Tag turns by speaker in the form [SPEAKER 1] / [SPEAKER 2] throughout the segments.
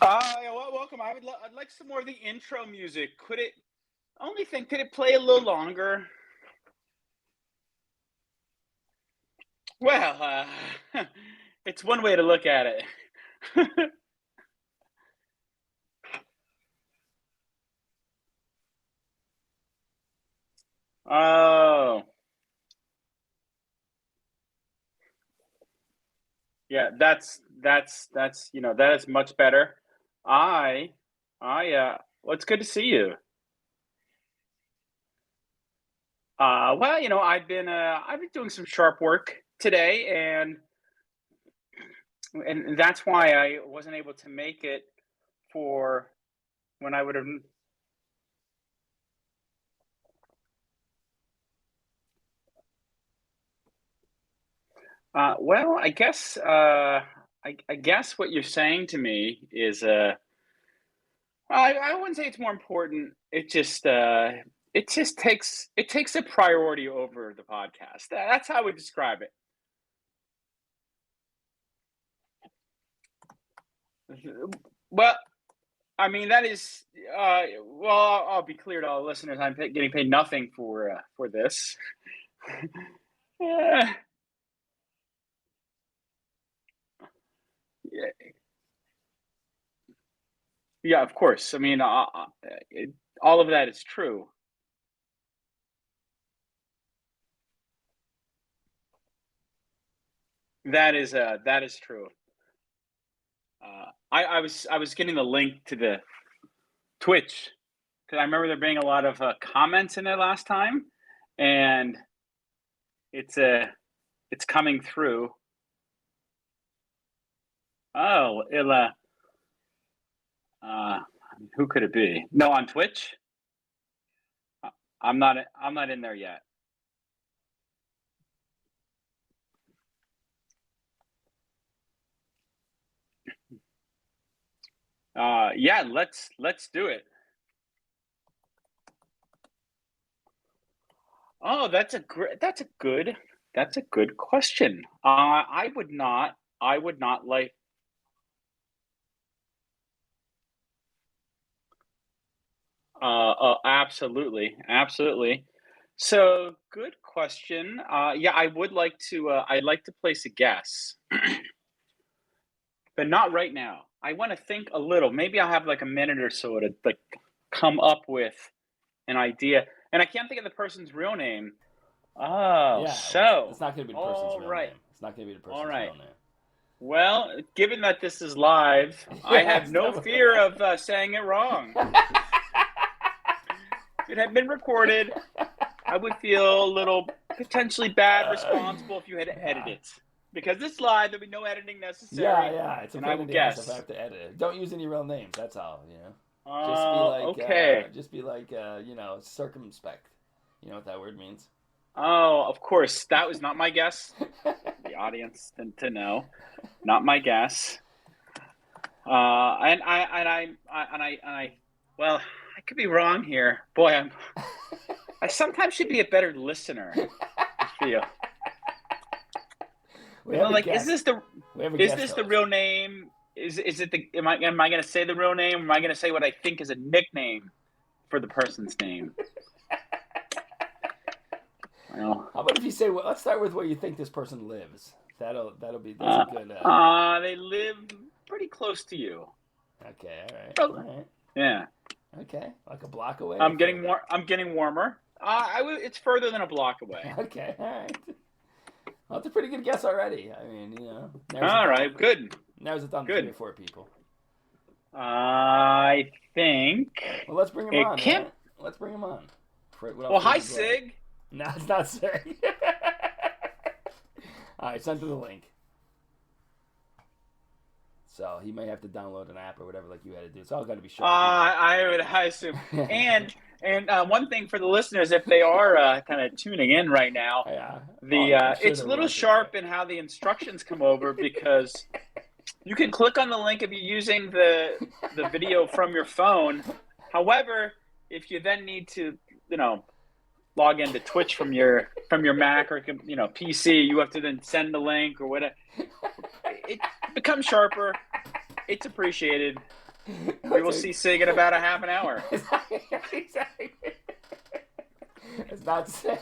[SPEAKER 1] Yeah, welcome. I'd like some more of the intro music. Could it play a little longer? Well, it's one way to look at it. Oh, yeah, that is much better. I well, it's good to see you. Well, I've been doing some sharp work today, and that's why I wasn't able to make it for when I would have. Well, I guess what you're saying to me is, I wouldn't say it's more important. It takes a priority over the podcast. That's how I would describe it. Well, I mean that is, well, I'll be clear to all listeners. Getting paid nothing for this. Yeah, yeah, yeah. Of course. I mean, all of that is true. That is true. I was getting the link to the Twitch because I remember there being a lot of comments in it last time, and it's it's coming through. Oh, uh, who could it be? No, on Twitch. Uh, I'm not in there yet. Yeah, let's do it. Oh, that's a good question. I would not like. Absolutely, absolutely. So, good question. Yeah, I would like to. I'd like to place a guess, but not right now. I want to think a little. Maybe I'll have like a minute or so to like come up with an idea. And I can't think of the person's real name. Oh,
[SPEAKER 2] Yeah, well, it's
[SPEAKER 1] so
[SPEAKER 2] not going to be the person's
[SPEAKER 1] all
[SPEAKER 2] real
[SPEAKER 1] right,
[SPEAKER 2] name. It's not going to be the
[SPEAKER 1] all
[SPEAKER 2] person's
[SPEAKER 1] right.
[SPEAKER 2] real name.
[SPEAKER 1] Well, given that this is live, I
[SPEAKER 2] Yeah,
[SPEAKER 1] have
[SPEAKER 2] it's
[SPEAKER 1] no
[SPEAKER 2] never.
[SPEAKER 1] fear of saying it wrong. If it had been recorded, I would feel a little potentially bad responsible if you had to edit
[SPEAKER 2] yeah,
[SPEAKER 1] it. Because this live, there'll be no editing
[SPEAKER 2] yeah,
[SPEAKER 1] necessary,
[SPEAKER 2] yeah. It's a
[SPEAKER 1] and I
[SPEAKER 2] pain
[SPEAKER 1] will
[SPEAKER 2] in the ass if I
[SPEAKER 1] guess.
[SPEAKER 2] have to edit it. Don't use any real names. That's all.
[SPEAKER 1] Okay.
[SPEAKER 2] Just be like, circumspect. You know what that word means?
[SPEAKER 1] Oh, of course, that was not my guess. The audience to know, not my guess. Well, I could be wrong here. Boy, I sometimes should be a better listener. I feel.
[SPEAKER 2] we have a
[SPEAKER 1] Like,
[SPEAKER 2] guest. We have a
[SPEAKER 1] is
[SPEAKER 2] guest
[SPEAKER 1] this the
[SPEAKER 2] host.
[SPEAKER 1] real name? Is it the am I going to say the real name? Or am I going to say what I think is a nickname for the person's name? Well,
[SPEAKER 2] How about if you say, well, let's start with where you think this person lives. That's a good.
[SPEAKER 1] they live pretty close to you.
[SPEAKER 2] Okay, all right,
[SPEAKER 1] Oh,
[SPEAKER 2] all right.
[SPEAKER 1] yeah,
[SPEAKER 2] Okay, like a block away or further.
[SPEAKER 1] I'm getting warmer. It's further than a block away.
[SPEAKER 2] Okay, all right. Well, that's a pretty good guess already. I mean, narrows it
[SPEAKER 1] All
[SPEAKER 2] down.
[SPEAKER 1] right, good,
[SPEAKER 2] Narrows it down to three
[SPEAKER 1] good.
[SPEAKER 2] or four people.
[SPEAKER 1] I think
[SPEAKER 2] Well, let's bring him
[SPEAKER 1] it
[SPEAKER 2] on,
[SPEAKER 1] can't.
[SPEAKER 2] right? Let's bring him on. Without
[SPEAKER 1] Well, hi,
[SPEAKER 2] further delay.
[SPEAKER 1] Sig.
[SPEAKER 2] No, it's not saying. All right, send to the link. So he may have to download an app or whatever, like you had to do. It's all got to be sharp,
[SPEAKER 1] I assume.
[SPEAKER 2] you know.
[SPEAKER 1] And one thing for the listeners, if they are kind of tuning in right now,
[SPEAKER 2] Yeah. Oh,
[SPEAKER 1] the
[SPEAKER 2] I'm sure
[SPEAKER 1] it's a
[SPEAKER 2] they're
[SPEAKER 1] little
[SPEAKER 2] working,
[SPEAKER 1] sharp
[SPEAKER 2] right?
[SPEAKER 1] in how the instructions come over because you can click on the link if you're using the video from your phone. However, if you then need to, you know, log into Twitch from your Mac or PC, you have to then send the link or whatever. It becomes sharper. It's appreciated. We will see Sig in about a half an hour.
[SPEAKER 2] Exactly. It's not Sig.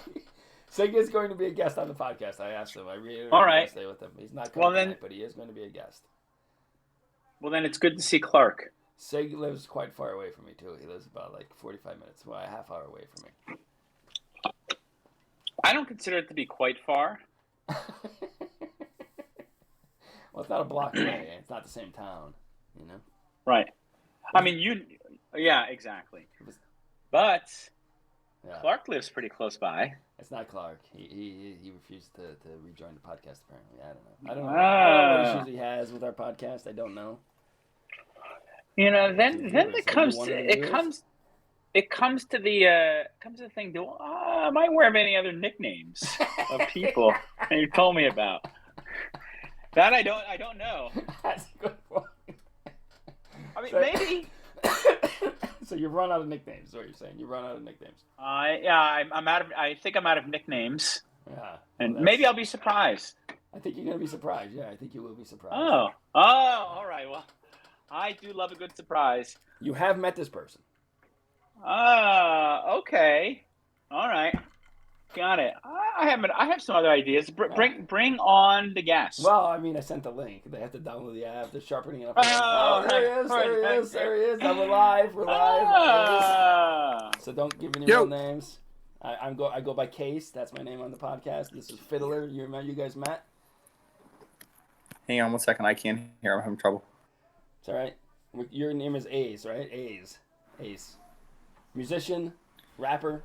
[SPEAKER 2] Sig is going to be a guest on the podcast. I asked him. I really
[SPEAKER 1] All
[SPEAKER 2] want
[SPEAKER 1] right.
[SPEAKER 2] to stay with him. He's not coming
[SPEAKER 1] Well,
[SPEAKER 2] tonight, but he is going to be a guest.
[SPEAKER 1] Well, then it's good to see Clark.
[SPEAKER 2] Sig lives quite far away from me, too. He lives about 45 minutes, a half hour away from me.
[SPEAKER 1] I don't consider it to be quite far.
[SPEAKER 2] Well, it's not a block away. It's not the same town, you know?
[SPEAKER 1] Right. I mean, yeah, exactly. But Clark lives pretty close by.
[SPEAKER 2] It's not Clark. He refused to rejoin the podcast, apparently. I don't know what issues he has with our podcast. I don't know.
[SPEAKER 1] You know, then it comes to the thing. Am I aware of any other nicknames of people that you told me about? That I don't know.
[SPEAKER 2] That's a good point.
[SPEAKER 1] I mean, maybe.
[SPEAKER 2] So you run out of nicknames. Is what you're saying? You run out of nicknames.
[SPEAKER 1] I'm out of. I think I'm out of nicknames.
[SPEAKER 2] Yeah.
[SPEAKER 1] And maybe I'll be surprised.
[SPEAKER 2] I think you're gonna be surprised. Yeah, I think you will be surprised.
[SPEAKER 1] Oh, all right. Well, I do love a good surprise.
[SPEAKER 2] You have met this person.
[SPEAKER 1] Okay. All right. Got it. I have some other ideas. Bring on the guest.
[SPEAKER 2] Well, I mean, I sent the link. They have to download the app. They're sharpening it up. There he is. Now we're live. So don't give any real names. I go by Case. That's my name on the podcast. This is Fiddler. You guys met?
[SPEAKER 3] Hang on 1 second. I can't hear. I'm having trouble.
[SPEAKER 2] It's all right. Your name is Ace, right? Ace. Musician, rapper,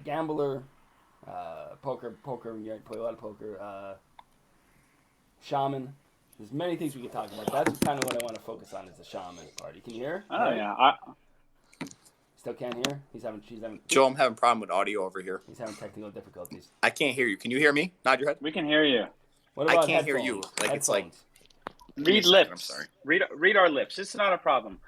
[SPEAKER 2] gambler, poker. You play a lot of poker. Shaman. There's many things we could talk about. That's kind of what I want to focus on is the shaman part. You can hear?
[SPEAKER 1] Oh
[SPEAKER 2] right?
[SPEAKER 1] yeah.
[SPEAKER 2] Still can't hear? She's having.
[SPEAKER 3] Joe, I'm having a problem with audio over here.
[SPEAKER 2] He's having technical difficulties.
[SPEAKER 3] I can't hear you. Can you hear me? Nod your head.
[SPEAKER 1] We can hear you.
[SPEAKER 2] What about
[SPEAKER 3] I can't
[SPEAKER 2] headphones?
[SPEAKER 3] hear you. Like
[SPEAKER 2] Headphones.
[SPEAKER 3] it's like.
[SPEAKER 1] Read lips.
[SPEAKER 3] I'm sorry.
[SPEAKER 1] Read our lips. It's not a problem.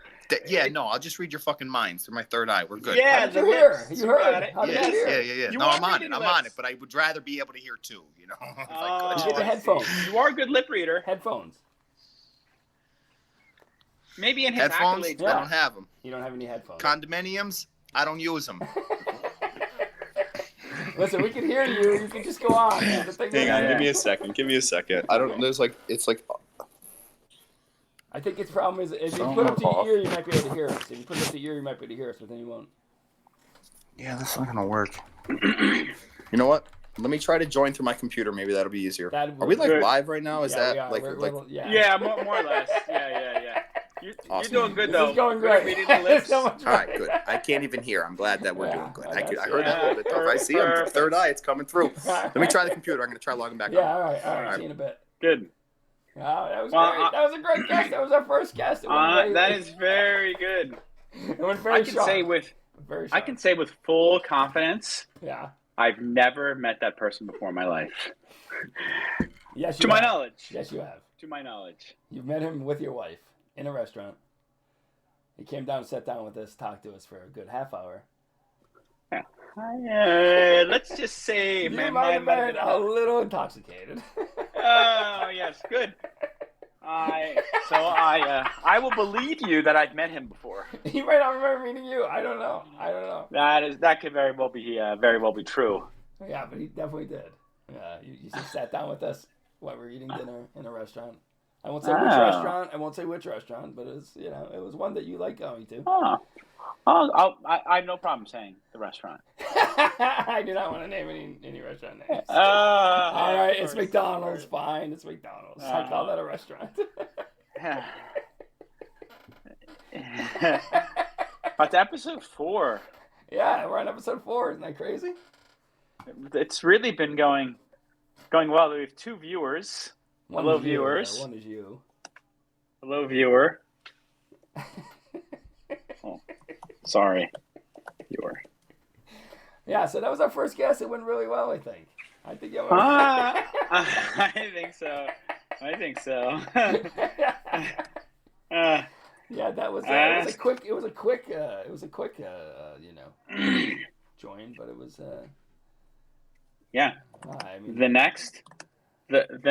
[SPEAKER 3] No, I'll just read your fucking minds through my third eye. We're good.
[SPEAKER 1] Yeah,
[SPEAKER 2] How did you hear?
[SPEAKER 1] lips.
[SPEAKER 2] You heard.
[SPEAKER 1] It.
[SPEAKER 2] How did you hear?
[SPEAKER 3] Yeah.
[SPEAKER 1] You
[SPEAKER 3] No,
[SPEAKER 1] are
[SPEAKER 3] I'm on it.
[SPEAKER 1] reading
[SPEAKER 3] I'm
[SPEAKER 1] lips.
[SPEAKER 3] on it. But I would rather be able to hear too. You know. If I could.
[SPEAKER 2] Get the headphones.
[SPEAKER 1] You are a good lip reader.
[SPEAKER 2] Headphones.
[SPEAKER 1] Maybe in his
[SPEAKER 3] Headphones?
[SPEAKER 1] accolades.
[SPEAKER 3] I don't have them.
[SPEAKER 2] You don't have any headphones.
[SPEAKER 3] Condominiums? I don't use them.
[SPEAKER 2] Listen, we can hear you. You can just go on. The thing
[SPEAKER 3] Hang on.
[SPEAKER 2] is,
[SPEAKER 3] Give me a second. I don't. There's like. It's like.
[SPEAKER 2] I think its problem is if you put up the ear, you might be able to hear us. If you put up the ear, you might be able to hear us, but then you won't.
[SPEAKER 3] Yeah, that's not gonna work. You know what? Let me try to join through my computer. Maybe that'll be easier. Are we like live right now? Is that like
[SPEAKER 1] Yeah, more or less. Yeah. You're doing good though.
[SPEAKER 2] This is going great.
[SPEAKER 1] Reading the lips.
[SPEAKER 2] So much
[SPEAKER 3] all right, good. I can't even hear. I'm glad that we're doing good. I heard that a little bit though. I see him. Third eye, it's coming through. Let me try the computer. I'm gonna try logging back on.
[SPEAKER 2] Yeah, all right. See you in a bit.
[SPEAKER 1] Good.
[SPEAKER 2] Oh, that was great. That was a great guest. That was our first guest.
[SPEAKER 1] That is very good.
[SPEAKER 2] It went very sharp.
[SPEAKER 1] I can say with full confidence.
[SPEAKER 2] Yeah.
[SPEAKER 1] I've never met that person before in my life.
[SPEAKER 2] Yes,
[SPEAKER 1] to my knowledge.
[SPEAKER 2] Yes, you have.
[SPEAKER 1] To my knowledge.
[SPEAKER 2] You've met him with your wife in a restaurant. He came down, sat down with us, talked to us for a good half hour.
[SPEAKER 1] Yeah. Let's just say
[SPEAKER 2] you might have been a little intoxicated.
[SPEAKER 1] Oh, yes, good. I will believe you that I've met him before.
[SPEAKER 2] He might not remember meeting you. I don't know.
[SPEAKER 1] That could very well be true.
[SPEAKER 2] Yeah, but he definitely did. Yeah, you just sat down with us while we were eating dinner in a restaurant. I won't say which restaurant, but it was one that you like going to.
[SPEAKER 1] I have no problem saying the restaurant.
[SPEAKER 2] I do not want to name any restaurant names. All right, it's McDonald's. Fine, it's McDonald's. I call that a restaurant.
[SPEAKER 1] That's episode 4.
[SPEAKER 2] Yeah, we're on episode 4. Isn't that crazy?
[SPEAKER 1] It's really been going well. We have 2 viewers. Hello, viewers.
[SPEAKER 2] One is you.
[SPEAKER 1] Hello, viewer. Oh, sorry, viewer.
[SPEAKER 2] Yeah, so that was our first guest. It went really well, I think. I think
[SPEAKER 1] I think so.
[SPEAKER 2] Yeah, that was a quick join, but it was
[SPEAKER 1] yeah.
[SPEAKER 2] I mean,
[SPEAKER 1] the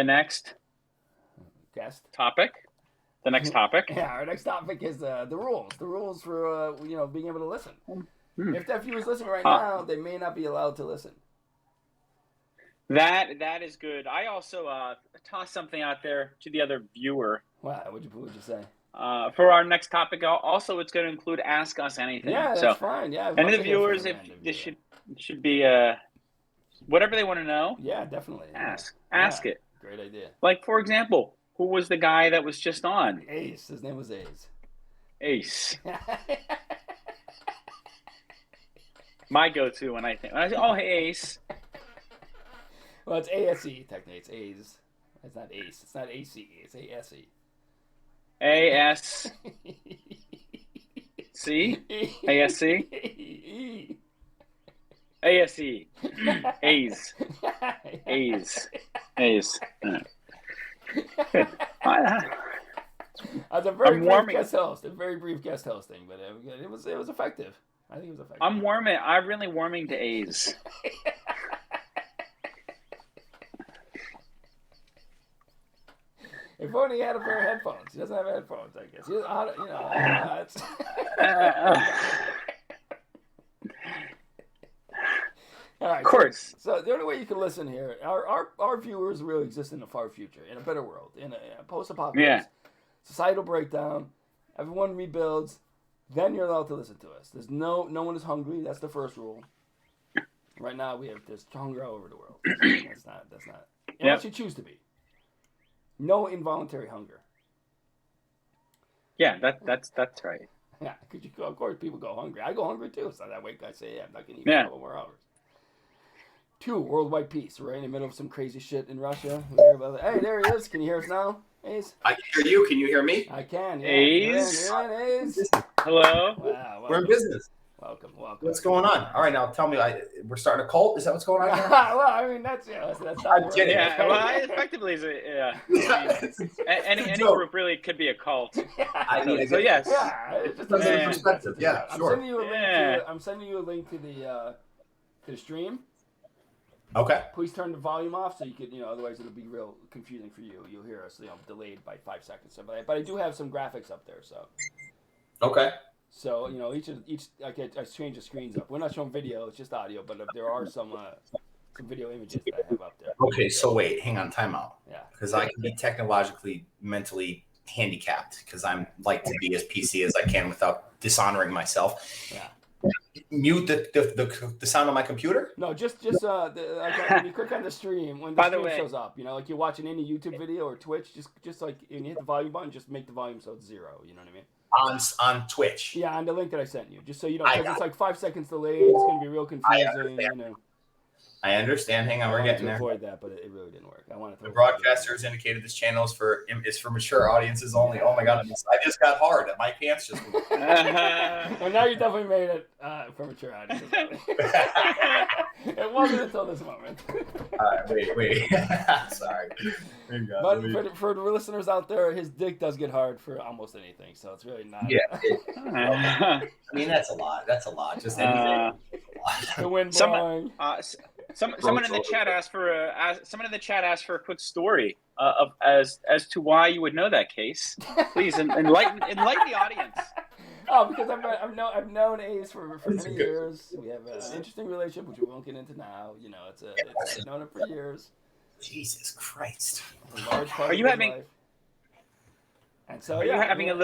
[SPEAKER 1] next
[SPEAKER 2] guest
[SPEAKER 1] topic the next topic.
[SPEAKER 2] Yeah, our next topic is the rules. The rules for being able to listen. If that viewer's listening right now, they may not be allowed to listen.
[SPEAKER 1] That is good. I also tossed something out there to the other viewer.
[SPEAKER 2] Wow, what'd you say?
[SPEAKER 1] For our next topic, also it's going to include Ask Us Anything.
[SPEAKER 2] Yeah, that's fine. Yeah,
[SPEAKER 1] and the viewers, if this should be whatever they want to know.
[SPEAKER 2] Yeah, definitely.
[SPEAKER 1] Ask it.
[SPEAKER 2] Great idea.
[SPEAKER 1] Like, for example, who was the guy that was just on?
[SPEAKER 2] Ace. His name was Ace.
[SPEAKER 1] Ace. My go-to when I say, oh, hey, Ace.
[SPEAKER 2] Well, it's ASE, technically. It's A's. It's not Ace. It's not ACE. It's ASE.
[SPEAKER 1] AS. C? ASC? ASE. A's. A's. A's.
[SPEAKER 2] That's a very brief guest host. A very brief guest hosting, but it was effective. I think it was effective.
[SPEAKER 1] I'm really warming to A's.
[SPEAKER 2] If only he had a pair of headphones. He doesn't have headphones, I guess. All right,
[SPEAKER 1] of course.
[SPEAKER 2] So the only way you can listen here, our viewers really exist in the far future, in a better world, in a post-apocalypse, societal breakdown. Everyone rebuilds. Then you're allowed to listen to us. There's no one is hungry. That's the first rule. Right now there's hunger all over the world. That's not. Unless you choose to be. No involuntary hunger.
[SPEAKER 1] Yeah, that's right.
[SPEAKER 2] Yeah, because of course people go hungry. I go hungry too. So that way I say, I'm not gonna eat for a couple more hours. 2, worldwide peace. We're in the middle of some crazy shit in Russia. We hear about it. Hey, there he is. Can you hear us now, Ace?
[SPEAKER 3] I can hear you. Can you hear me?
[SPEAKER 2] I can. Yeah.
[SPEAKER 1] Ace.
[SPEAKER 2] Ace.
[SPEAKER 1] Hello.
[SPEAKER 2] Wow.
[SPEAKER 3] We're in business.
[SPEAKER 2] Welcome.
[SPEAKER 3] What's going on? All right, now tell me. We're starting a cult. Is that what's going on here?
[SPEAKER 2] Well, I mean that's
[SPEAKER 3] I'm kidding.
[SPEAKER 1] Yeah, well, effectively, any group really could be a cult.
[SPEAKER 3] I need
[SPEAKER 1] so yes.
[SPEAKER 3] Yeah, it's just a perspective. Yeah, sure.
[SPEAKER 2] I'm sending you a link to the stream.
[SPEAKER 3] Okay.
[SPEAKER 2] Please turn the volume off so you could, otherwise it'll be real confusing for you. You'll hear us, delayed by 5 seconds. So, but I do have some graphics up there, so.
[SPEAKER 3] Okay.
[SPEAKER 2] So each I change the screens up. We're not showing video; it's just audio. But there are some video images that I have up there.
[SPEAKER 3] Okay, so wait, hang on, time out.
[SPEAKER 2] Yeah.
[SPEAKER 3] Because I can be technologically, mentally handicapped because I'm like to be as PC as I can without dishonoring myself.
[SPEAKER 2] Yeah.
[SPEAKER 3] Mute the sound on my computer?
[SPEAKER 2] No, just when you click on the stream, when the stream shows up, like you're watching any YouTube video or Twitch, just like when you hit the volume button, just make the volume so it's 0. You know what I mean?
[SPEAKER 3] On Twitch.
[SPEAKER 2] Yeah, on the link that I sent you, just so you know, because it's like 5 seconds delayed. It's going to be real confusing.
[SPEAKER 3] I understand. Hang on, we're getting there.
[SPEAKER 2] Avoid that, but it really didn't work.
[SPEAKER 3] The broadcasters indicated this channel is for mature audiences only. Oh my god, I just got hard. My pants just.
[SPEAKER 2] Well, now you definitely made it for mature audiences. It wasn't until this moment.
[SPEAKER 3] Wait. Sorry.
[SPEAKER 2] But for the listeners out there, his dick does get hard for almost anything, so it's really not.
[SPEAKER 3] Yeah. I mean, that's a lot. Just anything.
[SPEAKER 2] The wind blowing.
[SPEAKER 1] Someone in the chat asked for a quick story as to why you would know that case. Please enlighten the audience.
[SPEAKER 2] Oh, because I've known Ace for many years. We have an interesting relationship, which we won't get into now. I've known him for years.
[SPEAKER 3] Jesus Christ!
[SPEAKER 2] A large part
[SPEAKER 1] Are you having?
[SPEAKER 2] Life. And so,
[SPEAKER 1] are you having a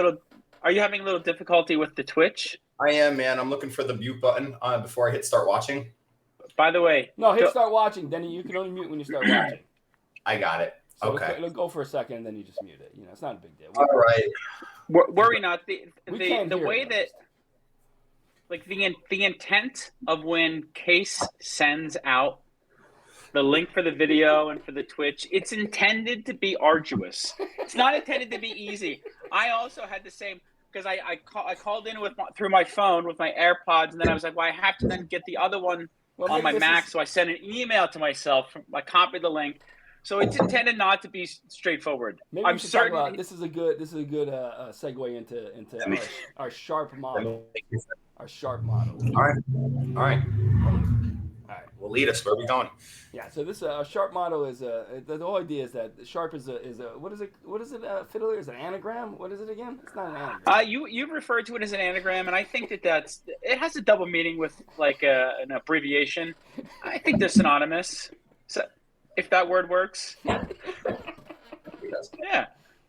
[SPEAKER 1] little difficulty with the Twitch?
[SPEAKER 3] I am, man. I'm looking for the mute button before I hit start watching.
[SPEAKER 1] By the way,
[SPEAKER 2] no, hit start watching. Then you can only mute when you start watching.
[SPEAKER 3] I got it.
[SPEAKER 2] So
[SPEAKER 3] okay.
[SPEAKER 2] It'll go for a second, and then you just mute it. It's not a big deal.
[SPEAKER 3] All right.
[SPEAKER 1] Worry not. The way that, like the intent of when Case sends out the link for the video and for the Twitch, it's intended to be arduous. It's not intended to be easy. I also had the same. Because I called in through my phone with my AirPods, and then I was like, well, I have to then get the other one on my Mac, so I sent an email to myself. I copied the link, so it's intended not to be straightforward.
[SPEAKER 2] Maybe I'm certain this is a good segue into our sharp model. Our sharp model.
[SPEAKER 3] All right.
[SPEAKER 2] All right.
[SPEAKER 3] Will lead us. Where are we going?
[SPEAKER 2] Yeah. So this sharp motto is the whole idea is that sharp is a what is it Fiddler, is it an anagram? What is it again? It's not an anagram.
[SPEAKER 1] You referred to it as an anagram, and I think that it has a double meaning with like an abbreviation. I think they're synonymous. So if that word works. Yeah.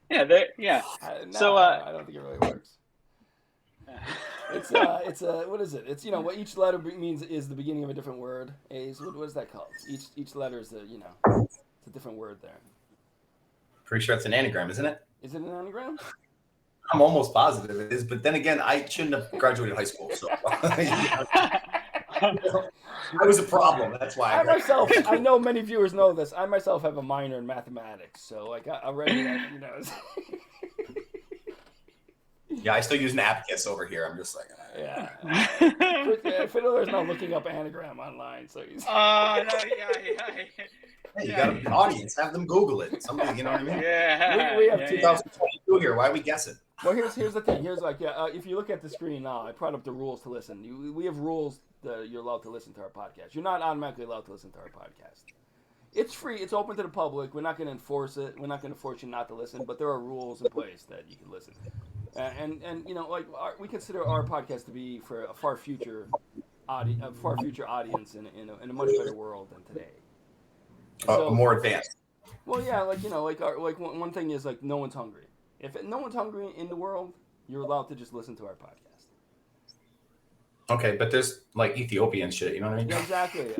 [SPEAKER 1] Yeah.
[SPEAKER 2] No, I don't think it really works. It's what is it? It's what each letter means is the beginning of a different word. A's. What is that called? Each letter is it's a different word there.
[SPEAKER 3] Pretty sure it's an anagram, isn't it?
[SPEAKER 2] Is it an anagram?
[SPEAKER 3] I'm almost positive it is, but then again, I shouldn't have graduated high school, so I was a problem. That's why.
[SPEAKER 2] I know many viewers know this. I myself have a minor in mathematics, so like I already
[SPEAKER 3] Yeah, I still use an abacus over here. I'm just like,
[SPEAKER 2] yeah. Fiddler's not looking up anagram online, so he's.
[SPEAKER 1] No, yeah.
[SPEAKER 3] Hey, you got an audience. Have them Google it. Somebody, you know what I mean?
[SPEAKER 1] Yeah.
[SPEAKER 2] We have
[SPEAKER 3] 2022 here. Why are we guessing?
[SPEAKER 2] Well, here's the thing. Here's like, if you look at the screen now, I brought up the rules to listen. We have rules that you're allowed to listen to our podcast. You're not automatically allowed to listen to our podcast. It's free. It's open to the public. We're not going to enforce it. We're not going to force you not to listen. But there are rules in place that you can listen. And we consider our podcast to be for a far future audience in a much better world than today. So,
[SPEAKER 3] more advanced.
[SPEAKER 2] Well, yeah, one thing is like no one's hungry. If no one's hungry in the world, you're allowed to just listen to our podcast.
[SPEAKER 3] Okay, but there's like Ethiopian shit, you know what I mean?
[SPEAKER 2] Yeah,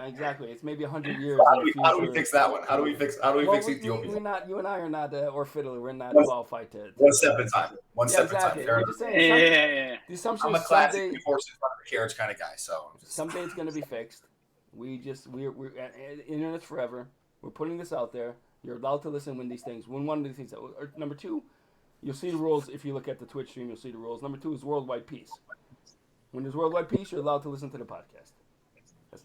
[SPEAKER 2] exactly. It's maybe 100 years.
[SPEAKER 3] How do we fix that one? How do we fix Ethiopia?
[SPEAKER 2] You and I are not, or Fiddler, we're not qualified to.
[SPEAKER 3] One step at a time. One step at a time.
[SPEAKER 2] We're just saying, the assumption
[SPEAKER 3] I'm a classic divorce in front of a carriage kind of guy, so
[SPEAKER 2] someday it's going to be fixed. We're internet's forever. We're putting this out there. You're allowed to listen when one of these things. Number two, you'll see the rules if you look at the Twitch stream. You'll see the rules. Number two is worldwide peace. When there's worldwide peace, you're allowed to listen to the podcast. There's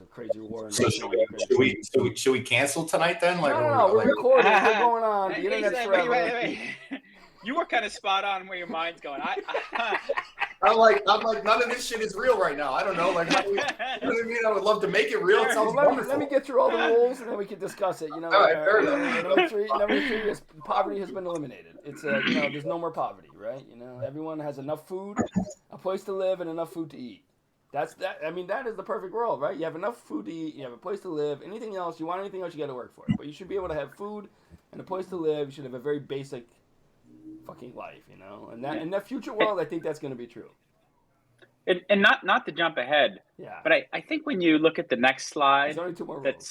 [SPEAKER 2] a crazy war.
[SPEAKER 3] So should we cancel tonight then? Like,
[SPEAKER 2] no, we're recording. We're going on. The internet's forever.
[SPEAKER 1] Wait. You were kind of spot on where your mind's going.
[SPEAKER 3] I'm like, none of this shit is real right now. I don't know. Like, you know what I mean? I would love to make it real. It sounds wonderful.
[SPEAKER 2] Let me get through all the rules, and then we can discuss it. All
[SPEAKER 3] right, fair enough.
[SPEAKER 2] Number three is poverty has been eliminated. It's there's no more poverty, right? Everyone has enough food, a place to live, and enough food to eat. That is the perfect world, right? You have enough food to eat, you have a place to live. Anything else, you got to work for it. But you should be able to have food and a place to live. You should have a very basic fucking life, And in that future world, I think that's going to be true.
[SPEAKER 1] And not to jump ahead, but I think when you look at the next slide that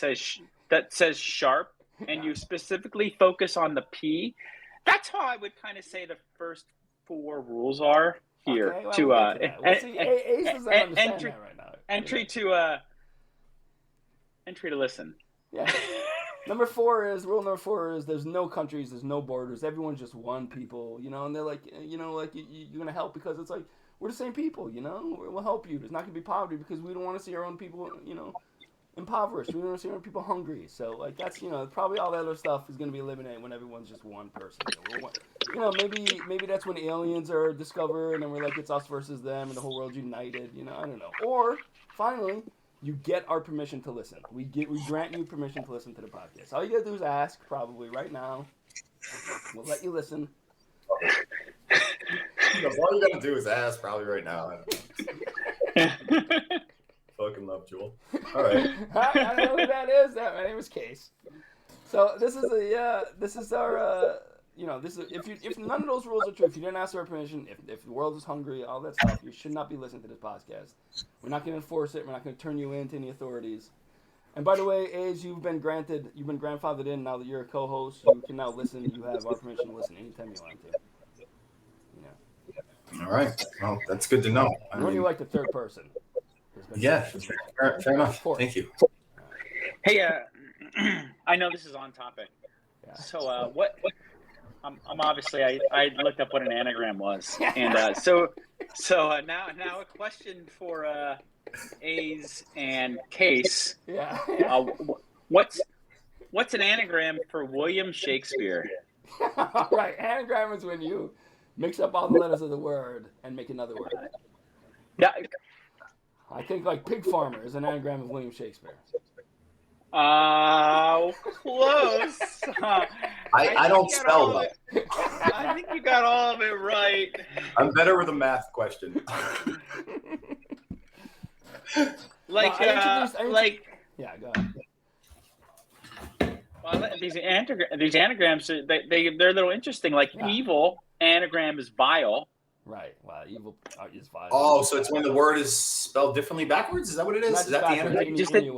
[SPEAKER 1] says sharp, and you specifically focus on the P, that's how I would kind of say the first 4 rules are here.
[SPEAKER 2] Okay, well, Ace doesn't understand that right now.
[SPEAKER 1] Entry to listen.
[SPEAKER 2] Yeah. Rule number 4 is there's no countries, there's no borders. Everyone's just one people, and they're like, you're going to help because it's like, we're the same people, we'll help you. There's not going to be poverty because we don't want to see our own people, impoverished. We don't want to see our own people hungry. So, like, that's, probably all that other stuff is going to be eliminated when everyone's just one person. Maybe that's when aliens are discovered and we're like, it's us versus them and the whole world's united, I don't know. Or, finally, you get our permission to listen. We grant you permission to listen to the podcast. All you got to do is ask, probably, right now. We'll let you listen.
[SPEAKER 3] All you got to do is ask, probably right now. Fucking love Jewel. All right.
[SPEAKER 2] I don't know who that is. My name is Case. So this is our if none of those rules are true, if you didn't ask our permission, if the world is hungry, all that stuff, you should not be listening to this podcast. We're not going to enforce it. We're not going to turn you into any authorities. And by the way, A's, you've been grandfathered in now that you're a co-host. You can now listen. You have our permission to listen anytime you want to.
[SPEAKER 3] All right. Well, that's good to know.
[SPEAKER 2] When you like the third person.
[SPEAKER 3] Yeah, fair enough. Thank you.
[SPEAKER 1] Hey, I know this is on topic. Yeah. So, what? I'm obviously I looked up what an anagram was, and so now a question for A's and Case.
[SPEAKER 2] Yeah.
[SPEAKER 1] What's an anagram for William Shakespeare?
[SPEAKER 2] Right, anagram is when you mix up all the letters of the word and make another word.
[SPEAKER 1] Yeah.
[SPEAKER 2] I think like pig farmer is an anagram of William Shakespeare.
[SPEAKER 1] Oh, close.
[SPEAKER 3] I don't spell though.
[SPEAKER 1] I think you got all of it right.
[SPEAKER 3] I'm better with a math question.
[SPEAKER 1] Yeah,
[SPEAKER 2] go ahead.
[SPEAKER 1] Well, these anagrams, they're a little interesting. Like evil anagram is vile.
[SPEAKER 2] Right. Wow. Evil is vile.
[SPEAKER 3] Oh, so it's when the word is spelled differently backwards? Is that what it is? Is that the anagram?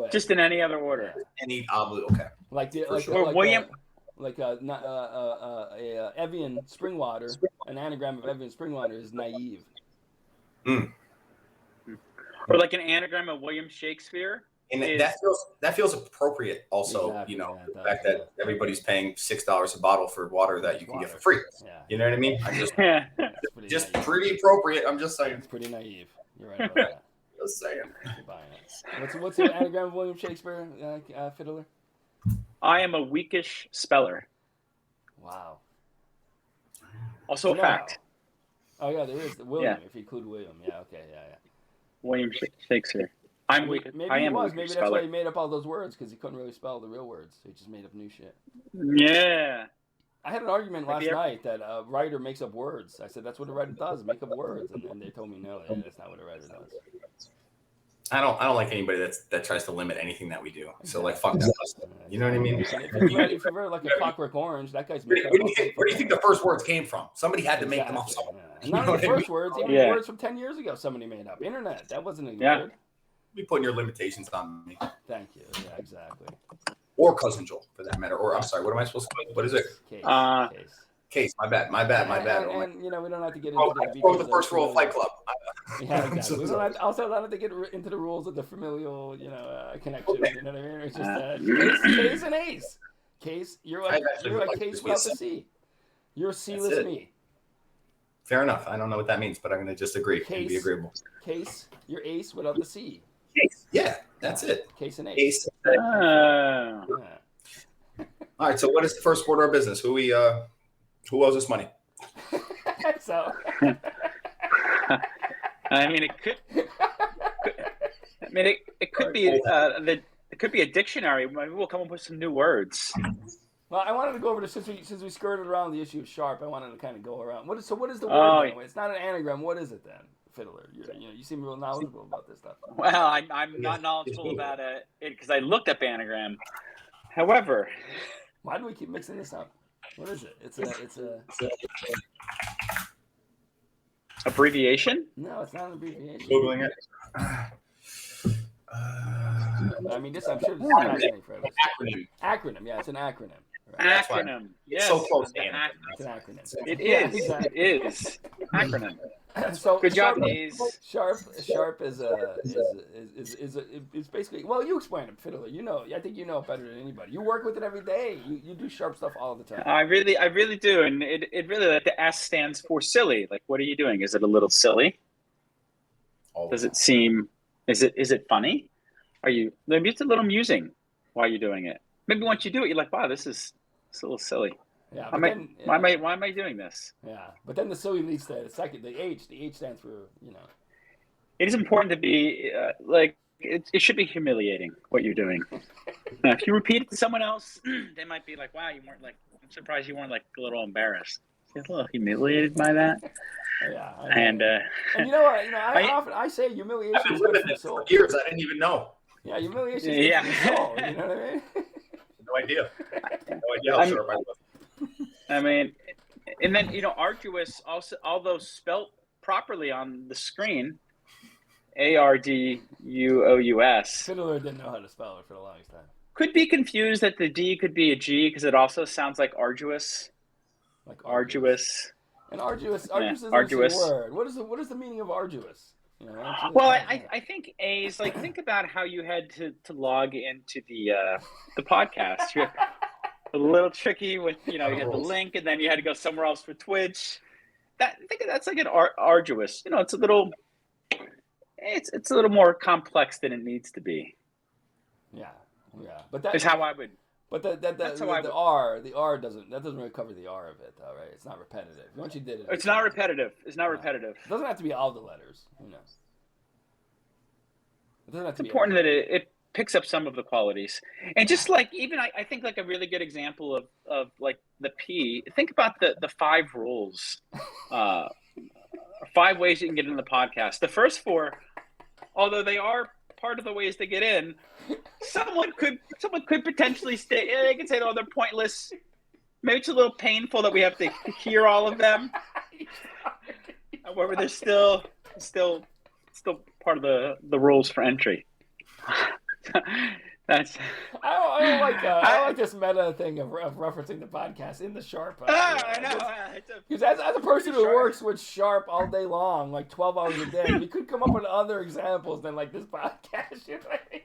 [SPEAKER 1] Just in any other order.
[SPEAKER 3] Yeah. Okay.
[SPEAKER 2] Evian Springwater. An anagram of Evian Springwater is naive.
[SPEAKER 1] Or like an anagram of William Shakespeare.
[SPEAKER 3] And that feels appropriate. Also, exactly, the fact that everybody's paying $6 a bottle for water that you can get for free. Yeah. You know what I mean? Just pretty appropriate. I'm just saying.
[SPEAKER 2] It's pretty naive. You're right about that.
[SPEAKER 3] Just saying.
[SPEAKER 2] What's the anagram of William Shakespeare, Fiddler?
[SPEAKER 1] I am a weakish speller.
[SPEAKER 2] Wow.
[SPEAKER 1] Also a fact.
[SPEAKER 2] Oh yeah, there is William. If you include William, okay.
[SPEAKER 1] William Shakespeare. Maybe that's
[SPEAKER 2] why he made up all those words, because he couldn't really spell the real words. So he just made up new shit.
[SPEAKER 1] Yeah.
[SPEAKER 2] I had an argument last night that a writer makes up words. I said, that's what a writer does, make up words. And they told me, no, that's not what a writer does.
[SPEAKER 3] I don't like anybody that tries to limit anything that we do. So like, fuck that. You know what I mean?
[SPEAKER 2] If you read like a Clockwork Orange, that guy's
[SPEAKER 3] making up. Where do you think the first words came from? Somebody had to make them up.
[SPEAKER 2] And not only the first words, even words from 10 years ago, somebody made up. Internet, that wasn't a word.
[SPEAKER 3] Be putting your limitations on me.
[SPEAKER 2] Thank you. Yeah, exactly.
[SPEAKER 3] Or Cousin Joel, for that matter. Or I'm sorry, what am I supposed to call it? What is it? Case. My bad.
[SPEAKER 2] And we don't have to get into
[SPEAKER 3] the first rule of Fight Club.
[SPEAKER 2] Yeah, exactly. We don't have to get into the rules of the familial, connection. You know what I mean? It's just case and ace. Case, you're a case without the C. You're a C-less me.
[SPEAKER 3] Fair enough. I don't know what that means, but I'm going to just agree and be agreeable.
[SPEAKER 2] Case, you're ace without the C.
[SPEAKER 3] Yeah, that's it.
[SPEAKER 2] Case and ace.
[SPEAKER 3] All right. So, what is the first order of business? Who owes us money?
[SPEAKER 2] So,
[SPEAKER 1] I mean, it could be it could be a dictionary. Maybe we'll come up with some new words.
[SPEAKER 2] Well, I wanted to go over this since we skirted around the issue of sharp. I wanted to kind of go around. What is the word? It's not an anagram. What is it then? Fiddler, you seem real knowledgeable about this stuff.
[SPEAKER 1] Well, I'm not knowledgeable about it because I looked up anagram. However,
[SPEAKER 2] why do we keep mixing this up? What is it? It's a
[SPEAKER 1] abbreviation?
[SPEAKER 2] No, it's not an abbreviation.
[SPEAKER 3] Googling it.
[SPEAKER 2] I mean, I'm sure this is fascinating for everyone. Acronym. Yeah, it's an acronym.
[SPEAKER 1] Right? Acronym. Yes.
[SPEAKER 3] So close to
[SPEAKER 2] It's an acronym.
[SPEAKER 1] It is. Exactly. It is. Acronym.
[SPEAKER 2] So
[SPEAKER 1] good job, A's.
[SPEAKER 2] Sharp is basically. Well, you explain it, Fiddler. I think you know it better than anybody. You work with it every day. You do sharp stuff all the time.
[SPEAKER 1] I really do, and it really like the S stands for silly. Like, what are you doing? Is it a little silly? Does it seem? Is it funny? Maybe it's a little amusing while you're doing it. Maybe once you do it, you're like, wow, it's a little silly.
[SPEAKER 2] Yeah.
[SPEAKER 1] Why am I doing this?
[SPEAKER 2] Yeah, but then the silly leads to the second. The H stands for
[SPEAKER 1] It is important to be it should be humiliating what you're doing. If you repeat it to someone else, they might be like, wow, you weren't like. I'm surprised you weren't like a little embarrassed. You're a little humiliated by that.
[SPEAKER 2] Yeah.
[SPEAKER 1] And
[SPEAKER 2] you know what? I say humiliation is good for the soul.
[SPEAKER 3] For years, I didn't even know.
[SPEAKER 2] Yeah, humiliation is good for the soul. You know what I mean?
[SPEAKER 3] No idea how sharp I was.
[SPEAKER 1] I mean, and then arduous also, although spelt properly on the screen, ARDUOUS.
[SPEAKER 2] Fiddler didn't know how to spell it for the longest time.
[SPEAKER 1] Could be confused that the D could be a G because it also sounds like arduous.
[SPEAKER 2] Like
[SPEAKER 1] arduous.
[SPEAKER 2] And arduous is an interesting word. What is the meaning of arduous?
[SPEAKER 1] Well, I think A's like think about how you had to log into the podcast. You're a little tricky with you had the link and then you had to go somewhere else for Twitch. I think that's like an arduous. It's a little more complex than it needs to be.
[SPEAKER 2] Yeah. But that
[SPEAKER 1] is how I would.
[SPEAKER 2] But the R doesn't really cover the R of it though, right? It's not repetitive. Once you did it,
[SPEAKER 1] it's not repetitive. It's not repetitive.
[SPEAKER 2] It doesn't have to be all the letters,
[SPEAKER 1] It's important that it picks up some of the qualities. And just like even I think like a really good example of like the P, think about the 5 rules, 5 ways you can get into the podcast. The first 4, although they are part of the ways to get in, someone could potentially stay. They could say, oh, they're pointless. Maybe it's a little painful that we have to hear all of them. However, they're still part of the rules for entry. That's.
[SPEAKER 2] I don't like I like this meta thing of referencing the podcast in the Sharp.
[SPEAKER 1] I know.
[SPEAKER 2] Because as a person who works with Sharp all day long, like 12 hours a day, you could come up with other examples than like this podcast. You know what I mean?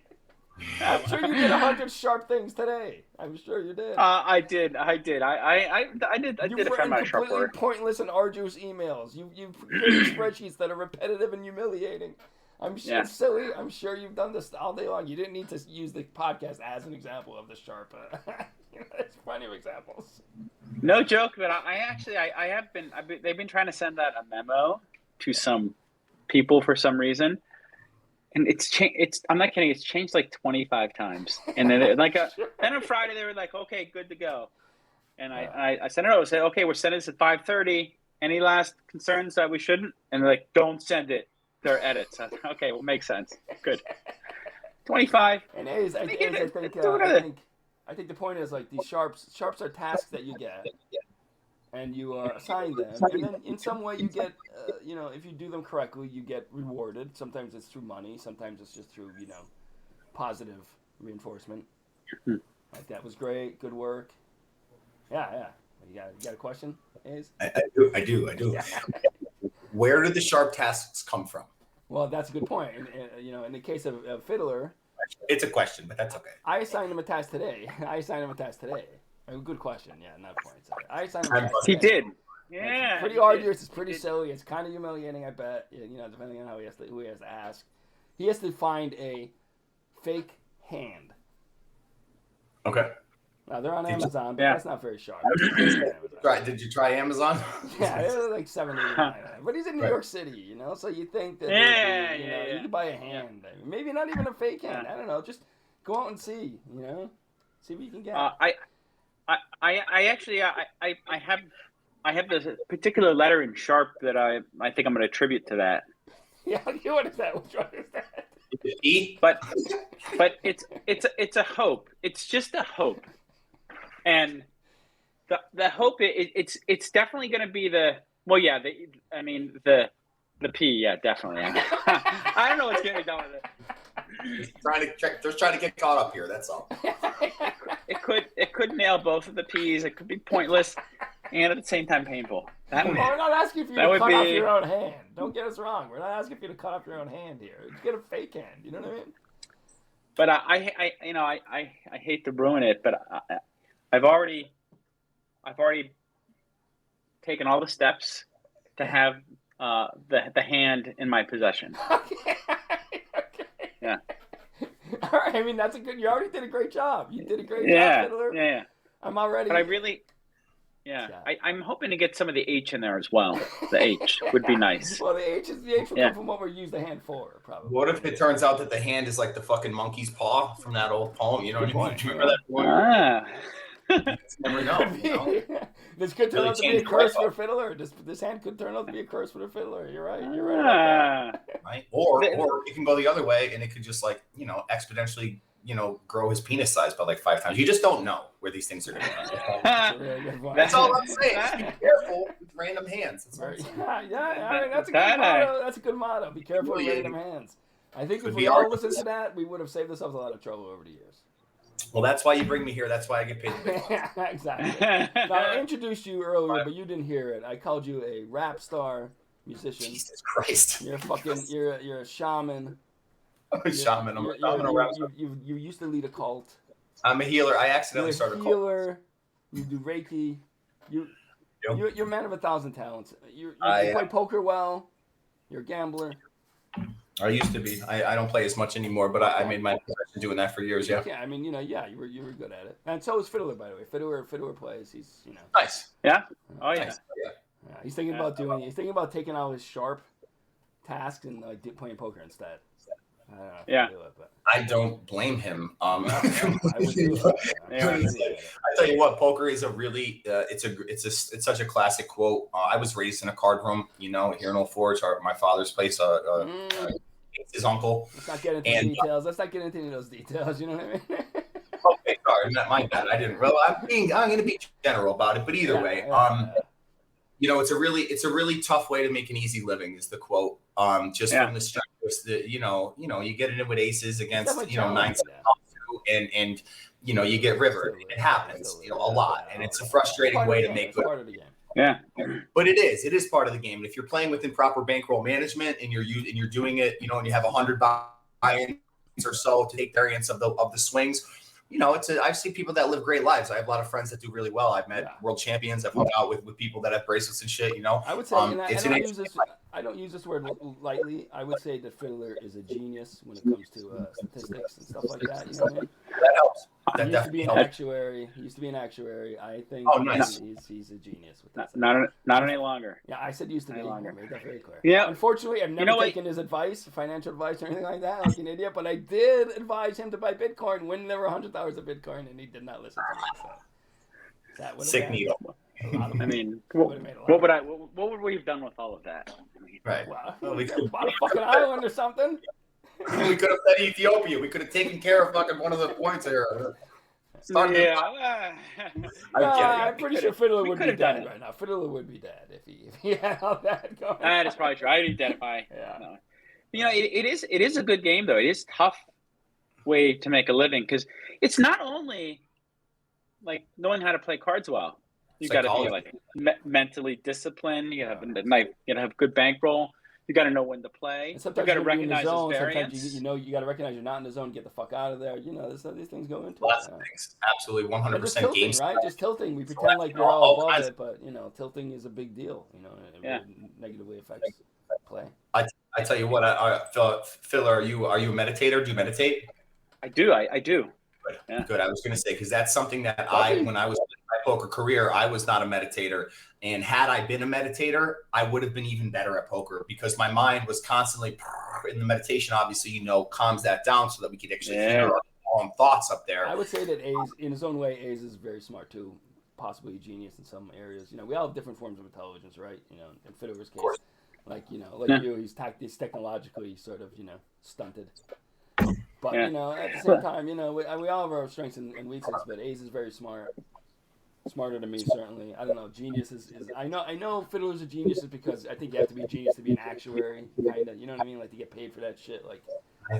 [SPEAKER 2] I'm sure you did 100 Sharp things today. I'm sure you did.
[SPEAKER 1] I did. I did a fair amount of Sharp work.
[SPEAKER 2] Pointless and arduous emails. You created spreadsheets that are repetitive and humiliating. I'm sure it's silly. I'm sure you've done this all day long. You didn't need to use the podcast as an example of the Sharp. There's plenty of examples.
[SPEAKER 1] No joke, but I have been. They've been trying to send out a memo to some people for some reason. And I'm not kidding. It's changed like 25 times, and then then on Friday they were like, "Okay, good to go." And I sent it over. I said, "Okay, we're sending this at 5:30. Any last concerns that we shouldn't?" And they're like, "Don't send it. They're edits." I said, okay, well, makes sense. Good. 25.
[SPEAKER 2] And I think the point is like these sharps are tasks that you get, and you assign them, and then in some way you get, if you do them correctly, you get rewarded. Sometimes it's through money, sometimes it's just through, positive reinforcement. Like, that was great, good work. Yeah. You got a question, Ace?
[SPEAKER 3] I do. Where did the Sharp tasks come from?
[SPEAKER 2] Well, that's a good point. In the case of Fiddler,
[SPEAKER 3] it's a question, but that's okay.
[SPEAKER 2] I assigned him a task today. A good question. Yeah, not a point. Sorry. I assigned him a task today.
[SPEAKER 1] He did.
[SPEAKER 2] Yeah. It's pretty arduous. It's pretty silly. It's kind of humiliating, I bet. Depending on who he has to ask. He has to find a fake hand.
[SPEAKER 3] Okay.
[SPEAKER 2] Now, they're on Amazon, but that's not very sharp.
[SPEAKER 3] Did you try Amazon?
[SPEAKER 2] Yeah, it was like $7.99. But he's in New York City, so you think that you can buy a hand. Maybe not even a fake hand. I don't know. Just go out and see, see what you can get.
[SPEAKER 1] I have this particular letter in Sharp that I think I'm going to attribute to that.
[SPEAKER 2] Yeah, what is that? Which one is that?
[SPEAKER 3] E.
[SPEAKER 1] But it's a hope. It's just a hope. And the hope it's definitely going to be the P, yeah, definitely. I don't know what's getting me done with it.
[SPEAKER 3] Just trying to get caught up here. That's all.
[SPEAKER 1] It could nail both of the P's. It could be pointless and at the same time painful.
[SPEAKER 2] We're not asking for you to cut off your own hand. Don't get us wrong. We're not asking for you to cut off your own hand here. Get a fake hand. You know what I mean?
[SPEAKER 1] But I hate to ruin it, but I've already taken all the steps to have the hand in my possession.
[SPEAKER 2] Okay.
[SPEAKER 1] Yeah.
[SPEAKER 2] All right. I mean, you already did a great job. You did a great job, Fiddler.
[SPEAKER 1] Yeah.
[SPEAKER 2] I'm already.
[SPEAKER 1] But I really. Yeah, I'm hoping to get some of the H in there as well. The H would be nice.
[SPEAKER 2] Well, the H will come from what we use the hand for, probably.
[SPEAKER 3] What if it turns out that the hand is like the fucking monkey's paw from that old poem? You know what I mean? Do you remember that poem? Never know.
[SPEAKER 2] This could turn out to be a curse for a fiddler. This hand could turn out to be a curse for a fiddler. You're right.
[SPEAKER 3] Right. Or it can go the other way, and it could just exponentially grow his penis size by like 5 times. You just don't know where these things are going to go. That's all I'm saying. Just be careful with random hands. That's
[SPEAKER 2] right. Yeah. That's a good motto. That's a good motto. Be careful with random hands. I think if we all listened to that, we would have saved ourselves a lot of trouble over the years.
[SPEAKER 3] Well, that's why you bring me here. That's why I get paid.
[SPEAKER 2] Exactly. Now, I introduced you earlier, but you didn't hear it. I called you a rap star musician.
[SPEAKER 3] Jesus Christ.
[SPEAKER 2] You're a shaman.
[SPEAKER 3] I'm a shaman. I'm a rap star.
[SPEAKER 2] You used to lead a cult.
[SPEAKER 3] I'm a healer. I accidentally started a cult.
[SPEAKER 2] Healer. You do Reiki. You're a man of 1,000 talents. You play poker well. You're a gambler.
[SPEAKER 3] I used to be. I don't play as much anymore, but I made my profession doing that for years. Yeah.
[SPEAKER 2] Yeah, I mean, you were good at it, and so is Fiddler, by the way. Fiddler plays. He's
[SPEAKER 3] nice.
[SPEAKER 1] Yeah. Oh yeah.
[SPEAKER 3] Nice.
[SPEAKER 2] Yeah. He's thinking about taking out his Sharp tasks and playing poker instead.
[SPEAKER 1] Yeah.
[SPEAKER 3] I don't blame him.
[SPEAKER 2] I would do it.
[SPEAKER 3] I tell you what, poker is a really it's such a classic quote. I was raised in a card room, here in Old Forge, my father's place. His uncle.
[SPEAKER 2] Let's not get into details. Let's not get into those details. You know what I mean?
[SPEAKER 3] Okay, sorry, not my bad. I didn't. Well, I'm going to be general about it, but either way, it's a really tough way to make an easy living. Is the quote. From the structures that you get it with aces against nines and you get river. It happens a lot, and it's a frustrating way to make
[SPEAKER 2] part of the game.
[SPEAKER 3] Yeah, but it is part of the game. And if you're playing within proper bankroll management and you're doing it, and you have 100 buy-ins or so to take variance of the swings. I've seen people that live great lives. I have a lot of friends that do really well. I've met world champions. I've hung out with people that have bracelets and shit.
[SPEAKER 2] I would say, I don't use this word lightly. I would say that Fiddler is a genius when it comes to statistics and stuff like that. You know what I mean?
[SPEAKER 3] That helps.
[SPEAKER 2] He used to be an actuary. I think he's a genius with that.
[SPEAKER 1] Not any longer.
[SPEAKER 2] Yeah, I said used to be. I made that very clear.
[SPEAKER 1] Yeah.
[SPEAKER 2] Unfortunately, I've never taken his advice, financial advice or anything like that, like an idiot. But I did advise him to buy Bitcoin when there were $100 of Bitcoin, and he did not listen to me. So that would
[SPEAKER 3] sick needle.
[SPEAKER 1] I mean, what would we have done with all of that?
[SPEAKER 3] Right.
[SPEAKER 2] Well, we could have bought a fucking island or something.
[SPEAKER 3] We could have said Ethiopia. We could have taken care of fucking one of the points here.
[SPEAKER 2] I'm pretty sure Fiddler would be dead right now. Fiddler would be dead if he had all that going.
[SPEAKER 1] That is probably true. I didn't identify. Yeah. No. It is a good game though. It is a tough way to make a living because it's not only like knowing how to play cards well. You got to be like mentally disciplined. You gotta have good bankroll. You got to know when to play. You got to recognize his variance.
[SPEAKER 2] You got to recognize you're not in the zone. Get the fuck out of there. These things go into
[SPEAKER 3] lots of things. Absolutely, 100% games.
[SPEAKER 2] Right? Just tilting. We pretend like we're all above it, but tilting is a big deal. It really negatively affects play.
[SPEAKER 3] I tell you what, Phil, are you a meditator? Do you meditate?
[SPEAKER 1] I do. I do.
[SPEAKER 3] Good. Yeah. Good. I was going to say because that's something that when I was in my poker career, I was not a meditator. And had I been a meditator, I would have been even better at poker because my mind was constantly in the meditation. Obviously, calms that down so that we could actually hear our own thoughts up there.
[SPEAKER 2] I would say that A's, in his own way, A's is very smart too, possibly a genius in some areas. We all have different forms of intelligence, right? In Fiddler's case, you, he's technologically sort of stunted. But at the same time, we all have our strengths and weaknesses. But A's is very smart. Smarter than me, certainly. I don't know. Genius is I know Fiddler's a genius is because I think you have to be a genius to be an actuary, kind of. You know what I mean? Like to get paid for that shit. Like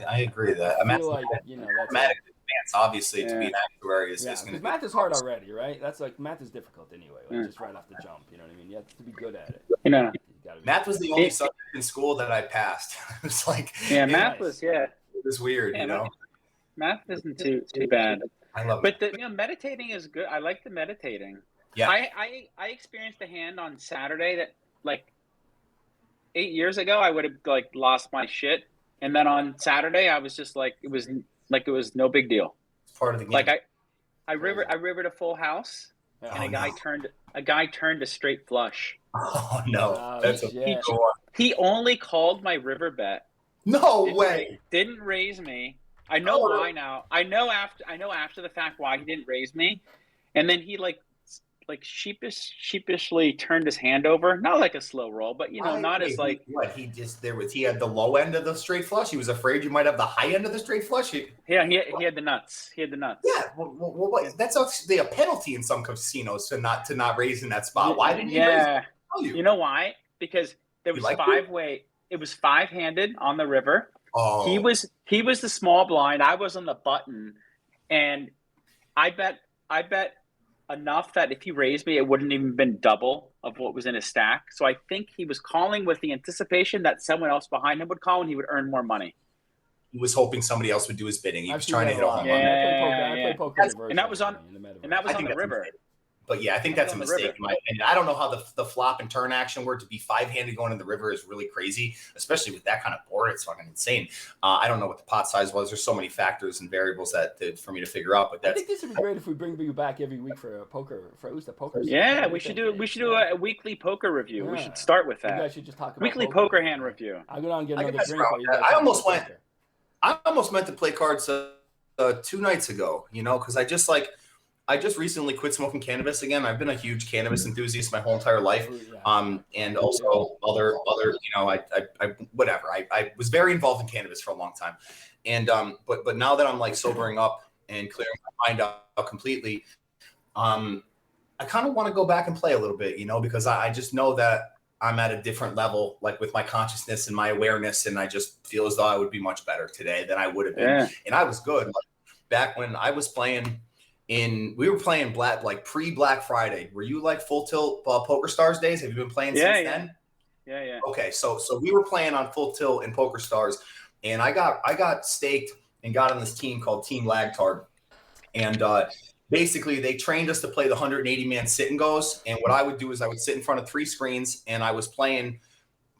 [SPEAKER 3] I agree with that. I feel like mathematics advance, obviously, to be an actuary is going to.
[SPEAKER 2] Math is hard already, right? That's like math is difficult anyway. Just right off the jump. You know what I mean? You have to be good at it.
[SPEAKER 3] Math was the only subject in school that I passed. It was like
[SPEAKER 1] math was
[SPEAKER 3] It was weird,
[SPEAKER 1] Math isn't too bad.
[SPEAKER 3] I love
[SPEAKER 1] it. But meditating is good. I like the meditating.
[SPEAKER 3] Yeah.
[SPEAKER 1] I experienced a hand on Saturday that like 8 years ago I would have like lost my shit. And then on Saturday I was just like it was no big deal.
[SPEAKER 3] It's part of the game.
[SPEAKER 1] Like I rivered a full house and a guy turned a straight flush.
[SPEAKER 3] Oh no. That's a peak one.
[SPEAKER 1] He only called my river bet.
[SPEAKER 3] No way.
[SPEAKER 1] Didn't raise me. I know why now. I know after the fact why he didn't raise me, and then he like sheepishly turned his hand over. Not like a slow roll, but not as like
[SPEAKER 3] what he had the low end of the straight flush. He was afraid you might have the high end of the straight flush.
[SPEAKER 1] He had the nuts. He had the nuts.
[SPEAKER 3] Yeah, well, that's actually a penalty in some casinos to not raise in that spot. Why didn't he raise?
[SPEAKER 1] You know why? Because there was five-way. It was five-handed on the river.
[SPEAKER 3] Oh.
[SPEAKER 1] He was the small blind. I was on the button, and I bet enough that if he raised me, it wouldn't even been double of what was in his stack. So I think he was calling with the anticipation that someone else behind him would call, and he would earn more money.
[SPEAKER 3] He was hoping somebody else would do his bidding. He was trying to hit a home run.
[SPEAKER 2] I play poker
[SPEAKER 1] and that was on the river.
[SPEAKER 3] But yeah, I think that's a mistake in my opinion. I don't know how the flop and turn action worked. To be five-handed going in the river is really crazy, especially with that kind of board. It's fucking insane. I don't know what the pot size was. There's so many factors and variables for me to figure out. But
[SPEAKER 2] I think this would be great if we bring you back every week for at least a poker.
[SPEAKER 1] Yeah, we should do a weekly poker review. Yeah. We should start with that.
[SPEAKER 2] You guys should just talk about
[SPEAKER 1] weekly poker hand review.
[SPEAKER 2] I'll go down and get another drink.
[SPEAKER 3] I almost went. I almost meant to play cards 2 nights ago, because I just recently quit smoking cannabis again. I've been a huge cannabis enthusiast my whole entire life. And also other, whatever. I was very involved in cannabis for a long time. And, but now that I'm like sobering up and clearing my mind out completely, I kind of want to go back and play a little bit, because I just know that I'm at a different level, like with my consciousness and my awareness. And I just feel as though I would be much better today than I would have been. Yeah. And I was good. Like, back when I was playing we were playing pre-Black Friday. Were you like Full Tilt Poker Stars days? Have you been playing since then?
[SPEAKER 1] Yeah.
[SPEAKER 3] Okay. So we were playing on Full Tilt and Poker Stars, and I got staked and got on this team called Team Lagtard. And, basically, they trained us to play the 180-man sit and goes. And what I would do is I would sit in front of 3 screens, and I was playing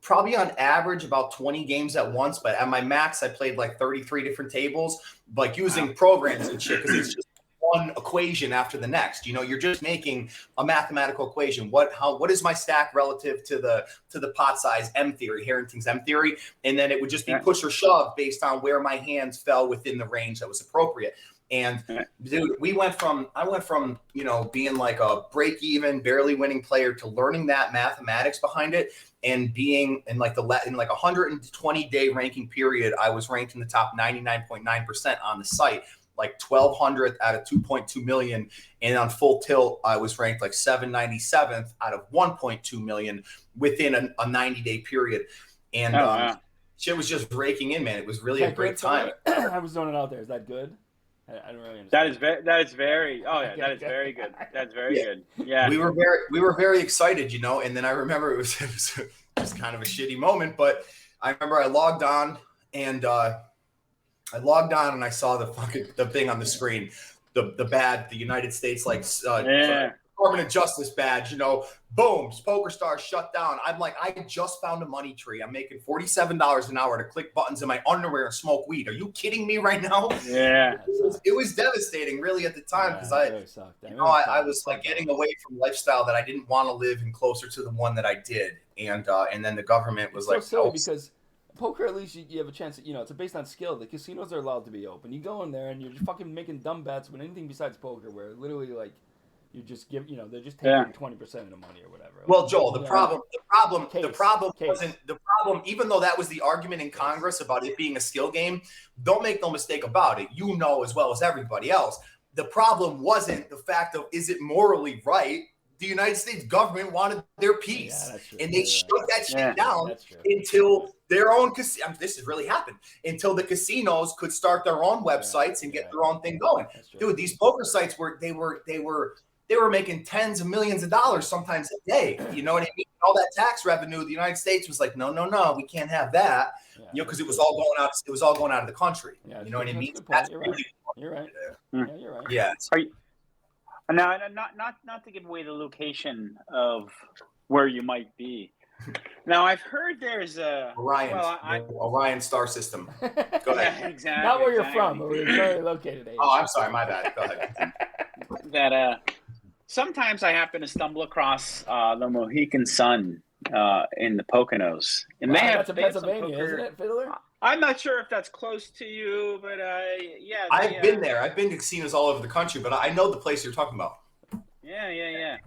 [SPEAKER 3] probably on average about 20 games at once. But at my max, I played like 33 different tables, like using programs and shit, because it's just one equation after the next. You're just making a mathematical equation. What is my stack relative to the pot size M theory, Harrington's M theory? And then it would just be push or shove based on where my hands fell within the range that was appropriate. And dude, I went from, being like a break even, barely winning player to learning that mathematics behind it and being in like a 120-day ranking period. I was ranked in the top 99.9% on the site, like 1,200th out of 2.2 million. And on Full Tilt, I was ranked like 797th out of 1.2 million within a 90-day period. And shit was just breaking in, man. It was really a great time.
[SPEAKER 2] I was zoning out there. Is that good? I don't really understand.
[SPEAKER 1] That is very. Oh yeah, that is very good. That's very good. Yeah.
[SPEAKER 3] We were very excited, and then I remember it was kind of a shitty moment, but I remember I logged on and I saw the thing on the screen, the United States Department of Justice badge, boom, Poker Stars shut down. I'm like, I just found a money tree. I'm making $47 an hour to click buttons in my underwear and smoke weed. Are you kidding me right now?
[SPEAKER 1] Yeah.
[SPEAKER 3] It was devastating really at the time, because I was like getting away from lifestyle that I didn't want to live and closer to the one that I did. And then the government was
[SPEAKER 2] it's so silly because poker, at least you have a chance. It's based on skill. The casinos are allowed to be open. You go in there and you're just fucking making dumb bets with anything besides poker, where literally like you just give, they're just taking 20% of the money or whatever.
[SPEAKER 3] Well, Joel, the problem wasn't the problem. Even though that was the argument in Congress about it being a skill game, don't make no mistake about it. As well as everybody else, the problem wasn't the fact of is it morally right. The United States government wanted their piece, and they shut that shit down until their own this has really happened, until the casinos could start their own websites and get their own thing going. Dude, these poker sites they were making tens of millions of dollars sometimes a day. You know what I mean? All that tax revenue, the United States was like, no, we can't have that. Because it was all going out. It was all going out of the country. You know what I mean?
[SPEAKER 2] You're right. You're right.
[SPEAKER 3] Yeah.
[SPEAKER 1] Now, not to give away the location of where you might be. Now, I've heard there's a
[SPEAKER 3] Orion star system. Go ahead.
[SPEAKER 1] Yeah, exactly.
[SPEAKER 2] Not where you're from, but where you're located.
[SPEAKER 3] Oh, I'm sorry, my bad. Go ahead.
[SPEAKER 1] That sometimes I happen to stumble across the Mohican Sun in the Poconos, and
[SPEAKER 2] that's in Pennsylvania, isn't it, Fiddler?
[SPEAKER 1] I'm not sure if that's close to you, but yeah.
[SPEAKER 3] I've been there. I've been to casinos all over the country, but I know the place you're talking about.
[SPEAKER 1] Yeah.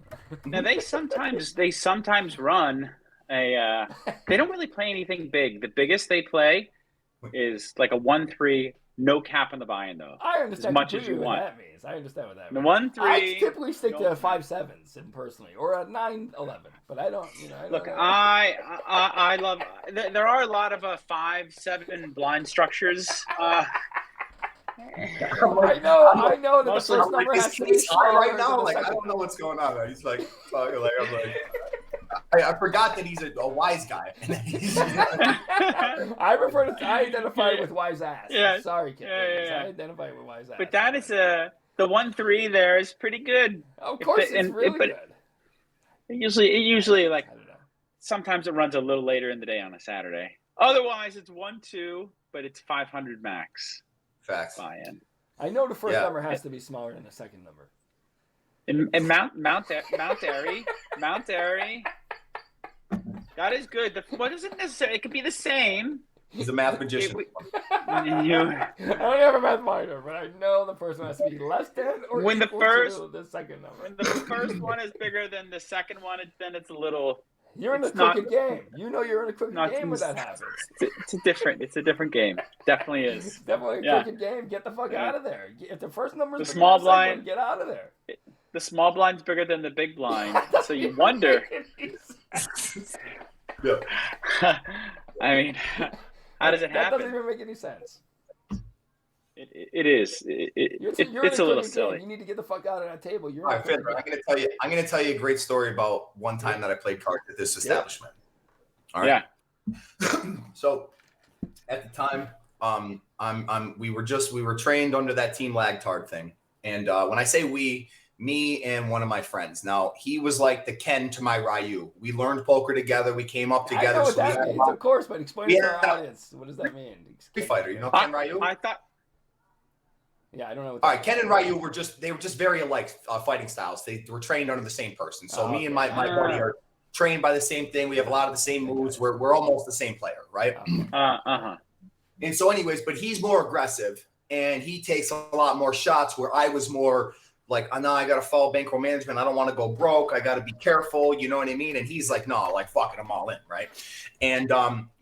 [SPEAKER 1] Now they sometimes run a. They don't really play anything big. The biggest they play is like a 1-3, no cap on the buy-in though.
[SPEAKER 2] I understand
[SPEAKER 1] as much as you want.
[SPEAKER 2] That means. I understand what that
[SPEAKER 1] means. The 1-3.
[SPEAKER 2] I typically stick to 5-7s personally, or a 9-11, but I don't.
[SPEAKER 1] Look, I love. There are a lot of 5-7 blind structures.
[SPEAKER 2] I know that the first number has to be
[SPEAKER 3] right now. Like I don't know what's going on. He's like talking like I'm like. I forgot that he's a wise guy.
[SPEAKER 2] I prefer to identify with wise ass. Yeah. Sorry, kid.
[SPEAKER 1] Yeah.
[SPEAKER 2] I identify with wise ass.
[SPEAKER 1] But that is the 1-3 there is pretty good.
[SPEAKER 2] Of course, it's really good.
[SPEAKER 1] It usually like sometimes it runs a little later in the day on a Saturday. Otherwise, it's 1-2, but it's 500 max.
[SPEAKER 3] Facts.
[SPEAKER 1] Buy-in.
[SPEAKER 2] I know the first number has to be smaller than the second number.
[SPEAKER 1] And Mount Airy, that is good. What isn't necessary? It could be the same.
[SPEAKER 3] He's a math magician.
[SPEAKER 2] I don't have a math minor, but I know the first one has to be less than or equal to the second number.
[SPEAKER 1] When the first one is bigger than the second one, then it's a little.
[SPEAKER 2] You're in a crooked game. You know you're in a crooked game when that happens.
[SPEAKER 1] It's a different game. Definitely is.
[SPEAKER 2] It's definitely a crooked game. Get the fuck out of there. If the first number is
[SPEAKER 1] the small blind,
[SPEAKER 2] get out of there.
[SPEAKER 1] The small blind's bigger than the big blind, so you wonder. I mean, how does it happen?
[SPEAKER 2] That doesn't even make any sense.
[SPEAKER 1] It is. It's a little silly.
[SPEAKER 2] You need to get the fuck out of that table.
[SPEAKER 3] All right, Finn, I'm gonna tell you a great story about one time that I played cards at this establishment. All right. Yeah. So at the time, we were trained under that team lagtard thing. And when I say we, me and one of my friends. Now, he was like the Ken to my Ryu. We learned poker together. We came up together.
[SPEAKER 2] I know what that means, of course, but explain to our audience. What does that mean?
[SPEAKER 3] Street Fighter, you know Ken Ryu?
[SPEAKER 1] I thought.
[SPEAKER 2] Yeah, I don't know.
[SPEAKER 3] All right, Ken and Ryu were just very alike fighting styles. They were trained under the same person. So me and my buddy are trained by the same thing. We have a lot of the same moves. We're almost the same player, right? And so anyways, but he's more aggressive and he takes a lot more shots where I was more like, oh, no, I got to follow bankroll management. I don't want to go broke. I got to be careful. You know what I mean? And he's like, no, like, fuck it, I'm all in, right? And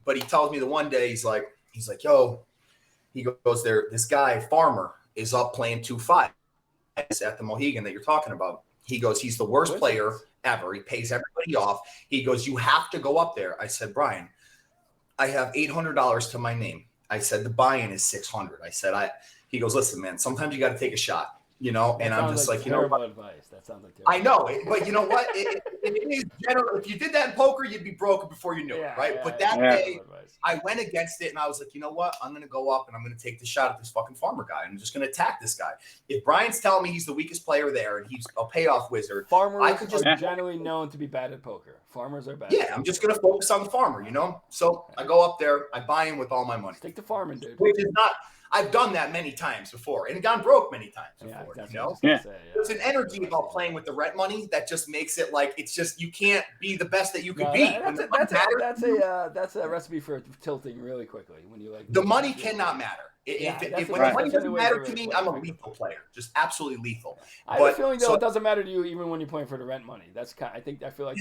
[SPEAKER 3] but he tells me the one day, he's like, yo, he goes there, this guy, Farmer, is up playing 2-5 at the Mohegan that you're talking about. He goes, he's the worst player ever. He pays everybody off. He goes, you have to go up there. I said, Brian, I have $800 to my name. I said, the buy-in is $600. I said, he goes, listen, man, sometimes you got to take a shot. You know, and I'm just like, you know what?
[SPEAKER 2] Advice. That sounds like
[SPEAKER 3] I know it, but you know what? It is general. If you did that in poker, you'd be broken before you knew it, right? But that day, I went against it, and I was like, you know what? I'm going to go up, and I'm going to take the shot at this fucking Farmer guy. I'm just going to attack this guy. If Brian's telling me he's the weakest player there, and he's a payoff wizard,
[SPEAKER 2] Farmers are generally known to be bad at poker. Farmers are bad.
[SPEAKER 3] Yeah, I'm just going to focus on the Farmer, you know? So I go up there, I buy in with all my money.
[SPEAKER 2] Take the Farmer, dude.
[SPEAKER 3] Which is not... I've done that many times before and gone broke many times before. You know? There's an energy about playing with the rent money that just makes it like it's just you can't be the best that you could be.
[SPEAKER 2] That's a recipe for tilting really quickly when you like.
[SPEAKER 3] The money cannot matter. If when the money doesn't matter to me, I'm a lethal player, just absolutely lethal.
[SPEAKER 2] I have a feeling though it doesn't matter to you even when you're playing for the rent money. That's kind. I feel like.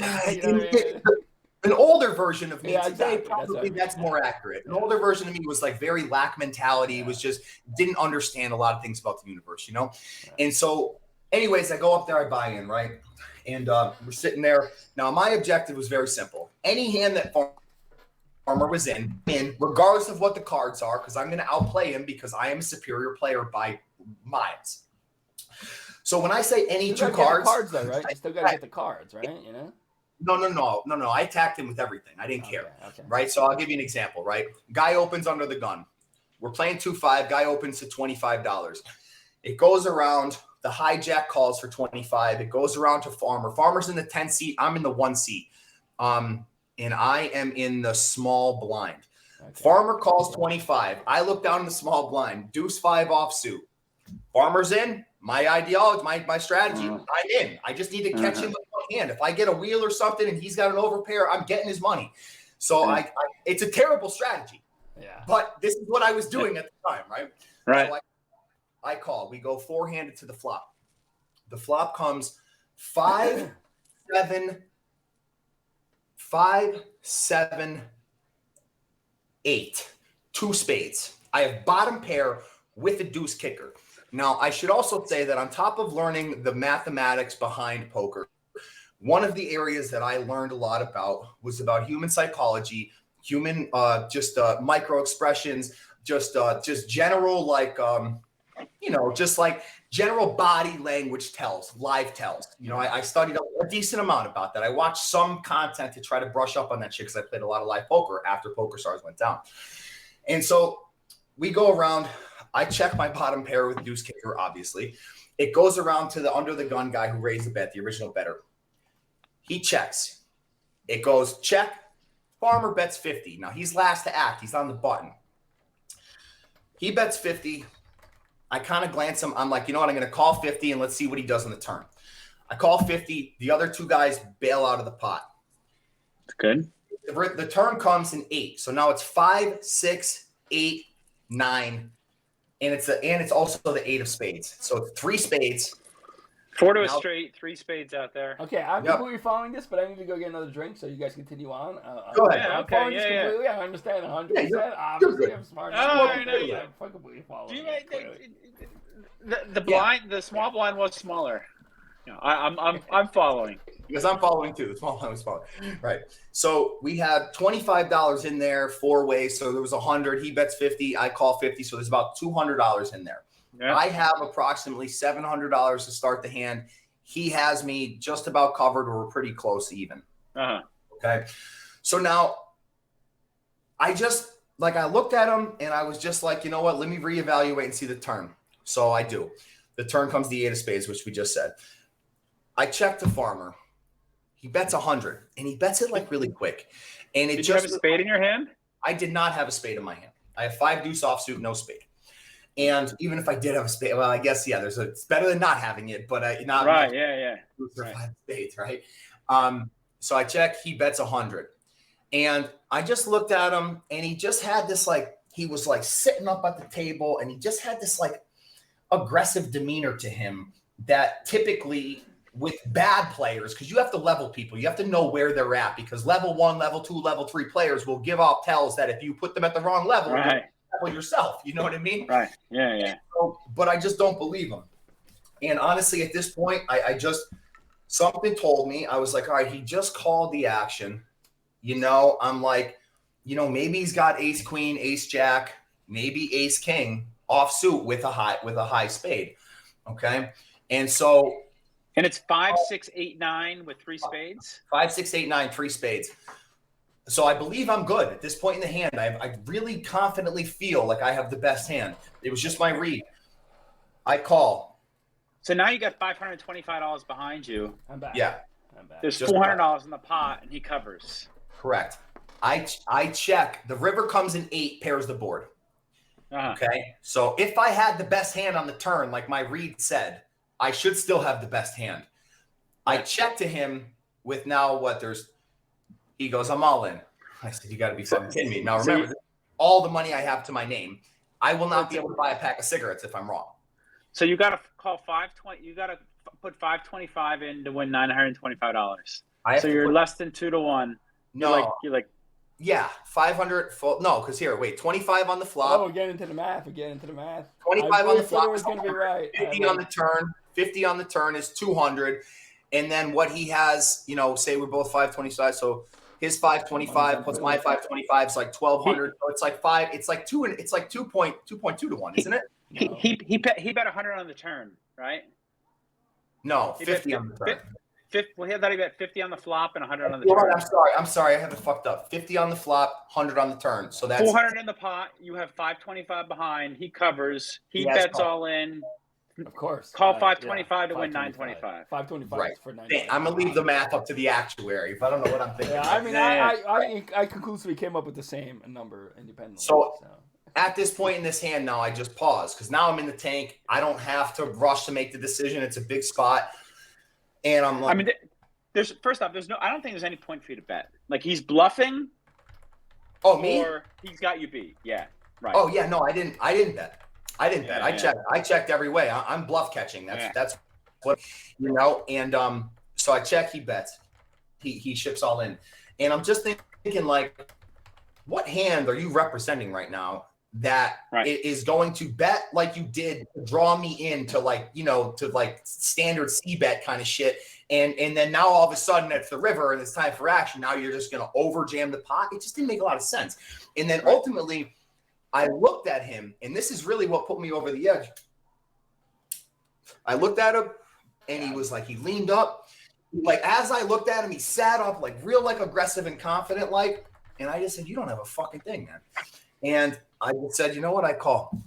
[SPEAKER 3] An older version of me today, probably that's more accurate. An older version of me was like very lack mentality. Was just didn't understand a lot of things about the universe, you know? Yeah. And so anyways, I go up there, I buy in, right? And we're sitting there. Now, my objective was very simple. Any hand that Farmer was in, regardless of what the cards are, because I'm going to outplay him because I am a superior player by miles. So when I say any two cards.
[SPEAKER 2] Cards though, right? You still got to get the cards, right? You know?
[SPEAKER 3] No. I attacked him with everything. I didn't care. Okay. Right. So I'll give you an example, right? Guy opens under the gun. We're playing 2-5. Guy opens to $25. It goes around. The hijack calls for 25. It goes around to Farmer. Farmer's in the 10 seat. I'm in the 1 seat. And I am in the small blind. Okay. Farmer calls 25. I look down in the small blind. Deuce 5 offsuit. Farmer's in. My ideology, my strategy, I'm in. I just need to catch him with one hand. If I get a wheel or something and he's got an overpair, I'm getting his money. So it's a terrible strategy. Yeah. But this is what I was doing at the time, right?
[SPEAKER 1] Right.
[SPEAKER 3] So I call. We go 4-handed to the flop. The flop comes 5, 7, 8. 2 spades. I have bottom pair with a deuce kicker. Now, I should also say that on top of learning the mathematics behind poker, one of the areas that I learned a lot about was about human psychology, human micro expressions, just general just like general body language live tells. You know, I studied a decent amount about that. I watched some content to try to brush up on that shit because I played a lot of live poker after PokerStars went down. And so we go around. I check my bottom pair with deuce kicker, obviously. It goes around to the under the gun guy who raised the bet, the original bettor. He checks. It goes check. Farmer bets 50. Now, he's last to act. He's on the button. He bets 50. I kind of glance him. I'm like, you know what? I'm going to call 50 and let's see what he does on the turn. I call 50. The other 2 guys bail out of the pot.
[SPEAKER 1] That's good.
[SPEAKER 3] the turn comes in 8. So now it's 5, 6, 8, 9, and it's also the 8 of spades. So 3 spades.
[SPEAKER 1] 4 to a straight, 3 spades out there.
[SPEAKER 2] Okay, I'm completely following this, but I need to go get another drink, so you guys continue on.
[SPEAKER 3] Go ahead.
[SPEAKER 2] I'm following this completely. I understand 100%. Obviously, I'm smart. I'm completely following.
[SPEAKER 1] The small blind was smaller. I'm following.
[SPEAKER 3] Because I'm following too. The small blind was following. Right. So we had $25 in there 4 ways. So there was 100. He bets 50. I call 50. So there's about $200 in there. Yeah. I have approximately $700 to start the hand. He has me just about covered, or we're pretty close even. Okay. So now I looked at him and I was just like, you know what? Let me reevaluate and see the turn. So I do. The turn comes the 8 of spades, which we just said. I checked the farmer. He bets 100, and he bets it like really quick. And
[SPEAKER 1] did you have a spade in your hand?
[SPEAKER 3] I did not have a spade in my hand. I have 5 deuce offsuit, no spade. And even if I did have a spade, well, I guess it's better than not having it, but not
[SPEAKER 1] right. Yeah.
[SPEAKER 3] For 5 spades, right? So I check. He bets 100, and I just looked at him, and he just had this he was sitting up at the table, and he just had this aggressive demeanor to him that typically with bad players, because you have to level people, you have to know where they're at, because level 1, level 2, level 3 players will give off tells that if you put them at the wrong level,
[SPEAKER 1] right.
[SPEAKER 3] yourself, you know what I mean?
[SPEAKER 1] Right. Yeah.
[SPEAKER 3] So, but I just don't believe him. And honestly, at this point, I just something told me, I was like, all right, he just called the action. I'm like, maybe he's got ace queen, ace jack, maybe ace king offsuit with a high spade. Okay. And
[SPEAKER 1] it's 5, 6, 8, 9 with 3 spades.
[SPEAKER 3] 5, 6, 8, 9, 3 spades. So I believe I'm good at this point in the hand. I really confidently feel like I have the best hand. It was just my read. I call.
[SPEAKER 1] So now you got $525 behind you.
[SPEAKER 2] I'm back.
[SPEAKER 3] Yeah.
[SPEAKER 2] I'm back.
[SPEAKER 1] There's $400 in the pot, and he covers.
[SPEAKER 3] Correct. I check. The river comes in 8, pairs the board. Okay. So if I had the best hand on the turn, like my read said, I should still have the best hand. I check to him with now what he goes, I'm all in. I said, you got to be fucking kidding me. Now remember, all the money I have to my name, I will not be able to buy a pack of cigarettes if I'm wrong.
[SPEAKER 1] So you got to call 520. You got to put 525 in to win $925. So you're less than 2 to 1.
[SPEAKER 3] No,
[SPEAKER 1] you're like.
[SPEAKER 3] Yeah, 500. No, because here, wait, 25 on the flop.
[SPEAKER 2] Oh, we're getting into the math.
[SPEAKER 3] 25 on the flop.
[SPEAKER 2] It was going to be right.
[SPEAKER 3] 50 on the turn. 50 on the turn is 200. And then what he has, say we're both 525. So his 525 plus my 525 is like 1,200. So it's like 5. It's like 2. It's like 2.2 to 1, isn't it?
[SPEAKER 1] He bet 100 on the turn, right?
[SPEAKER 3] No, 50 on the turn.
[SPEAKER 1] Well, he thought he bet 50 on the flop and 100 on the turn.
[SPEAKER 3] I'm sorry. I have it fucked up. 50 on the flop, 100 on the turn. So that's
[SPEAKER 1] 400 in the pot. You have 525 behind. He covers. He bets all in.
[SPEAKER 2] Of course.
[SPEAKER 1] Call 525 to win 925.
[SPEAKER 2] 525
[SPEAKER 3] right.
[SPEAKER 2] For 925.
[SPEAKER 3] I'm gonna leave the math up to the actuary. If I don't know what I'm thinking.
[SPEAKER 2] Yeah, I mean, I conclusively came up with the same number independently.
[SPEAKER 3] So at this point in this hand now, I just pause because now I'm in the tank. I don't have to rush to make the decision. It's a big spot. And I'm like,
[SPEAKER 1] I mean, I don't think there's any point for you to bet. Like he's bluffing.
[SPEAKER 3] Oh, me?
[SPEAKER 1] Or he's got you beat. Yeah. Right.
[SPEAKER 3] Oh yeah, no, I didn't bet. I checked every way. I'm bluff catching. That's what, and so I check, he bets. He ships all in. And I'm just thinking like, what hand are you representing right now that is going to bet like you did to draw me into to standard C bet kind of shit. And then now all of a sudden it's the river and it's time for action. Now you're just going to over jam the pot. It just didn't make a lot of sense. And then ultimately I looked at him, and this is really what put me over the edge. I looked at him and he was like, he leaned up. Like as I looked at him, he sat up like real aggressive and confident like. And I just said, you don't have a fucking thing, man. And I just said, you know what, I call.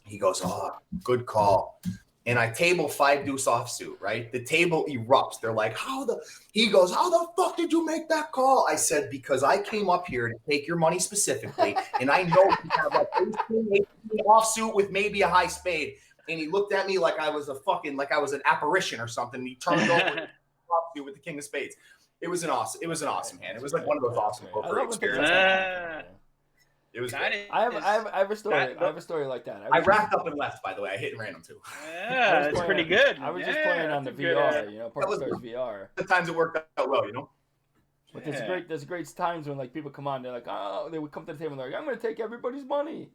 [SPEAKER 3] He goes, oh, good call. And I table 5 deuce offsuit, right? The table erupts. They're like, he goes, how the fuck did you make that call? I said, because I came up here to take your money specifically. And I know you have like 18 offsuit with maybe a high spade. And he looked at me like I was an apparition or something. He turned over with the king of spades. It was an awesome hand. It was like one of those awesome poker experiences. It was.
[SPEAKER 2] I have a story. I have a story like that.
[SPEAKER 3] I racked up and left. By the way, I hit and ran them too.
[SPEAKER 1] Yeah, that's pretty good.
[SPEAKER 2] I was just playing on the VR, PokerStars VR.
[SPEAKER 3] Sometimes it worked out well,
[SPEAKER 2] But there's great times when like people come on, they're like, oh, they would come to the table and they're like, I'm gonna take everybody's money.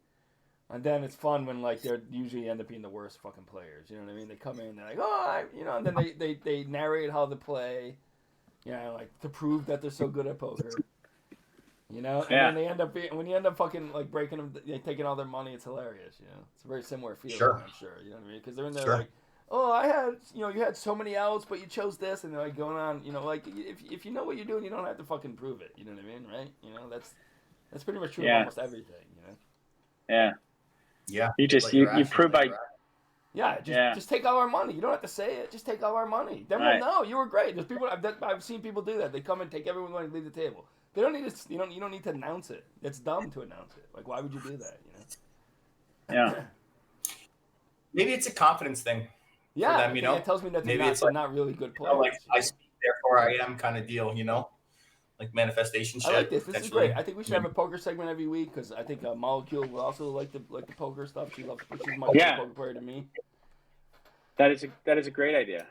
[SPEAKER 2] And then it's fun when like they usually end up being the worst fucking players. You know what I mean? They come in, they're like, and then they narrate how to play, like to prove that they're so good at poker. And then they end up when you end up fucking like breaking them, taking all their money. It's hilarious. It's a very similar feeling.
[SPEAKER 3] Sure.
[SPEAKER 2] I'm sure. You know what I mean? Because they're in there like, oh, I had, you had so many outs, but you chose this, and they're like going on, like if you know what you're doing, you don't have to fucking prove it. You know what I mean, right? That's pretty much true of almost everything.
[SPEAKER 1] Yeah.
[SPEAKER 3] Yeah.
[SPEAKER 1] You just you prove by.
[SPEAKER 2] Yeah, just take all our money. You don't have to say it. Just take all our money. Then we'll know you were great. There's people I've seen people do that. They come and take everyone's money and leave the table. They don't need to. You don't need to announce it. It's dumb to announce it. Like, why would you do that?
[SPEAKER 1] Yeah.
[SPEAKER 3] Maybe it's a confidence thing.
[SPEAKER 2] Yeah,
[SPEAKER 3] for them,
[SPEAKER 2] it tells me that they're not really good players.
[SPEAKER 3] Like I speak, therefore I am kind of deal. Like manifestation shit.
[SPEAKER 2] I like this. This is great. I think we should have a poker segment every week because I think Mollecule will also like the poker stuff. She's much more poker player than me.
[SPEAKER 1] That is a great idea.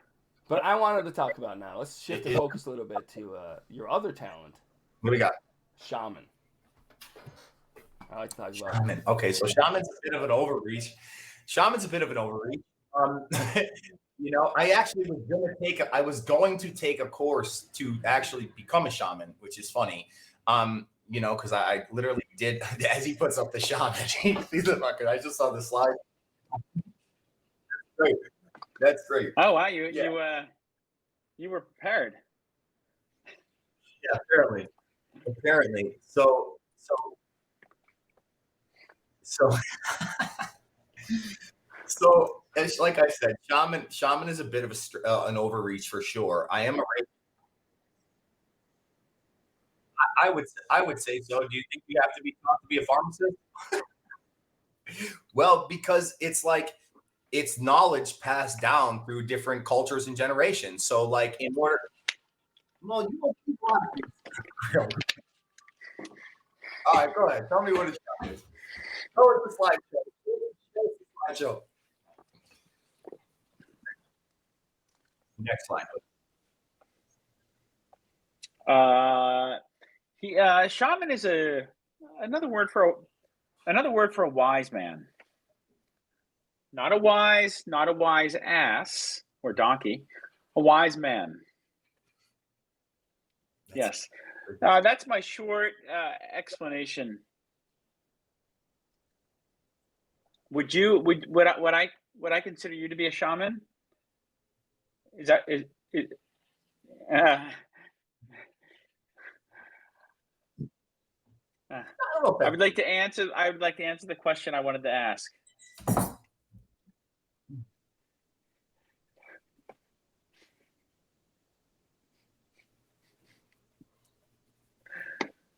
[SPEAKER 2] But I wanted to talk about now. Let's shift the focus a little bit to your other talent.
[SPEAKER 3] What do we got?
[SPEAKER 2] Shaman. I like to talk about
[SPEAKER 3] Shaman. Okay, so Shaman's a bit of an overreach. I actually was going to take a course to actually become a shaman, which is funny. Because I literally did, as he puts up the shaman, I just saw the slide. That's great.
[SPEAKER 1] Oh wow, you were prepared.
[SPEAKER 3] Yeah, apparently. So So, it's like I said, shaman is a bit of an overreach for sure. I am a I would say so. Do you think you have to be taught to be a pharmacist? Well, because it's knowledge passed down through different cultures and generations. So, like, you know people are. All right, go ahead. Tell me what a shaman is. Oh, it's a slideshow. Next slide.
[SPEAKER 1] Shaman is another word for a wise man. Not a wise ass or donkey, a wise man. Yes, that's my short explanation. Would I consider you to be a shaman? I would like to answer the question I wanted to ask.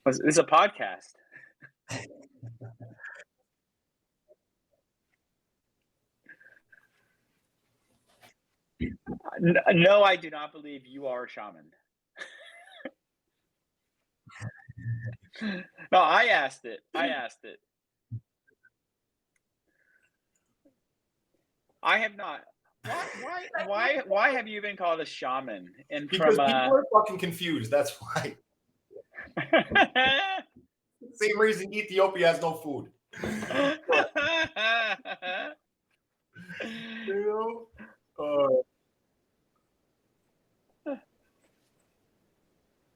[SPEAKER 1] This is a podcast. No, I do not believe you are a shaman. No, I asked it. I have not. Why have you been called a shaman? And
[SPEAKER 3] because people are fucking confused. That's why. Same reason Ethiopia has no food.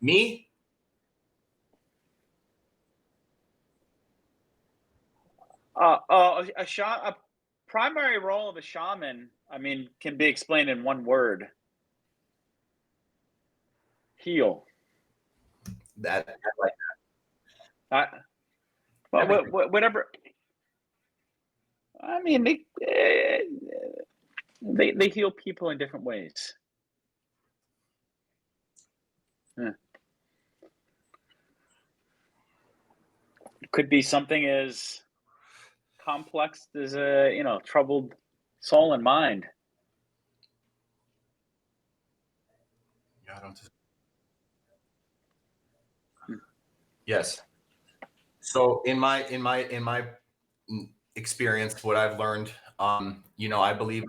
[SPEAKER 3] Me?
[SPEAKER 1] A primary role of a shaman, can be explained in one word: heal.
[SPEAKER 3] I like that.
[SPEAKER 1] Whatever. They heal people in different ways. Yeah. It could be something as complex as a troubled soul and mind.
[SPEAKER 3] Yeah, I don't. Yes. So in my experience, what I've learned, I believe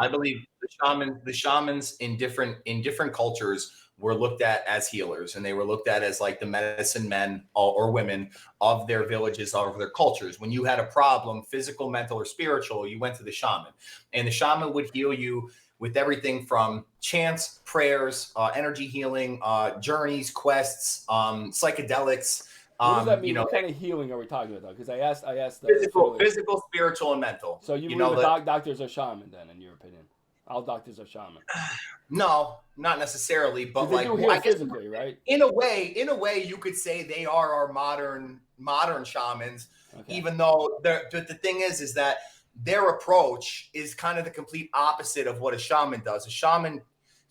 [SPEAKER 3] the shamans in different cultures were looked at as healers, and they were looked at as like the medicine men or women of their villages, of their cultures. When you had a problem, physical, mental, or spiritual, you went to the shaman, and the shaman would heal you with everything from chants, prayers, energy healing, journeys, quests, psychedelics.
[SPEAKER 2] What does that mean? What kind of healing are we talking about? Because I asked
[SPEAKER 3] physical, spiritual, and mental.
[SPEAKER 2] So you believe doctors are shaman, then, in your opinion? All doctors are shaman.
[SPEAKER 3] No, not necessarily, but
[SPEAKER 2] like do heal physically, right?
[SPEAKER 3] In a way, you could say they are our modern shamans. Okay. Even though the thing is that their approach is kind of the complete opposite of what a shaman does. A shaman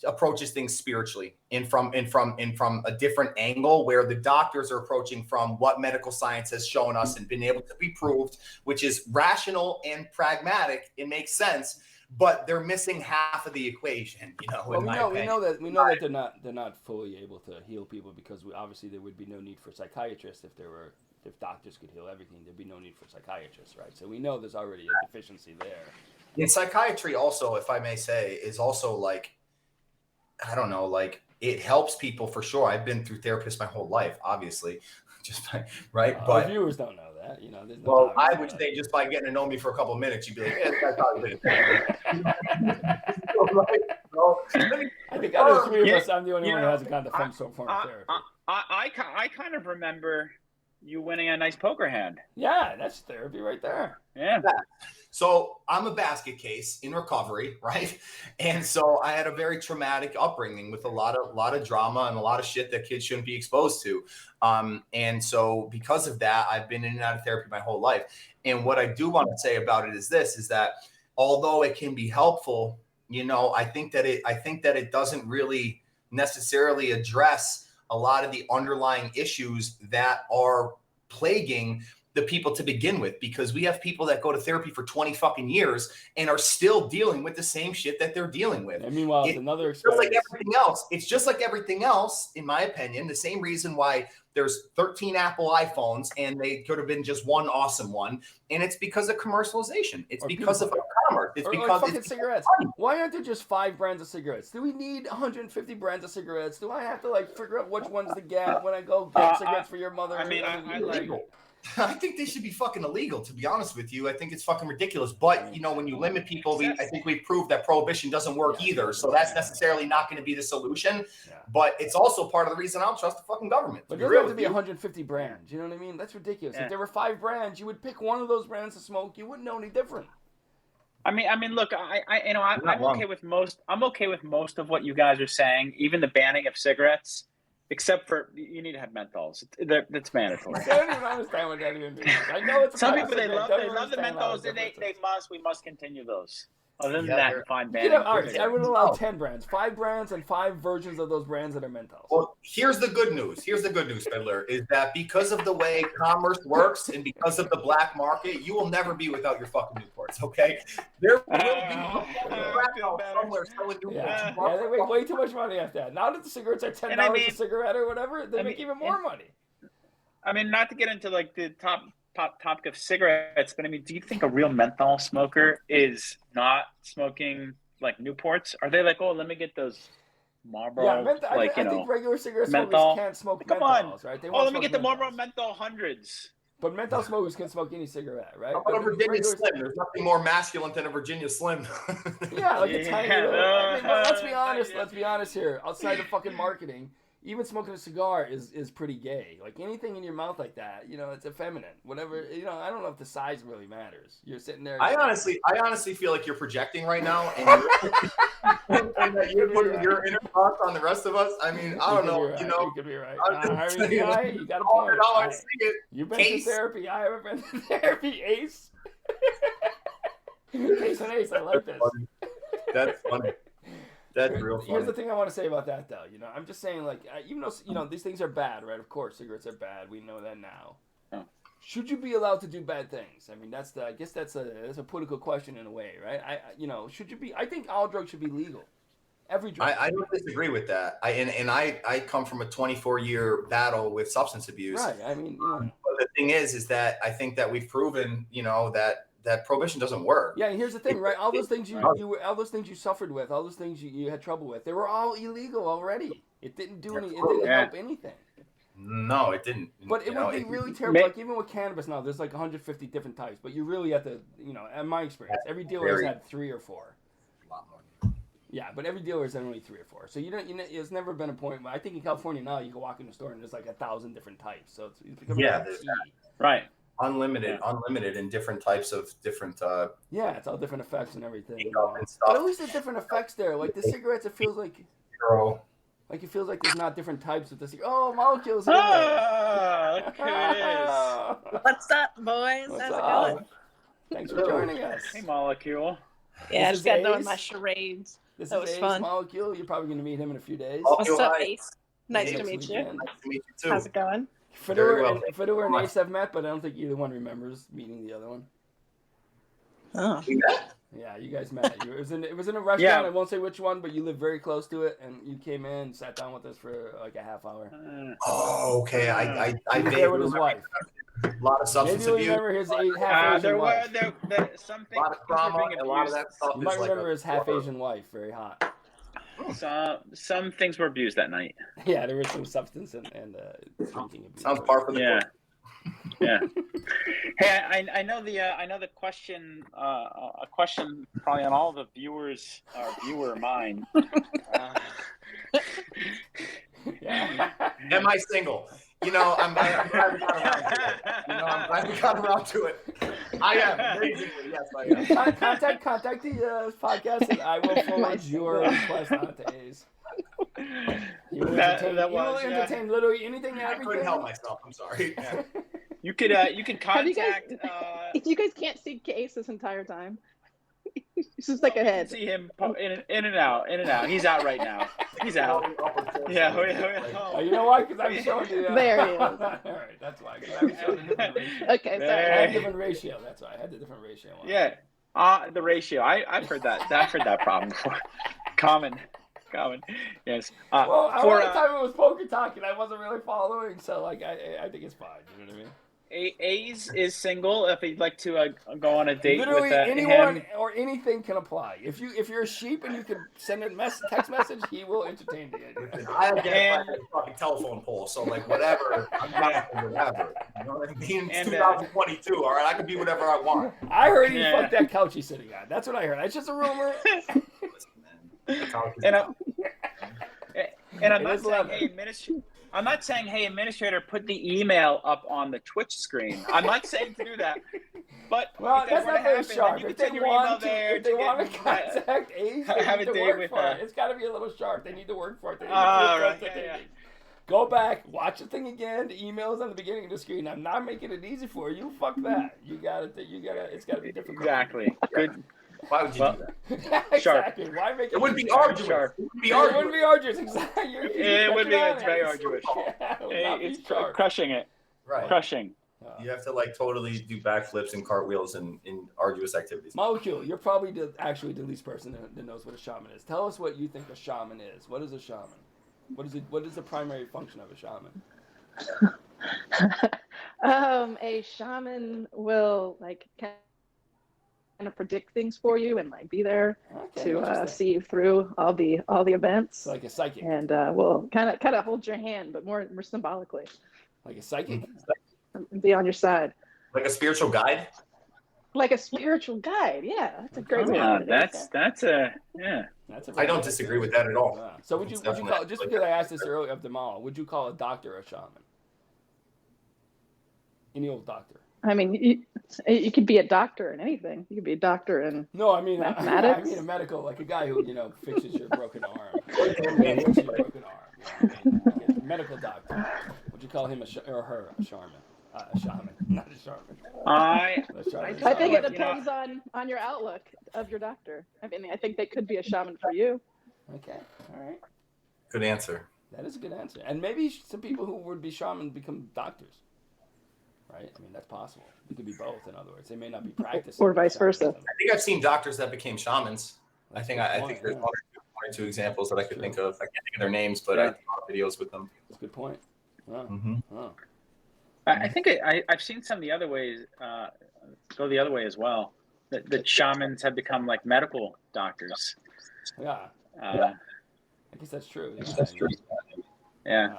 [SPEAKER 3] approaches things spiritually and from a different angle, where the doctors are approaching from what medical science has shown us and been able to be proved, which is rational and pragmatic. It makes sense, but they're missing half of the equation.
[SPEAKER 2] Well, we know that they're not fully able to heal people, because obviously there would be no need for psychiatrists if doctors could heal everything. There'd be no need for psychiatrists, right? So we know there's already a deficiency there.
[SPEAKER 3] In psychiatry, also, if I may say, is also like, I don't know, like it helps people for sure. I've been through therapists my whole life, obviously, right. But
[SPEAKER 2] our viewers don't know that,
[SPEAKER 3] Well, I would say just by getting to know me for a couple of minutes, you'd be like, "Yeah, this guy's probably been
[SPEAKER 2] I think out of the three of us, I'm the only one who hasn't gone to some form of therapy.
[SPEAKER 1] I kind of remember you winning a nice poker hand.
[SPEAKER 2] Yeah, that's therapy right there.
[SPEAKER 1] Yeah.
[SPEAKER 3] So I'm a basket case in recovery, right? And so I had a very traumatic upbringing with a lot of drama and a lot of shit that kids shouldn't be exposed to. And so because of that, I've been in and out of therapy my whole life. And what I do want to say about it is that although it can be helpful, I think that it doesn't really necessarily address a lot of the underlying issues that are plaguing the people to begin with, because we have people that go to therapy for 20 fucking years and are still dealing with the same shit that they're dealing with.
[SPEAKER 2] And meanwhile, it's another
[SPEAKER 3] experience. Just like everything else. It's just like everything else, in my opinion. The same reason why there's 13 Apple iPhones and they could have been just one awesome one. And it's because of commercialization. It's because of commerce. It's because
[SPEAKER 2] fucking cigarettes. Why aren't there just 5 brands of cigarettes? Do we need 150 brands of cigarettes? Do I have to figure out which ones to get when I go get cigarettes for your mother?
[SPEAKER 3] I mean, I think they should be fucking illegal, to be honest with you. I think it's fucking ridiculous. But, when you limit people, I think we've proved that prohibition doesn't work either. So that's necessarily not going to be the solution. Yeah. But it's also part of the reason I don't trust the fucking government.
[SPEAKER 2] But it doesn't have to be 150 brands. You know what I mean? That's ridiculous. Yeah. If there were 5 brands, you would pick one of those brands to smoke. You wouldn't know any different.
[SPEAKER 1] I mean, look, I'm okay with most. I'm okay with most of what you guys are saying, even the banning of cigarettes. Except for you need to have menthols. That's mandatory.
[SPEAKER 2] I don't even understand what that even means. I know it's
[SPEAKER 1] some people they love the menthols, and we must continue those. Other than that, fine banning.
[SPEAKER 2] All right, I would allow 10 brands, 5 brands, and 5 versions of those brands that are menthols.
[SPEAKER 3] Well, here's the good news. Fiddler, is that because of the way commerce works and because of the black market, you will never be without your fucking Newports. Okay, there will be somewhere selling Newports.
[SPEAKER 2] Yeah, they make way too much money off that. Now that the cigarettes are $10 a cigarette or whatever, they make even more money.
[SPEAKER 1] I mean, not to get into the topic of cigarettes, but I mean, do you think a real menthol smoker is not smoking Newports? Are they let me get those Marlboro?
[SPEAKER 2] Yeah, I think regular cigarette smokers can't smoke menthols, right?
[SPEAKER 1] Let me get the Marlboro menthol hundreds.
[SPEAKER 2] But menthol smokers can smoke any cigarette, right?
[SPEAKER 3] How about a Virginia Slim? There's nothing more masculine than a Virginia Slim.
[SPEAKER 2] Yeah, a tiny little. Let's be honest. Let's be honest here. Outside of fucking marketing, even smoking a cigar is pretty gay. Anything in your mouth like that, it's effeminate. Whatever, I don't know if the size really matters. You're sitting there.
[SPEAKER 3] I honestly feel like you're projecting right now, and you're putting your inner thoughts on the rest of us. I mean, I don't know.
[SPEAKER 2] You could be right. You got a point.
[SPEAKER 3] I see it.
[SPEAKER 2] You've been to therapy. I haven't been to therapy. Ace. Ace and Ace. I like this.
[SPEAKER 3] That's funny. That's real funny.
[SPEAKER 2] Here's the thing I want to say about that, though. I'm just saying, even though these things are bad, right? Of course, cigarettes are bad. We know that now. Oh. Should you be allowed to do bad things? I mean, I guess that's a political question in a way, right? Should you be? I think all drugs should be legal. Every drug.
[SPEAKER 3] I don't disagree with that. I come from a 24-year battle with substance abuse.
[SPEAKER 2] Right. I mean, you know.
[SPEAKER 3] But the thing is that I think that we've proven, you know, that prohibition doesn't work.
[SPEAKER 2] Yeah, and here's the thing, right? All those things all those things you suffered with, all those things you had trouble with, they were all illegal already. It didn't do any. It didn't help anything.
[SPEAKER 3] No, it didn't.
[SPEAKER 2] But it would be really terrible. Like even with cannabis now, there's like 150 different types. But you really have to, you know, in my experience, every dealer has had 3 or 4.
[SPEAKER 3] A lot more.
[SPEAKER 2] Yeah, but every dealer has had only 3 or 4. So it's never been a point. I think in California now, you can walk in the store and there's like 1,000 different types. So it's becoming
[SPEAKER 1] right.
[SPEAKER 3] Unlimited in different types of different.
[SPEAKER 2] It's all different effects and everything.
[SPEAKER 3] And stuff.
[SPEAKER 2] But at least there's different effects there. Like the cigarettes, it feels like. Like it feels like there's not different types of the cigarette. Oh, Molecule's here.
[SPEAKER 1] Oh, look who it is.
[SPEAKER 4] What's up, boys? How's it going?
[SPEAKER 2] Thanks for joining us.
[SPEAKER 1] Hey, Molecule.
[SPEAKER 4] Yeah, I just got done with my charades.
[SPEAKER 2] That was fun. Molecule. You're probably going to meet him in a few days.
[SPEAKER 4] What's up, Ace? Nice to meet you.
[SPEAKER 3] Nice to meet you too.
[SPEAKER 4] How's it going?
[SPEAKER 2] Fedor and Ace have met, but I don't think either one remembers meeting the other one.
[SPEAKER 4] Oh.
[SPEAKER 2] Yeah, you guys met. It was in a restaurant.
[SPEAKER 1] Yeah.
[SPEAKER 2] I won't say which one, but you live very close to it, and you came in, sat down with us for like a half hour.
[SPEAKER 3] Oh, okay. I
[SPEAKER 2] there with his wife.
[SPEAKER 3] A lot of substance
[SPEAKER 2] abuse.
[SPEAKER 3] Maybe
[SPEAKER 2] remember his half Asian wife.
[SPEAKER 1] Some things.
[SPEAKER 3] A lot of trauma and a lot of that stuff.
[SPEAKER 2] You might remember his half Asian wife. Very hot.
[SPEAKER 1] Some things were abused that night.
[SPEAKER 2] Yeah, there was some substance and drinking abuse.
[SPEAKER 3] Sounds par for the course.
[SPEAKER 1] Yeah. Hey, I know the question. A question probably on all the viewers' viewer mind.
[SPEAKER 3] Am I single? You know, I'm glad we got around to it. I'm glad we got around to it. I am. Basically, yes, I am.
[SPEAKER 2] Contact the podcast, and I will forward your request on to Ace. He will entertain literally anything and everything.
[SPEAKER 3] I couldn't help myself. I'm sorry. Yeah.
[SPEAKER 1] You could contact.
[SPEAKER 5] You guys can't see Ace this entire time. He's just like a head.
[SPEAKER 1] See him in and out. He's out right now. He's out. Yeah.
[SPEAKER 2] Oh, you know why? Because I'm showing you.
[SPEAKER 5] There he is.
[SPEAKER 2] All right, that's why. Because I was showing a different ratio.
[SPEAKER 5] Okay, sorry.
[SPEAKER 2] I had a different ratio. That's why I had the different ratio.
[SPEAKER 1] Yeah. The ratio. I've heard that. I've heard that problem before. Common. Yes.
[SPEAKER 2] Well, a lot of time it was poker talking. I wasn't really following, so like I think it's fine. You know what I mean?
[SPEAKER 1] A's is single. If he'd like to go on a date
[SPEAKER 2] literally
[SPEAKER 1] with
[SPEAKER 2] anyone
[SPEAKER 1] him.
[SPEAKER 2] or anything can apply. If you're a sheep and you can send a text message, he will entertain you.
[SPEAKER 3] I have a fucking telephone pole, so like whatever. I'm not whatever. You know what I mean? It's 2022. All right, I can be whatever I want.
[SPEAKER 2] I heard he fucked that couch he's sitting on. That's what I heard. It's just a rumor.
[SPEAKER 1] And I'm not saying, I'm not saying, hey, administrator, put the email up on the Twitch screen. I'm not saying to do that. But
[SPEAKER 2] well, that's not very sharp.
[SPEAKER 1] If
[SPEAKER 2] they want to contact Ace,
[SPEAKER 1] have a date with her.
[SPEAKER 2] It's got to be a little sharp. They need to work for it.
[SPEAKER 1] Right.
[SPEAKER 2] Go back, watch the thing again. The email's on the beginning of the screen. I'm not making it easy for you. Fuck that. You got it. It's got to be difficult.
[SPEAKER 1] Exactly. Good.
[SPEAKER 3] Why would you do that?
[SPEAKER 2] Exactly. Why make
[SPEAKER 3] it wouldn't be arduous.
[SPEAKER 2] It wouldn't be arduous. Exactly.
[SPEAKER 1] It would be. It's very arduous. It's crushing it.
[SPEAKER 3] Right.
[SPEAKER 1] Crushing.
[SPEAKER 3] You have to like totally do backflips and cartwheels in arduous activities.
[SPEAKER 2] Molecule, you're probably actually the least person that knows what a shaman is. Tell us what you think a shaman is. What is a shaman? What is the primary function of a shaman?
[SPEAKER 5] A shaman will like kind of predict things for you and like be there to see you through all the events.
[SPEAKER 2] So like a psychic.
[SPEAKER 5] And will kind of hold your hand, but more symbolically.
[SPEAKER 2] Like a psychic.
[SPEAKER 5] Be on your side.
[SPEAKER 3] Like a spiritual guide.
[SPEAKER 5] Like a spiritual guide, yeah. That's a great one.
[SPEAKER 1] That's a.
[SPEAKER 3] I don't disagree with that at all.
[SPEAKER 2] So would you call, just because I asked this earlier of Demal, would you call a doctor a shaman? Any old doctor.
[SPEAKER 5] I mean, you could be a doctor in anything. You could be a doctor in mathematics.
[SPEAKER 2] I mean a medical, like a guy who fixes your broken arm. Fixes your broken arm. Medical doctor. Would you call him or her a shaman? A shaman, not a shaman.
[SPEAKER 5] I think it depends on your outlook of your doctor. I mean, I think they could be a shaman for you.
[SPEAKER 2] Okay, all right.
[SPEAKER 3] Good answer.
[SPEAKER 2] That is a good answer. And maybe some people who would be shaman become doctors. Right? I mean, that's possible. It could be both, in other words. They may not be practicing.
[SPEAKER 5] Or vice versa.
[SPEAKER 3] I think I've seen doctors that became shamans. I think there's one or or two examples that I could think of. I can't think of their names, but I saw videos with them.
[SPEAKER 2] That's a good point. Wow.
[SPEAKER 3] Mm-hmm.
[SPEAKER 2] Oh.
[SPEAKER 1] I think I've seen some the other ways go the other way as well. That shamans have become like medical doctors.
[SPEAKER 2] Yeah.
[SPEAKER 1] I
[SPEAKER 2] guess that's true. Yeah.
[SPEAKER 1] That's true. Yeah.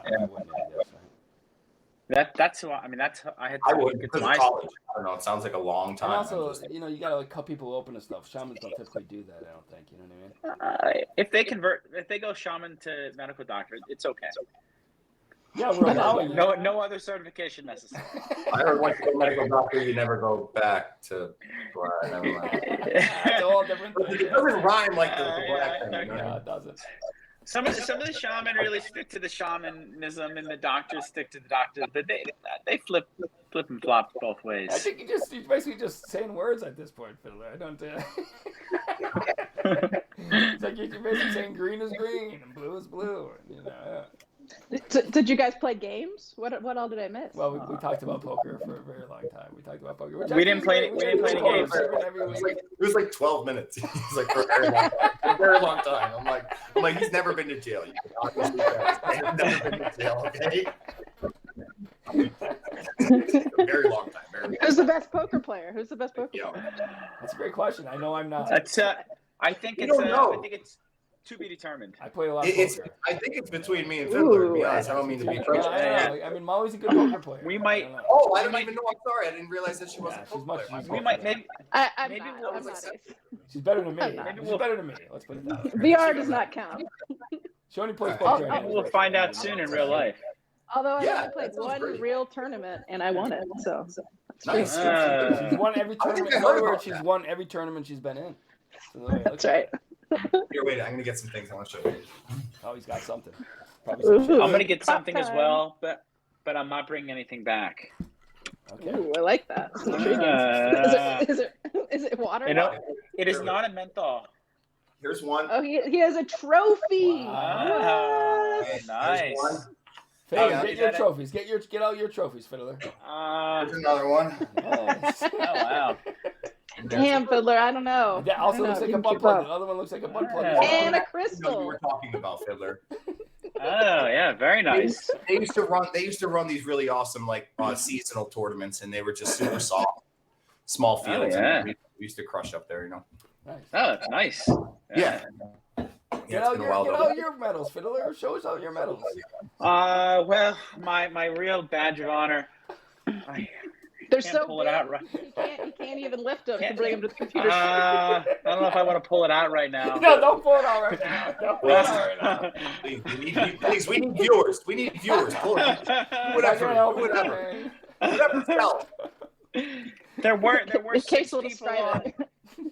[SPEAKER 1] That's who I mean. That's how I had to get to my
[SPEAKER 3] college. I don't know. It sounds like a long time.
[SPEAKER 2] And also, you gotta like cut people open and stuff. Shamans don't typically do that. I don't think. You know what I mean?
[SPEAKER 1] If they go shaman to medical doctor, it's okay.
[SPEAKER 2] Yeah, we're allowing
[SPEAKER 1] no other certification necessary.
[SPEAKER 3] I heard once you're a medical doctor, you never go back to. Never mind.
[SPEAKER 2] It's all different.
[SPEAKER 3] It doesn't rhyme like the black thing.
[SPEAKER 2] No, it doesn't.
[SPEAKER 1] Some of the shaman really stick to the shamanism, and the doctors stick to the doctors. But they flip and flop both ways.
[SPEAKER 2] I think you're basically just saying words at this point, Fiddler. I don't. It's like you're basically saying green is green and blue is blue. You know. Yeah.
[SPEAKER 5] Did you guys play games? What all did I miss?
[SPEAKER 2] Well, we talked about poker for a very long time. We talked about poker.
[SPEAKER 1] We didn't play any games.
[SPEAKER 3] It was like 12 minutes. It was like for a very long time. A very long time. I'm like, he's never been to jail. You can obviously tell. He's never been to jail. Okay. A very long time.
[SPEAKER 5] Who's the best poker player? Who's the best poker player?
[SPEAKER 2] That's a great question. I know I'm not.
[SPEAKER 1] That's I think it's to be determined.
[SPEAKER 2] I play a lot of poker.
[SPEAKER 3] I think it's between me and Fiddler, to be honest. I don't mean to be crazy.
[SPEAKER 2] I mean, Molly's a good poker player.
[SPEAKER 1] We might.
[SPEAKER 3] I don't even know. I'm sorry. I didn't realize that she wasn't a poker player.
[SPEAKER 1] We might. Maybe.
[SPEAKER 5] I'm
[SPEAKER 1] we'll
[SPEAKER 5] not.
[SPEAKER 2] She's better than me. She's better than me. Let's put it that way.
[SPEAKER 5] VR does not count.
[SPEAKER 2] She only plays poker.
[SPEAKER 1] We'll find out soon in real life.
[SPEAKER 5] Although I only played one real tournament and I won it, so that's
[SPEAKER 3] nice.
[SPEAKER 2] She's won every tournament. In other words, she's won every tournament she's been in. So
[SPEAKER 5] that's right.
[SPEAKER 3] Here, wait. I'm gonna get some things I want to show you.
[SPEAKER 2] Oh, he's got something. Probably
[SPEAKER 1] I'm gonna get something as well, but I'm not bringing anything back.
[SPEAKER 5] Okay. Ooh, I like that. Is it water?
[SPEAKER 1] It is not a menthol.
[SPEAKER 3] Here's one.
[SPEAKER 5] Oh, he has a trophy.
[SPEAKER 1] Wow. Nice.
[SPEAKER 2] Fiddler, get your trophies. Get out your trophies, Fiddler.
[SPEAKER 3] Here's another one.
[SPEAKER 2] Nice.
[SPEAKER 1] Oh wow.
[SPEAKER 5] Damn, Fiddler, I don't know.
[SPEAKER 2] That also looks like a butt plug. The other one looks like a butt plug.
[SPEAKER 5] And a crystal.
[SPEAKER 3] You were talking about, Fiddler.
[SPEAKER 1] Oh yeah, very nice.
[SPEAKER 3] They used to run these really awesome seasonal tournaments, and they were just super soft, small fields.
[SPEAKER 1] Oh, yeah.
[SPEAKER 3] And we used to crush up there,
[SPEAKER 2] Nice.
[SPEAKER 1] Oh, that's nice.
[SPEAKER 3] Yeah.
[SPEAKER 2] Get out your medals, Fiddler. Show us all your medals.
[SPEAKER 1] Well, my real badge of honor.
[SPEAKER 5] They're so
[SPEAKER 1] pull
[SPEAKER 5] big.
[SPEAKER 1] It out right.
[SPEAKER 5] You can't even lift them to bring them to the computer.
[SPEAKER 1] I don't know if I want to pull it out right now.
[SPEAKER 2] No, don't pull it out right now. Don't pull it out right now.
[SPEAKER 3] Please, we need viewers. Pull it. Whatever. Whatever. Tell.
[SPEAKER 1] There were
[SPEAKER 5] in
[SPEAKER 1] 6
[SPEAKER 5] case we'll
[SPEAKER 1] people on.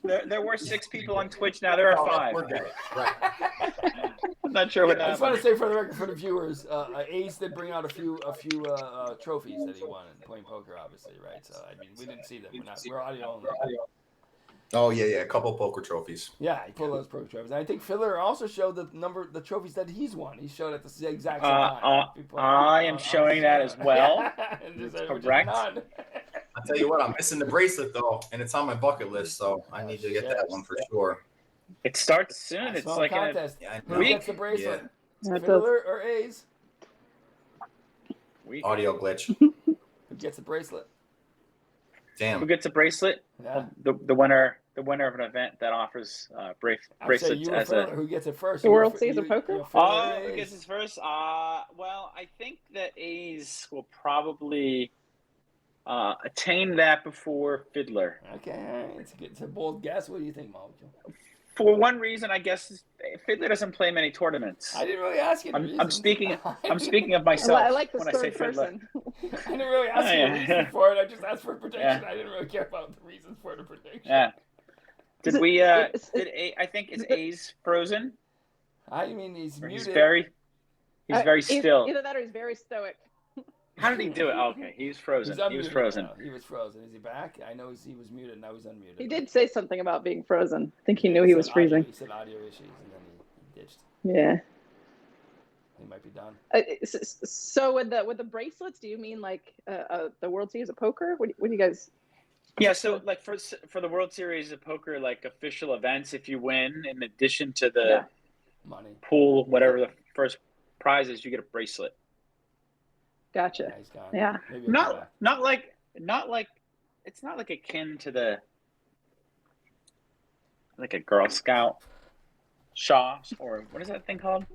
[SPEAKER 1] There were 6 people on Twitch. Now there are 5.
[SPEAKER 3] We're good. Right.
[SPEAKER 1] I'm not sure what
[SPEAKER 2] I just
[SPEAKER 1] happened.
[SPEAKER 2] want to say for the record, for the viewers, Ace did bring out a few trophies that he won in playing poker, obviously, right? So I mean, we didn't see them. We're audio only.
[SPEAKER 3] Oh yeah, a couple poker trophies.
[SPEAKER 2] Yeah, he pulled those poker trophies. And I think Fiddler also showed the trophies that he's won. He showed at the exact same time.
[SPEAKER 1] I am showing that as well. Correct.
[SPEAKER 3] I'll tell you what, I'm missing the bracelet though, and it's on my bucket list, so I need to get that one for sure.
[SPEAKER 1] It starts soon. It's like
[SPEAKER 2] contest. Who gets the bracelet?
[SPEAKER 5] Yeah.
[SPEAKER 2] Fiddler or A's?
[SPEAKER 3] Audio glitch.
[SPEAKER 2] Who gets the bracelet?
[SPEAKER 3] Damn.
[SPEAKER 1] Who gets a bracelet?
[SPEAKER 2] Yeah.
[SPEAKER 1] The winner of an event that offers bracelets as
[SPEAKER 2] who gets it first?
[SPEAKER 5] The World Series of Poker?
[SPEAKER 1] Who gets it first? Well, I think that A's will probably attain that before Fiddler.
[SPEAKER 2] Okay, it's a bold guess. What do you think, Mollecule?
[SPEAKER 1] For one reason, I guess Fiddler doesn't play many tournaments.
[SPEAKER 2] I didn't really ask you.
[SPEAKER 1] I'm speaking of myself.
[SPEAKER 5] I like the
[SPEAKER 1] when
[SPEAKER 5] third
[SPEAKER 1] I say
[SPEAKER 5] person.
[SPEAKER 2] I didn't really ask you a reason for it. I just asked for a prediction. I didn't really care about the reasons for the prediction.
[SPEAKER 1] Yeah. Did we? I think is A's frozen?
[SPEAKER 2] I mean, he's muted.
[SPEAKER 1] He's very still.
[SPEAKER 5] Either that or he's very stoic.
[SPEAKER 1] How did he do it? Oh, okay, he was frozen. He was frozen.
[SPEAKER 2] He was frozen. Is he back? I know he was muted. Now he's unmuted.
[SPEAKER 5] He did say something about being frozen. I think he knew he was freezing.
[SPEAKER 2] He said audio issues, and then he ditched.
[SPEAKER 5] Yeah.
[SPEAKER 2] He might be done.
[SPEAKER 5] So with the bracelets, do you mean like the World Series of Poker? What do you guys?
[SPEAKER 1] Yeah, so like for the World Series of Poker, like official events, if you win, in addition to the pool whatever the first prize is, you get a bracelet.
[SPEAKER 5] Gotcha.
[SPEAKER 2] Yeah, he's gone.
[SPEAKER 5] Yeah.
[SPEAKER 1] Not like it's not like akin to the like a Girl Scout shawl, or what is that thing called?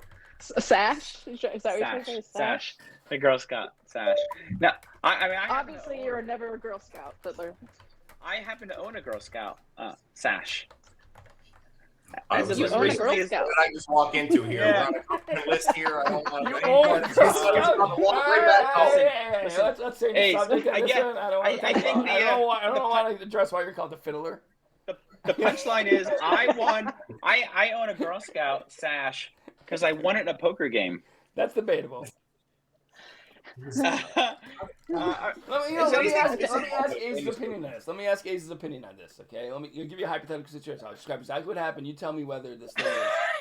[SPEAKER 5] A sash? Is that what you're trying to say?
[SPEAKER 1] Sash. The Girl Scout sash. Now, I
[SPEAKER 5] obviously you were never a Girl Scout, Fiddler.
[SPEAKER 1] I happen to own a Girl Scout sash.
[SPEAKER 5] You own a Girl Scout.
[SPEAKER 3] What I just walk into here. We're on a company list here. I don't want to.
[SPEAKER 2] You own a Girl Scout. Let's say the subject of this one. I don't want to address why you're called the Fiddler.
[SPEAKER 1] The punchline is I own a Girl Scout sash because I won it in a poker game.
[SPEAKER 2] That's debatable. Let me ask Ace's opinion on this. Let me ask Ace's opinion on this, okay? Let me give you a hypothetical situation. I'll describe exactly what happened. You tell me whether this thing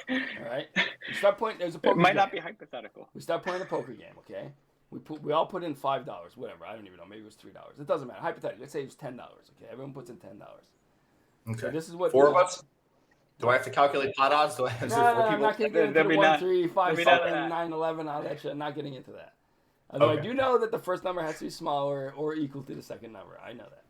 [SPEAKER 2] is. All right? We start playing. There's a poker game.
[SPEAKER 1] It might not be hypothetical.
[SPEAKER 2] We start playing a poker game, okay? We all put in $5, whatever. I don't even know. Maybe it was $3. It doesn't matter. Hypothetically, let's say it was $10, okay? Everyone puts in $10.
[SPEAKER 3] Okay.
[SPEAKER 2] So this is what
[SPEAKER 3] 4 of us. Do I have to calculate pot odds? Do I have
[SPEAKER 2] no, I'm not getting into the 1, 3, 5, 7, 9, 11, all that shit. I'm not getting into that. Although I do know that the first number has to be smaller or equal to the second number. I know that.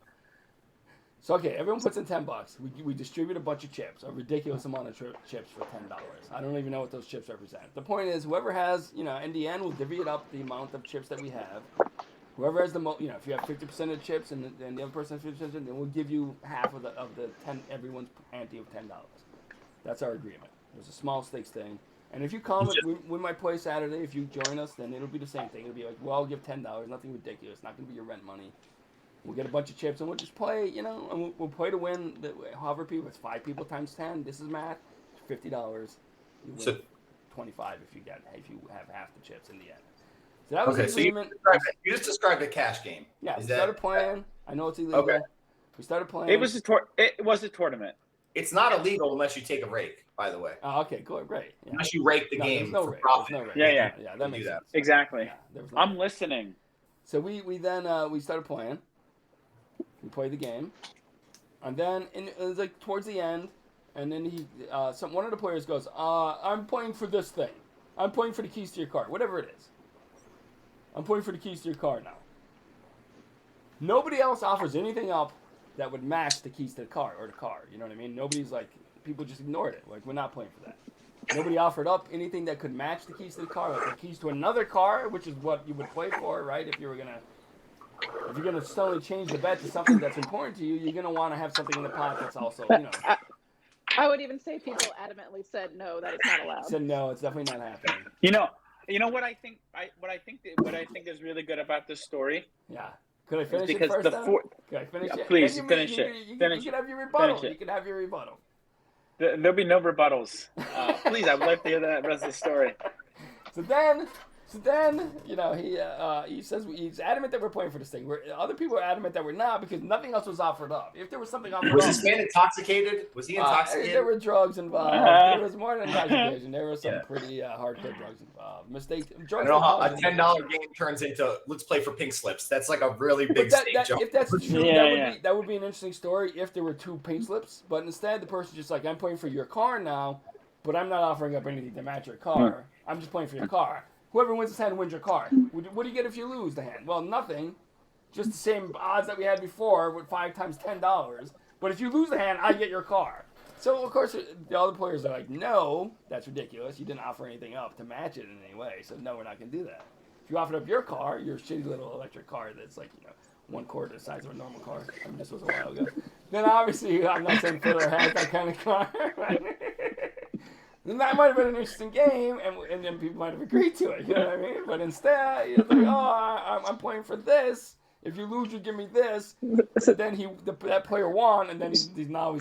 [SPEAKER 2] So, okay, everyone puts in $10. We distribute a bunch of chips, a ridiculous amount of chips for $10. I don't even know what those chips represent. The point is, whoever has, in the end, we'll divvy it up the amount of chips that we have. Whoever has the most, if you have 50% of chips and the other person has 50%, then we'll give you half of the 10, everyone's ante of $10. That's our agreement. There's a small stakes thing. And if you come, we might play Saturday. If you join us, then it'll be the same thing. It'll be like, well, I'll give $10. Nothing ridiculous. Not going to be your rent money. We'll get a bunch of chips, and we'll just play, and we'll play to win. However people, it's 5 people times 10. This is math. $50. You win 25 if you have half the chips in the end. So that was the agreement.
[SPEAKER 3] So you just described a cash game.
[SPEAKER 2] Yeah, we started playing. I know it's illegal. Okay. We started playing.
[SPEAKER 1] It was a tournament.
[SPEAKER 3] It's not illegal unless you take a rake, by the way.
[SPEAKER 2] Oh, okay, cool, great. Yeah.
[SPEAKER 3] Unless you rake the game for profit.
[SPEAKER 2] No rake.
[SPEAKER 1] Yeah,
[SPEAKER 2] that makes sense.
[SPEAKER 1] Exactly.
[SPEAKER 2] Yeah,
[SPEAKER 1] I'm listening.
[SPEAKER 2] So we then we started playing. We played the game, and then it was like towards the end, and then one of the players goes, "I'm playing for this thing. I'm playing for the keys to your car, whatever it is. I'm playing for the keys to your car now." Nobody else offers anything up that would match the keys to the car or the car. You know what I mean? Nobody's like, people just ignored it. Like, we're not playing for that. Nobody offered up anything that could match the keys to the car, like the keys to another car, which is what you would play for, right? If you're gonna suddenly change the bet to something that's important to you, you're gonna want to have something in the pot that's also,
[SPEAKER 5] I would even say people adamantly said no, that is not allowed.
[SPEAKER 2] Said no, it's definitely not happening.
[SPEAKER 1] You know what I think? What I think is really good about this story.
[SPEAKER 2] Yeah. Could I finish it first? Could I finish it?
[SPEAKER 1] Please finish it.
[SPEAKER 2] You can have your rebuttal. You can have your rebuttal.
[SPEAKER 1] There'll be no rebuttals. Please, I would like to hear the rest of the story.
[SPEAKER 2] So then, he says he's adamant that we're playing for this thing. Other people are adamant that we're not because nothing else was offered up. If there was something offered up,
[SPEAKER 3] was this man intoxicated? Was he intoxicated?
[SPEAKER 2] There were drugs involved. There was more than intoxication. There were some pretty hardcore drugs involved. Mistakes.
[SPEAKER 3] I don't know how a $10 game turns into let's play for pink slips. That's like a really big stake jump.
[SPEAKER 2] If that's true, that would be an interesting story if there were 2 pink slips. But instead, the person's just like, I'm playing for your car now, but I'm not offering up anything to match your car. I'm just playing for your car. Whoever wins this hand wins your car. What do you get if you lose the hand? Well, nothing. Just the same odds that we had before with 5 times $10. But if you lose the hand, I get your car. So, of course, the other players are like, no, that's ridiculous. You didn't offer anything up to match it in any way. So, no, we're not going to do that. If you offered up your car, your shitty little electric car that's like, 1/4 the size of a normal car. I mean, this was a while ago. Then, obviously, I'm not saying Fiddler has that kind of car. Then that might have been an interesting game, and then people might have agreed to it, you know what I mean? But instead, you're like, I'm playing for this. If you lose, you give me this. So then that player won, and then he's like, I'm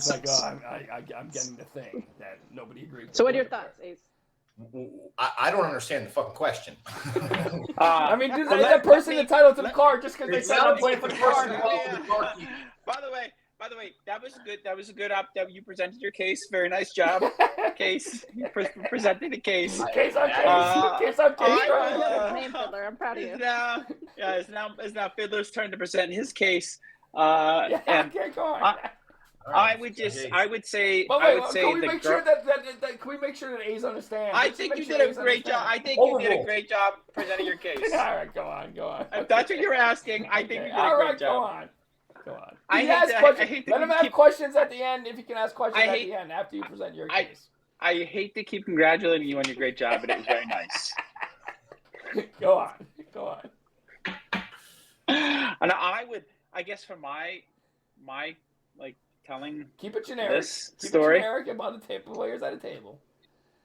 [SPEAKER 2] getting the thing that nobody agreed to.
[SPEAKER 5] So what are your thoughts, Ace?
[SPEAKER 3] I don't understand the fucking question.
[SPEAKER 2] I mean, is that person entitled to the car just because they said I'm playing for the car?
[SPEAKER 1] By the way, that was good. That was a good up. You presented your case. Very nice job. Case. You presented the case.
[SPEAKER 2] Case on case. Case on case.
[SPEAKER 5] Fiddler. I'm proud of you.
[SPEAKER 1] It's now Fiddler's turn to present his case.
[SPEAKER 2] Okay, go on.
[SPEAKER 1] I would say.
[SPEAKER 2] But
[SPEAKER 1] I
[SPEAKER 2] wait,
[SPEAKER 1] would say
[SPEAKER 2] can we make sure that can we make sure that A's understand?
[SPEAKER 1] I think you did a great job. I think you did a great job presenting your case.
[SPEAKER 2] All right, go on.
[SPEAKER 1] If that's what you're asking, I think you did a great job.
[SPEAKER 2] Go on.
[SPEAKER 1] I hate to
[SPEAKER 2] let him have questions at the end. If you can ask questions at the end after you present your case.
[SPEAKER 1] I hate to keep congratulating you on your great job, but it was very nice.
[SPEAKER 2] Go on.
[SPEAKER 1] And I guess for my telling.
[SPEAKER 2] Keep it generic.
[SPEAKER 1] Keep it
[SPEAKER 2] generic about the players at a table.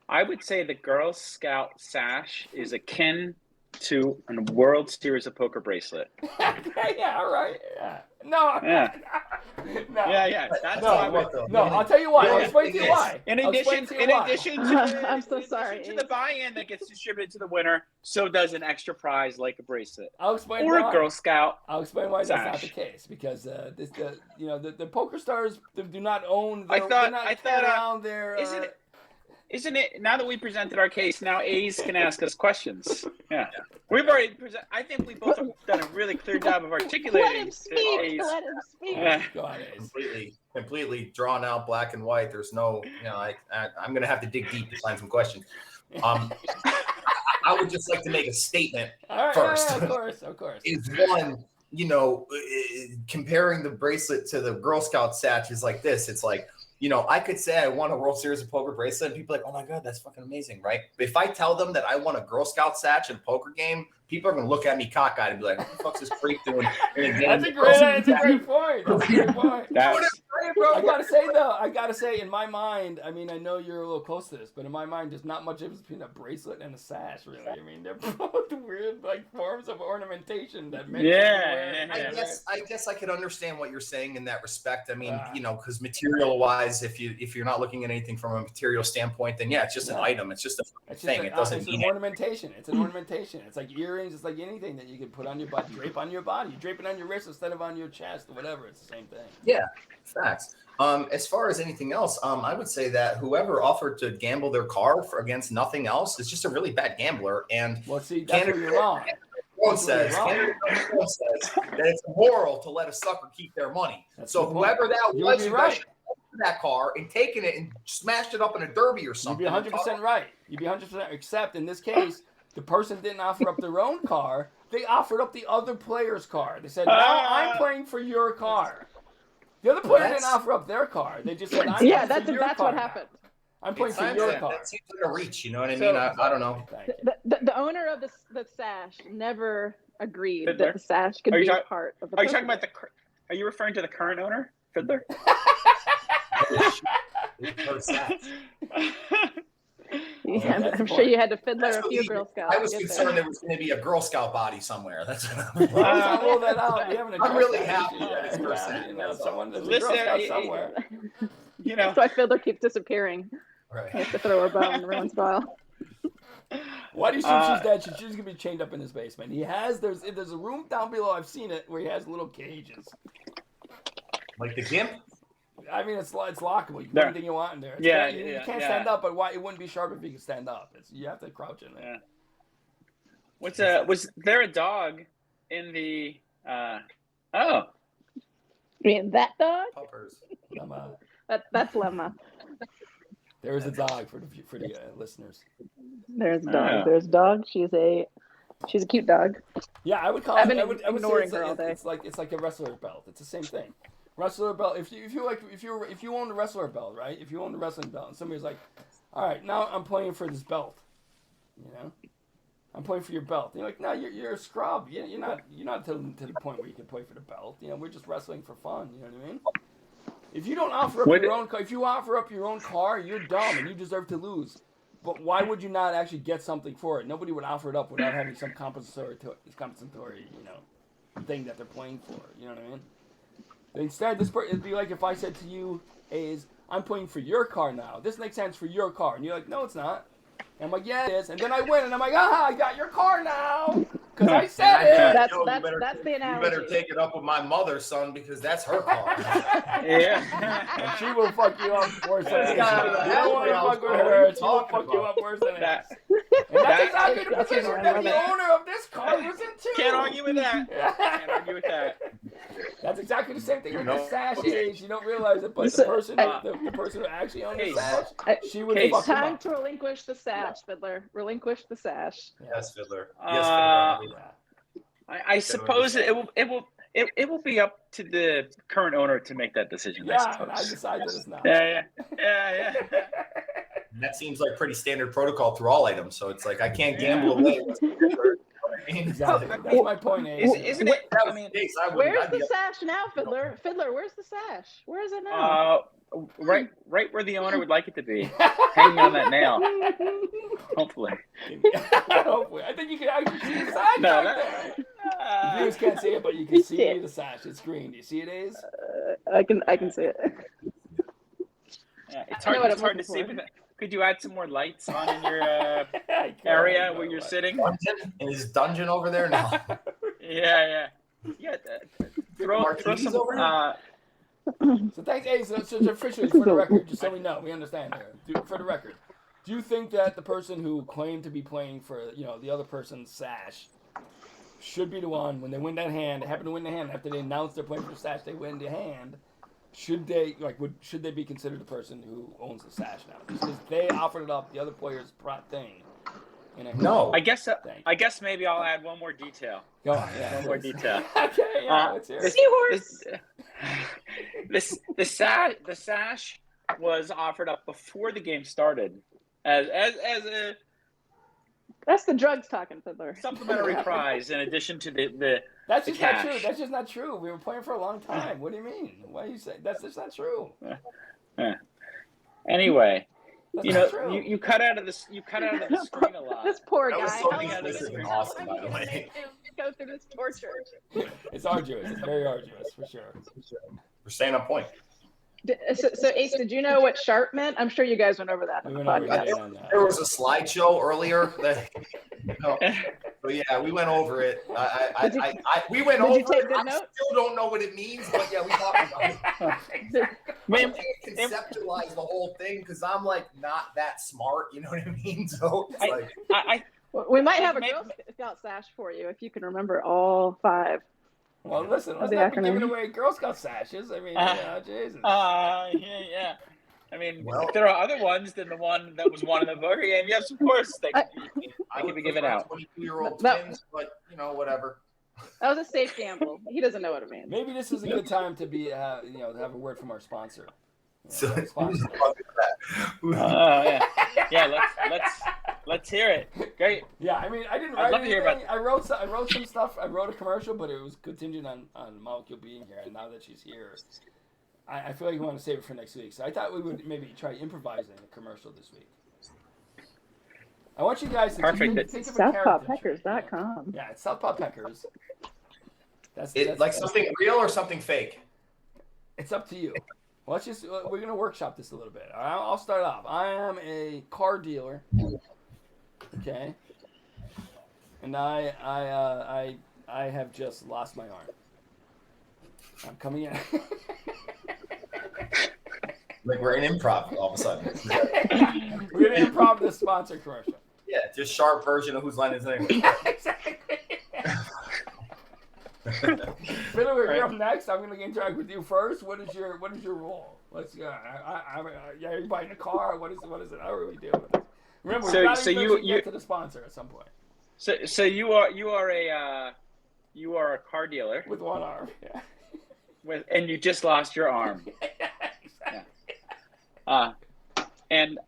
[SPEAKER 1] I would say the Girl Scout sash is akin to a World Series of Poker bracelet.
[SPEAKER 2] Yeah, all right. Yeah. No.
[SPEAKER 1] Yeah.
[SPEAKER 2] No.
[SPEAKER 1] Yeah. That's
[SPEAKER 2] I'll tell you why. I'll explain to you why.
[SPEAKER 1] In addition to
[SPEAKER 5] I'm so sorry.
[SPEAKER 1] To the buy-in that gets distributed to the winner, so does an extra prize like a bracelet.
[SPEAKER 2] I'll explain
[SPEAKER 1] or
[SPEAKER 2] why.
[SPEAKER 1] a Girl Scout.
[SPEAKER 2] I'll explain why that's not the case because the poker stars do not own.
[SPEAKER 1] Isn't it now that we presented our case? Now A's can ask us questions. Yeah, we've already presented. I think we both have done a really clear job of articulating.
[SPEAKER 4] Let him speak. Let him speak.
[SPEAKER 1] Yeah.
[SPEAKER 2] Go on, A's.
[SPEAKER 3] Completely drawn out, black and white. There's no, I'm gonna have to dig deep to find some questions. I would just like to make a statement first.
[SPEAKER 2] Yeah, of course.
[SPEAKER 3] Is one, comparing the bracelet to the Girl Scout satch is like this. It's like, I could say I won a World Series of Poker bracelet, and people are like, oh my God, that's fucking amazing, right? But if I tell them that I won a Girl Scout satch in a poker game, people are going to look at me cockeyed and be like, what the fuck's this freak doing in a game?
[SPEAKER 2] That's a great point. I gotta say, in my mind, I mean, I know you're a little close to this, but in my mind, there's not much difference between a bracelet and a sash, really. I mean, they're both weird, forms of ornamentation that make
[SPEAKER 3] I guess I could understand what you're saying in that respect. I mean, because material-wise, if you're not looking at anything from a material standpoint, then it's just an item. It's just a thing. It doesn't mean
[SPEAKER 2] ornamentation. It's an ornamentation. It's like earrings. It's like anything that you can put on your body, drape on your body. You drape it on your wrist instead of on your chest or whatever. It's the same thing.
[SPEAKER 3] Yeah, facts. As far as anything else, I would say that whoever offered to gamble their car against nothing else is just a really bad gambler. And
[SPEAKER 2] that's where you're wrong.
[SPEAKER 3] Says that it's immoral to let a sucker keep their money. So whoever that was, that car and taken it and smashed it up in a derby or something.
[SPEAKER 2] You'd be 100% right. You'd be 100%. Except in this case, the person didn't offer up their own car. They offered up the other player's car. They said, "Now I'm playing for your car." The other player didn't offer up their car. They just said,
[SPEAKER 5] that's what happened.
[SPEAKER 2] I'm playing for your car.
[SPEAKER 3] That seems like a reach, you know what I mean? I don't know.
[SPEAKER 5] The owner of the sash never agreed that the sash could be part of the
[SPEAKER 1] Are you talking about are you referring to the current owner, Fiddler?
[SPEAKER 5] Yeah, I'm sure you had to fiddler a few Girl Scouts.
[SPEAKER 3] I was concerned there was going to be a Girl Scout body somewhere. That's
[SPEAKER 2] roll that out.
[SPEAKER 3] I'm really happy.
[SPEAKER 2] Someone there's a Girl Scout somewhere.
[SPEAKER 5] That's why Fiddler keeps disappearing.
[SPEAKER 3] Right.
[SPEAKER 5] He has to throw her bone in everyone's file.
[SPEAKER 2] Why do you think she's dead? She's gonna be chained up in his basement. There's a room down below. I've seen it where he has little cages.
[SPEAKER 3] Like the gimp.
[SPEAKER 2] I mean, it's lockable. You can put anything you want in there. You can't stand up, but it wouldn't be sharp if you could stand up. You have to crouch in there.
[SPEAKER 1] Yeah. Was there a dog in the?
[SPEAKER 5] You mean that dog?
[SPEAKER 3] Puppers.
[SPEAKER 2] Lemma.
[SPEAKER 5] That's Lemma.
[SPEAKER 2] There is a dog for the listeners.
[SPEAKER 5] There's a dog. There's a dog. She's a cute dog.
[SPEAKER 2] Yeah, I would call it. I would say it's like a wrestler belt. It's the same thing. Wrestler belt. If you own the wrestler belt, right? If you own the wrestling belt, and somebody's like, "All right, now I'm playing for this belt," I'm playing for your belt. And you're like, "No, you're a scrub. You're not to the point where you can play for the belt. We're just wrestling for fun. You know what I mean?" If you don't offer up your own car, if you offer up your own car, you're dumb and you deserve to lose. But why would you not actually get something for it? Nobody would offer it up without having some compensatory thing that they're playing for. You know what I mean? Instead, it'd be like if I said to you, I'm playing for your car now. This makes sense for your car. And you're like, no, it's not. And I'm like, yeah, it is. And then I win, and I'm like, I got your car now. Because I said it.
[SPEAKER 5] That's the analogy.
[SPEAKER 3] You better take it up with my mother, son, because that's her car.
[SPEAKER 2] And she will fuck you up worse than it. You don't want to fuck with her. She will fuck you up worse than it. And that's exactly the position that the owner of this car was in too.
[SPEAKER 1] Can't argue with that. Can't argue with that.
[SPEAKER 2] That's exactly the same thing with the sash age. You don't realize it, but the person who actually owned the sash, she would fuck him
[SPEAKER 5] time
[SPEAKER 2] up.
[SPEAKER 5] to relinquish the sash, Fiddler. Relinquish the sash.
[SPEAKER 3] Yes, Fiddler. Yes, Fiddler.
[SPEAKER 1] I suppose it will be up to the current owner to make that decision.
[SPEAKER 2] Yeah, and I decide that it's not.
[SPEAKER 1] Yeah.
[SPEAKER 3] That seems like pretty standard protocol through all items. So it's like I can't gamble away.
[SPEAKER 2] Exactly. That's my point.
[SPEAKER 1] Isn't it? I mean,
[SPEAKER 5] where's the sash now, Fiddler? Fiddler, where's the sash? Where is it now?
[SPEAKER 1] Right where the owner would like it to be, hanging on that nail. Hopefully.
[SPEAKER 2] I think you can actually see the sash right there. Viewers can't see it, but you can see the sash. It's green. Do you see it, Ace?
[SPEAKER 5] I can see it.
[SPEAKER 1] Yeah, it's hard to see. But could you add some more lights on in your area where you're sitting?
[SPEAKER 3] In his dungeon over there now.
[SPEAKER 1] Yeah. Throw some over.
[SPEAKER 2] So thanks, Ace. So officially, for the record, just so we know, we understand here. For the record, do you think that the person who claimed to be playing for the other person's sash should be the one when they win that hand, happen to win the hand after they announce they're playing for the sash, they win the hand? Should they be considered the person who owns the sash now? Because they offered it up, the other player's thing.
[SPEAKER 3] No.
[SPEAKER 1] I guess maybe I'll add one more detail.
[SPEAKER 2] Go on,
[SPEAKER 1] one more detail.
[SPEAKER 2] Okay, let's hear it.
[SPEAKER 1] The sash was offered up before the game started as a
[SPEAKER 5] that's the drugs talking, Fiddler.
[SPEAKER 1] Supplementary prize in addition to the
[SPEAKER 2] That's
[SPEAKER 1] the
[SPEAKER 2] just
[SPEAKER 1] cash.
[SPEAKER 2] not true. That's just not true. We were playing for a long time. What do you mean? Why are you saying that's just not true?
[SPEAKER 1] Anyway,
[SPEAKER 2] that's
[SPEAKER 1] you cut out of the screen a lot.
[SPEAKER 5] This poor guy.
[SPEAKER 3] That was so awesome, by the way.
[SPEAKER 5] Go through this torture.
[SPEAKER 2] It's arduous. It's very arduous, for sure.
[SPEAKER 3] We're staying on point.
[SPEAKER 5] So Ace, did you know what sharp meant? I'm sure you guys went over that on the podcast.
[SPEAKER 3] There was a slideshow earlier that, so yeah, we went over it. We went over it. I still don't know what it means, but yeah, we talked about it. I can't conceptualize the whole thing because I'm like not that smart. You know what I mean? So it's
[SPEAKER 5] we might have a Girl Scout sash for you if you can remember all 5.
[SPEAKER 2] Well, listen, let's not be giving away Girl Scout sashes. I mean, Jesus.
[SPEAKER 1] Yeah. I mean, if there are other ones than the one that was won in the poker game, yes, of course, they can be given out.
[SPEAKER 3] 22-year-old twins, but whatever.
[SPEAKER 5] That was a safe gamble. He doesn't know what it means.
[SPEAKER 2] Maybe this is a good time to be, to have a word from our sponsor.
[SPEAKER 1] Let's hear it. Great.
[SPEAKER 2] Yeah, I mean, I didn't write anything. I wrote some stuff. I wrote a commercial, but it was contingent on Mollecule being here. And now that she's here, I feel like we want to save it for next week. So I thought we would maybe try improvising a commercial this week. I want you guys to think of a character.
[SPEAKER 5] SouthpawPeckers.com.
[SPEAKER 2] Yeah, it's Southpawpeckers. That's
[SPEAKER 3] something real or something fake?
[SPEAKER 2] It's up to you. Well, we're gonna workshop this a little bit. I'll start off. I am a car dealer. Okay. And I have just lost my arm. I'm coming in.
[SPEAKER 3] Like we're in improv all of a sudden.
[SPEAKER 2] We're gonna improv this sponsor commercial.
[SPEAKER 3] Yeah, just sharp version of Whose Line Is It Anyway.
[SPEAKER 2] Yeah, exactly. Fiddler, you're up next. I'm gonna interact with you first. What is your role? Let's go. Are you buying a car? What is it? How are we doing with this? Remember, we gotta get to the sponsor at some point.
[SPEAKER 1] So you are a car dealer
[SPEAKER 2] with one arm. Yeah.
[SPEAKER 1] And you just lost your arm.
[SPEAKER 2] Exactly.
[SPEAKER 1] Yeah. And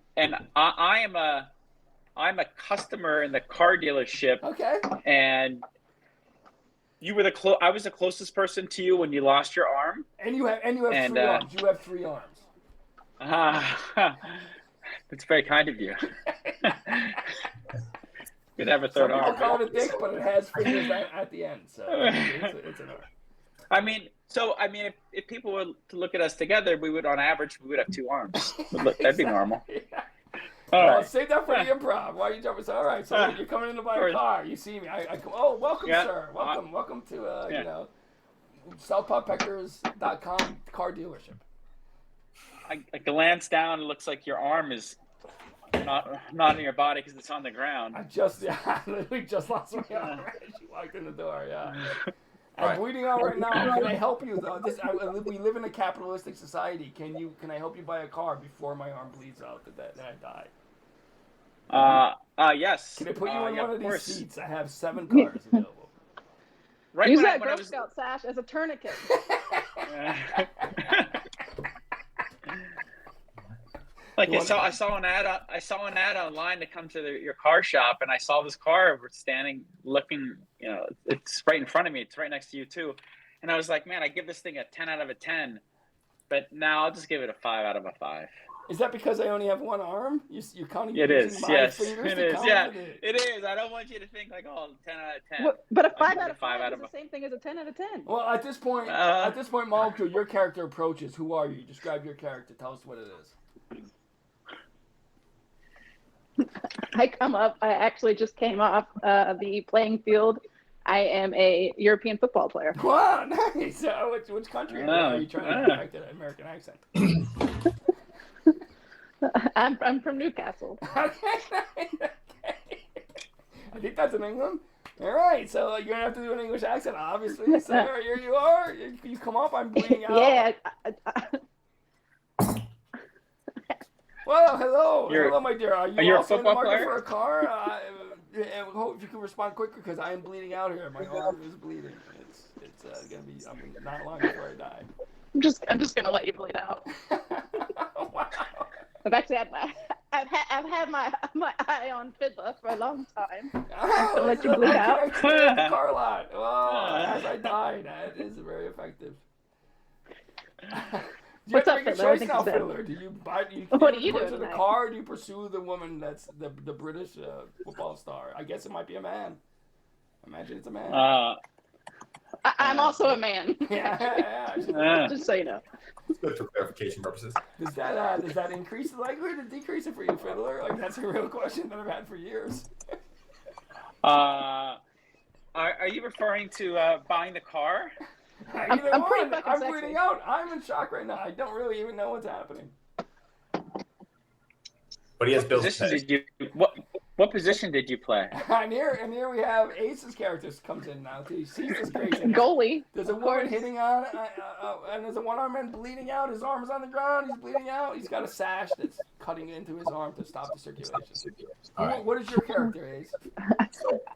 [SPEAKER 1] I'm a customer in the car dealership.
[SPEAKER 2] Okay.
[SPEAKER 1] And you were I was the closest person to you when you lost your arm.
[SPEAKER 2] And you have 3 arms. You have 3 arms.
[SPEAKER 1] That's very kind of you. Could have a third arm.
[SPEAKER 2] People call it a dick, but it has fingers at the end, so it's an arm.
[SPEAKER 1] I mean, if people were to look at us together, on average, we would have 2 arms. That'd be normal.
[SPEAKER 2] Yeah.
[SPEAKER 1] All right.
[SPEAKER 2] Save that for the improv. Why are you jumping? All right, so you're coming in to buy a car. You see me. I come. Oh, welcome, sir. Welcome to SouthpawPeckers.com car dealership.
[SPEAKER 1] I glance down. It looks like your arm is not in your body because it's on the ground.
[SPEAKER 2] I literally just lost my arm as you walked in the door. Yeah. I'm bleeding out right now. Can I help you though? We live in a capitalistic society. Can I help you buy a car before my arm bleeds out that I
[SPEAKER 1] die?
[SPEAKER 2] Yes. Can I put you in one of these seats? I have 7 cars available.
[SPEAKER 5] Right. Use that Girl Scout sash as a tourniquet.
[SPEAKER 1] Like I saw an ad online to come to your car shop, and I saw this car standing, looking. It's right in front of me. It's right next to you too, and I was like, man, I give this thing a 10 out of a 10, but now I'll just give it a 5 out of a 5.
[SPEAKER 2] Is that because I only have one arm? You're counting
[SPEAKER 1] it
[SPEAKER 2] using
[SPEAKER 1] is.
[SPEAKER 2] my
[SPEAKER 1] Yes,
[SPEAKER 2] fingers
[SPEAKER 1] it
[SPEAKER 2] to
[SPEAKER 1] is.
[SPEAKER 2] count
[SPEAKER 1] Yeah,
[SPEAKER 2] it?
[SPEAKER 1] It is. I don't want you to think like, 10 out of 10.
[SPEAKER 5] But a 5 out of 5 is the same thing as a 10 out of 10.
[SPEAKER 2] Well, at this point, Mollecule, your character approaches. Who are you? Describe your character. Tell us what it is.
[SPEAKER 5] I come up. I actually just came off the playing field. I am a European football player.
[SPEAKER 2] Wow, nice. Which country are you trying to perfect an American accent?
[SPEAKER 5] I'm from Newcastle.
[SPEAKER 2] Okay. I think that's in England. All right, so you're gonna have to do an English accent, obviously. So here you are. You come up. I'm bleeding out.
[SPEAKER 5] Yeah.
[SPEAKER 2] Well, hello, my dear. Are you also in the market
[SPEAKER 1] player?
[SPEAKER 2] for a car? I hope you can respond quicker because I am bleeding out here. My arm is bleeding. It's gonna be. I'm not long before I die.
[SPEAKER 5] I'm just gonna let you bleed out.
[SPEAKER 2] Wow.
[SPEAKER 5] I've actually had my eye on Fiddler for a long time.
[SPEAKER 2] Oh,
[SPEAKER 5] let you bleed out.
[SPEAKER 2] The car lot. Oh, as I die, that is very effective. You have to make a choice now, Fiddler. Do you
[SPEAKER 5] what do you do
[SPEAKER 2] to the car, or do you pursue the woman that's the British football star? I guess it might be a man. Imagine it's a man.
[SPEAKER 5] I'm also a man.
[SPEAKER 2] Yeah.
[SPEAKER 5] Just so you know.
[SPEAKER 3] It's good for clarification purposes.
[SPEAKER 2] Does that increase the likelihood or decrease it for you, Fiddler? Like, that's a real question that I've had for years.
[SPEAKER 1] Are you referring to buying the car?
[SPEAKER 2] I'm bleeding out. I'm in shock right now. I don't really even know what's happening.
[SPEAKER 3] But he has bills to pay.
[SPEAKER 1] What position did you play?
[SPEAKER 2] And here we have Ace's character comes in now. He sees this crazy
[SPEAKER 5] goalie.
[SPEAKER 2] There's a woman hitting on, and there's a one-armed man bleeding out. His arm is on the ground. He's bleeding out. He's got a sash that's cutting into his arm to stop the circulation. Right. What is your character, Ace?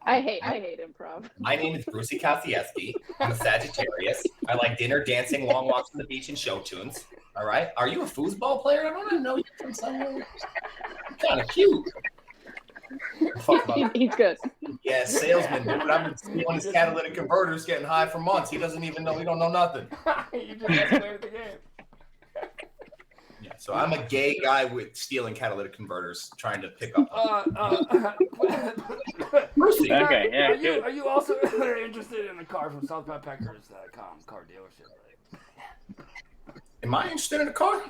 [SPEAKER 5] I hate improv.
[SPEAKER 3] My name is Brucey Kosciuszki. I'm a Sagittarius. I like dinner, dancing, long walks on the beach, and show tunes. All right. Are you a foosball player? I don't even know you from somewhere. You're kind of cute.
[SPEAKER 5] He's good.
[SPEAKER 3] Yeah, salesman, dude. I've been stealing his catalytic converters, getting high for months. He doesn't even know. He don't know nothing.
[SPEAKER 2] You just escalated the game.
[SPEAKER 3] Yeah, so I'm a gay guy with stealing catalytic converters, trying to pick up.
[SPEAKER 2] Brucey,
[SPEAKER 1] okay, yeah.
[SPEAKER 2] Are you also interested in a car from SouthByPeckers.com car dealership? Right?
[SPEAKER 3] Am I interested in a car?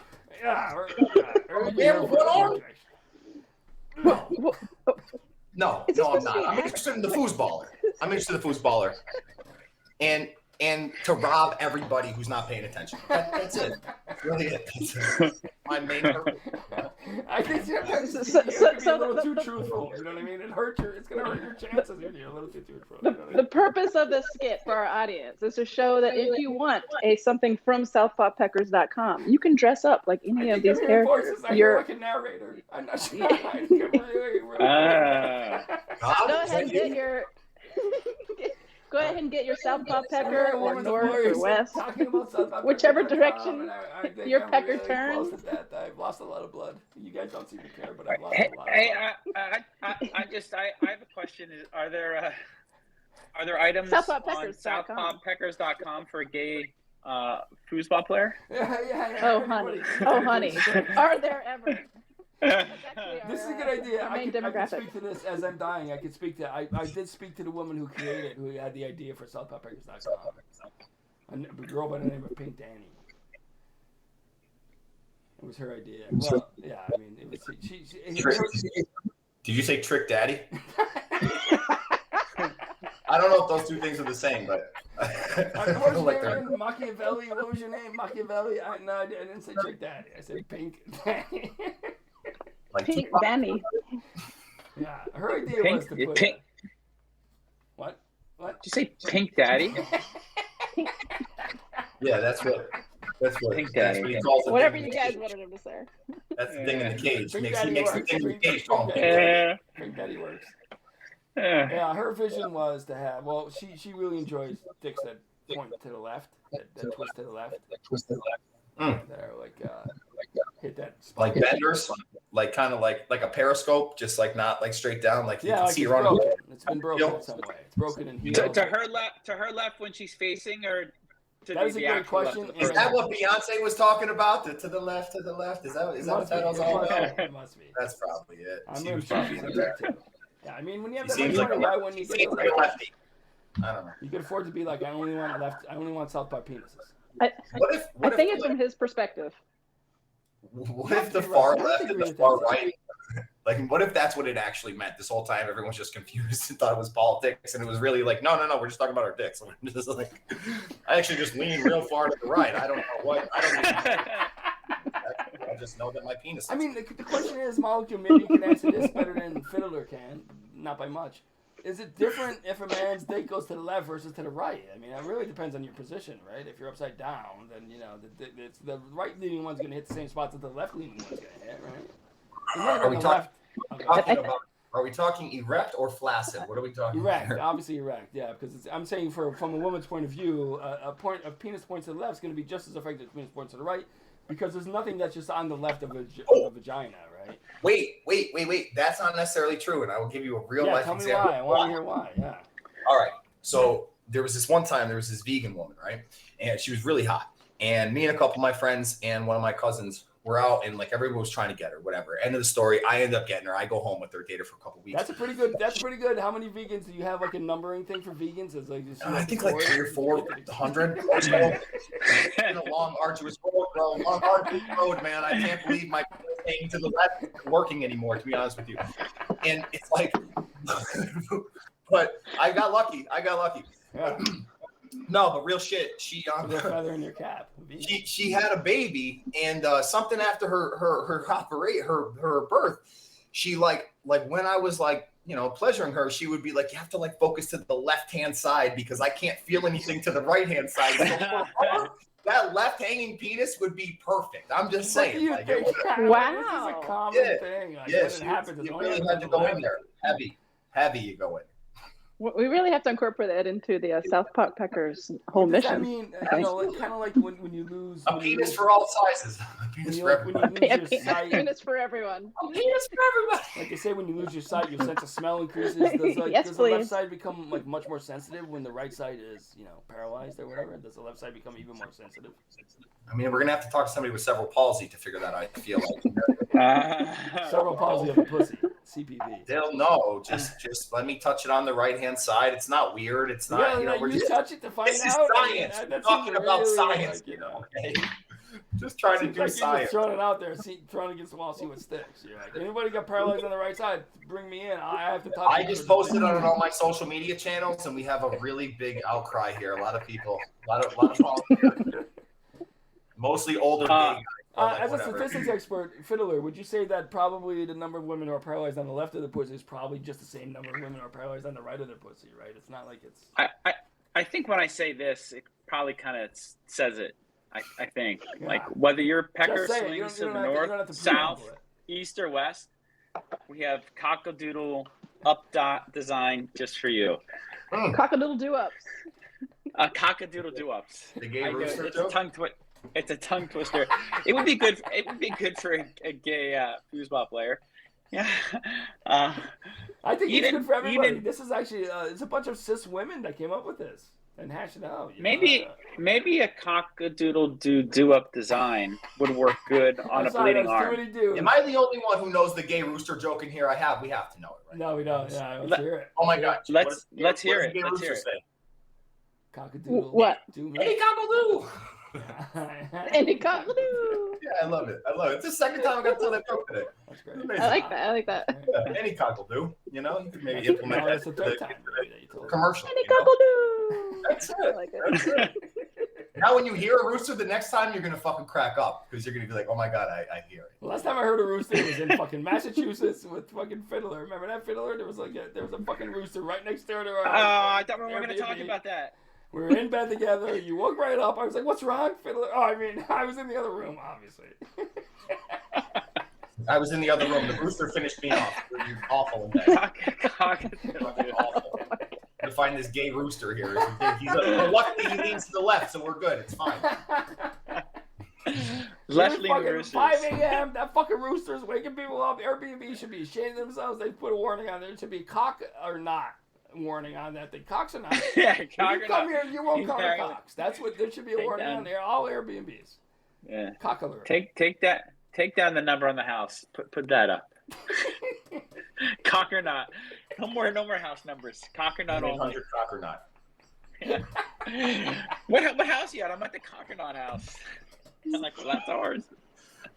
[SPEAKER 2] Yeah.
[SPEAKER 3] What arm? No, I'm not. I'm interested in the foosballer. And to rob everybody who's not paying attention. That's it. That's really it. That's my main purpose.
[SPEAKER 2] I think you're be a little too truthful. You know what I mean? It's going to hurt your chances if you're a little too truthful.
[SPEAKER 5] The purpose of this skit for our audience is to show that if you want something from SouthPopPeckers.com, you can dress up like any of these characters.
[SPEAKER 2] You're like a narrator. I'm not sure.
[SPEAKER 5] Go ahead and get your South Pop Pecker or North or West, whichever direction your pecker turns.
[SPEAKER 2] I've lost a lot of blood. You guys don't seem to care, but I've lost
[SPEAKER 1] a
[SPEAKER 2] lot.
[SPEAKER 1] I have a question. Are there items on SouthPopPeckers.com for a gay foosball player?
[SPEAKER 2] Yeah.
[SPEAKER 5] Oh, honey. Are there ever?
[SPEAKER 2] This is a good idea. I can speak to this as I'm dying. I did speak to the woman who had the idea for SouthPopPeckers.com. A girl by the name of Pink Danny. It was her idea. Well, yeah, I mean, it was.
[SPEAKER 3] Did you say Trick Daddy? I don't know if those two things are the same, but.
[SPEAKER 2] Machiavelli. What was your name? Machiavelli. No, I didn't say Trick Daddy. I said Pink Danny.
[SPEAKER 5] Pink Danny.
[SPEAKER 2] Yeah, her idea was to put.
[SPEAKER 1] Pink.
[SPEAKER 2] What? What?
[SPEAKER 1] Did you say Pink Daddy?
[SPEAKER 3] Yeah, that's what
[SPEAKER 1] Pink Daddy.
[SPEAKER 3] he calls it.
[SPEAKER 5] Whatever you guys wanted him to say.
[SPEAKER 3] That's the thing in the cage.
[SPEAKER 2] Pink
[SPEAKER 3] He
[SPEAKER 2] Daddy
[SPEAKER 3] makes the
[SPEAKER 2] works.
[SPEAKER 3] thing in the cage call him
[SPEAKER 2] Pink
[SPEAKER 3] Pink Daddy.
[SPEAKER 1] Yeah.
[SPEAKER 2] Pink Daddy works.
[SPEAKER 1] Yeah.
[SPEAKER 2] Yeah, her vision was to have. Well, she really enjoys dicks that point to the left, that twist to the left. That are like hit that spot.
[SPEAKER 3] Like benders, like kind of like a periscope, just like not like straight down, like you can
[SPEAKER 2] like
[SPEAKER 3] see
[SPEAKER 2] it's
[SPEAKER 3] her on
[SPEAKER 2] broken.
[SPEAKER 3] the
[SPEAKER 2] It's been broken in some way. It's broken in heels.
[SPEAKER 1] To her left when she's facing, or to
[SPEAKER 2] that is a
[SPEAKER 1] the
[SPEAKER 2] great
[SPEAKER 1] actual
[SPEAKER 2] question.
[SPEAKER 1] left?
[SPEAKER 3] Is that what Beyonce was talking about? To the left, to the left. Is that what that was all about?
[SPEAKER 2] It must be.
[SPEAKER 3] That's probably it.
[SPEAKER 2] I'm
[SPEAKER 3] She was
[SPEAKER 2] probably
[SPEAKER 3] probably
[SPEAKER 2] that too. Yeah, I mean, when you have that
[SPEAKER 3] seems
[SPEAKER 2] much
[SPEAKER 3] like
[SPEAKER 2] money, why wouldn't you get
[SPEAKER 3] seems
[SPEAKER 2] the
[SPEAKER 3] like a
[SPEAKER 2] left?
[SPEAKER 3] lefty. I don't know.
[SPEAKER 2] You could afford to be like, I only want South Park penises.
[SPEAKER 5] I
[SPEAKER 3] What
[SPEAKER 5] think
[SPEAKER 3] if
[SPEAKER 5] it's from his perspective.
[SPEAKER 3] What if the far
[SPEAKER 2] I
[SPEAKER 3] left
[SPEAKER 2] agree
[SPEAKER 3] and the
[SPEAKER 2] with
[SPEAKER 3] far
[SPEAKER 2] that.
[SPEAKER 3] right? Like, what if that's what it actually meant this whole time? Everyone's just confused and thought it was politics, and it was really like, no, we're just talking about our dicks. We're just like, I actually just lean real far to the right. I don't know what. I don't even. I just know that my penis.
[SPEAKER 2] I mean, the question is, Mollecule, maybe you can answer this better than Fiddler can, not by much. Is it different if a man's dick goes to the left versus to the right? I mean, it really depends on your position, right? If you're upside down, then, you know, the right-leaning one's going to hit the same spots that the left-leaning one's going to hit, right?
[SPEAKER 3] Are we talking erect or flaccid? What are we talking
[SPEAKER 2] erect,
[SPEAKER 3] here?
[SPEAKER 2] obviously erect, yeah, because I'm saying from a woman's point of view, a penis points to the left is going to be just as effective as penis points to the right, because there's nothing that's just on the left of a vagina, right?
[SPEAKER 3] Wait. That's not necessarily true, and I will give you a real life
[SPEAKER 2] tell me
[SPEAKER 3] example.
[SPEAKER 2] why. I want to hear why, yeah.
[SPEAKER 3] All right. So there was this one time, there was this vegan woman, right? And she was really hot. And me and a couple of my friends and one of my cousins were out, and like everyone was trying to get her, whatever. End of the story. I end up getting her. I go home with her, date her for a couple of weeks.
[SPEAKER 2] That's pretty good. How many vegans do you have? Like a numbering thing for vegans? It's like
[SPEAKER 3] I think like 3 or 400 or so. It's been a long, arduous road, bro. Long, arduous road, man. I can't believe my thing to the left isn't working anymore, to be honest with you. And it's like, but I got lucky.
[SPEAKER 2] Yeah.
[SPEAKER 3] No, but real shit. She
[SPEAKER 2] feather in your cap.
[SPEAKER 3] She had a baby, and something after her birth, she like when I was like, you know, pleasuring her, she would be like, you have to like focus to the left hand side because I can't feel anything to the right hand side. So for her, that left hanging penis would be perfect. I'm just saying.
[SPEAKER 2] Wow.
[SPEAKER 5] This
[SPEAKER 2] is a common thing. Like,
[SPEAKER 3] you really had to go in there. Heavy you go in.
[SPEAKER 5] We really have to incorporate that into the South Park Packers' whole mission.
[SPEAKER 2] I mean, you know, kind of like when you lose
[SPEAKER 3] a penis for all sizes. A penis for everyone.
[SPEAKER 5] Penis for everyone.
[SPEAKER 3] A penis for everyone.
[SPEAKER 2] Like they say, when you lose your sight, your sense of smell increases. Does the left side become like much more sensitive when the right side is, you know, paralyzed or whatever? Does the left side become even more sensitive?
[SPEAKER 3] I mean, we're gonna have to talk to somebody with cerebral palsy to figure that out. I feel like
[SPEAKER 2] cerebral palsy of the pussy. CPV.
[SPEAKER 3] They'll know. Just let me touch it on the right hand side. It's not weird. It's not.
[SPEAKER 2] Yeah,
[SPEAKER 3] you know,
[SPEAKER 2] we're just touch it to find
[SPEAKER 3] this
[SPEAKER 2] out.
[SPEAKER 3] Is science. We're talking about science.
[SPEAKER 2] Like, you know,
[SPEAKER 3] okay. Just trying to do
[SPEAKER 2] like
[SPEAKER 3] science.
[SPEAKER 2] Just throwing it out there, throwing it against the wall, see what sticks. You're like, anybody got paralyzed on the right side? Bring me in. I have to touch.
[SPEAKER 3] I just posted on all my social media channels, and we have a really big outcry here. A lot of people, a lot of volunteers. Mostly older gay guys.
[SPEAKER 2] As a statistics expert, Fiddler, would you say that probably the number of women who are paralyzed on the left of the pussy is probably just the same number of women who are paralyzed on the right of their pussy, right? It's not like it's...
[SPEAKER 1] I think when I say this, it probably kind of says it. I think. Yeah. Like, whether your pecker swings to the north, south, east, or west, we have cockadoodle up design just for you.
[SPEAKER 5] Cockadoodle do-ups.
[SPEAKER 1] Cockadoodle do-ups.
[SPEAKER 3] The gay rooster
[SPEAKER 1] it's a tongue twister. It's a tongue twister. It would be good. It would be good for a gay foosball player. Yeah.
[SPEAKER 2] I think it's good for everybody. This is actually it's a bunch of cis women that came up with this and hashed it out.
[SPEAKER 1] Maybe a cockadoodle do up design would work good on a bleeding arm.
[SPEAKER 3] Am I the only one who knows the gay rooster joke in here? We have to know it, right?
[SPEAKER 2] No, we don't. Yeah, let's hear it.
[SPEAKER 3] Oh my God!
[SPEAKER 1] Let's hear it. Let's hear it.
[SPEAKER 2] Cockadoodle.
[SPEAKER 3] What? Hey, cockadoo!
[SPEAKER 5] Andy Cockadoo.
[SPEAKER 3] Yeah, I love it. It's the second time I got to tell that joke today.
[SPEAKER 2] That's great.
[SPEAKER 5] I like that.
[SPEAKER 3] Yeah, any cockadoo. You know, you could maybe implement that
[SPEAKER 2] the third time.
[SPEAKER 3] commercial.
[SPEAKER 5] Any cockadoo.
[SPEAKER 3] That's it.
[SPEAKER 5] I like it.
[SPEAKER 3] That's it. Now when you hear a rooster, the next time you're gonna fucking crack up because you're gonna be like, oh my god, I hear it.
[SPEAKER 2] The last time I heard a rooster was in fucking Massachusetts with fucking Fiddler. Remember that Fiddler? There was a fucking rooster right next door to our.
[SPEAKER 1] I thought we were gonna talk about that.
[SPEAKER 2] We were in bed together. You woke right up. I was like, "What's wrong, Fiddler?" Oh, I mean, I was in the other room, obviously.
[SPEAKER 3] I was in the other room. The rooster finished me off. You're awful in that. Awful. To find this gay rooster here. Luckily, he leans to the left, so we're good. It's fine.
[SPEAKER 1] Left-leaning roosters.
[SPEAKER 2] 5 a.m. That fucking rooster's waking people up. Airbnb should be ashamed of themselves. They put a warning on there. It should be cock or not warning on that thing. Cocks or not.
[SPEAKER 1] Yeah,
[SPEAKER 2] if you come here, you won't call cocks. That's what there should be a warning on there. All Airbnbs.
[SPEAKER 1] Yeah.
[SPEAKER 2] Cock alert.
[SPEAKER 1] Take down the number on the house. Put that up. Cock or not. No more house numbers. Cock or not only.
[SPEAKER 3] Cock or not.
[SPEAKER 1] Yeah. What house you at? I'm at the Cock or not house. I'm like, well, that's ours.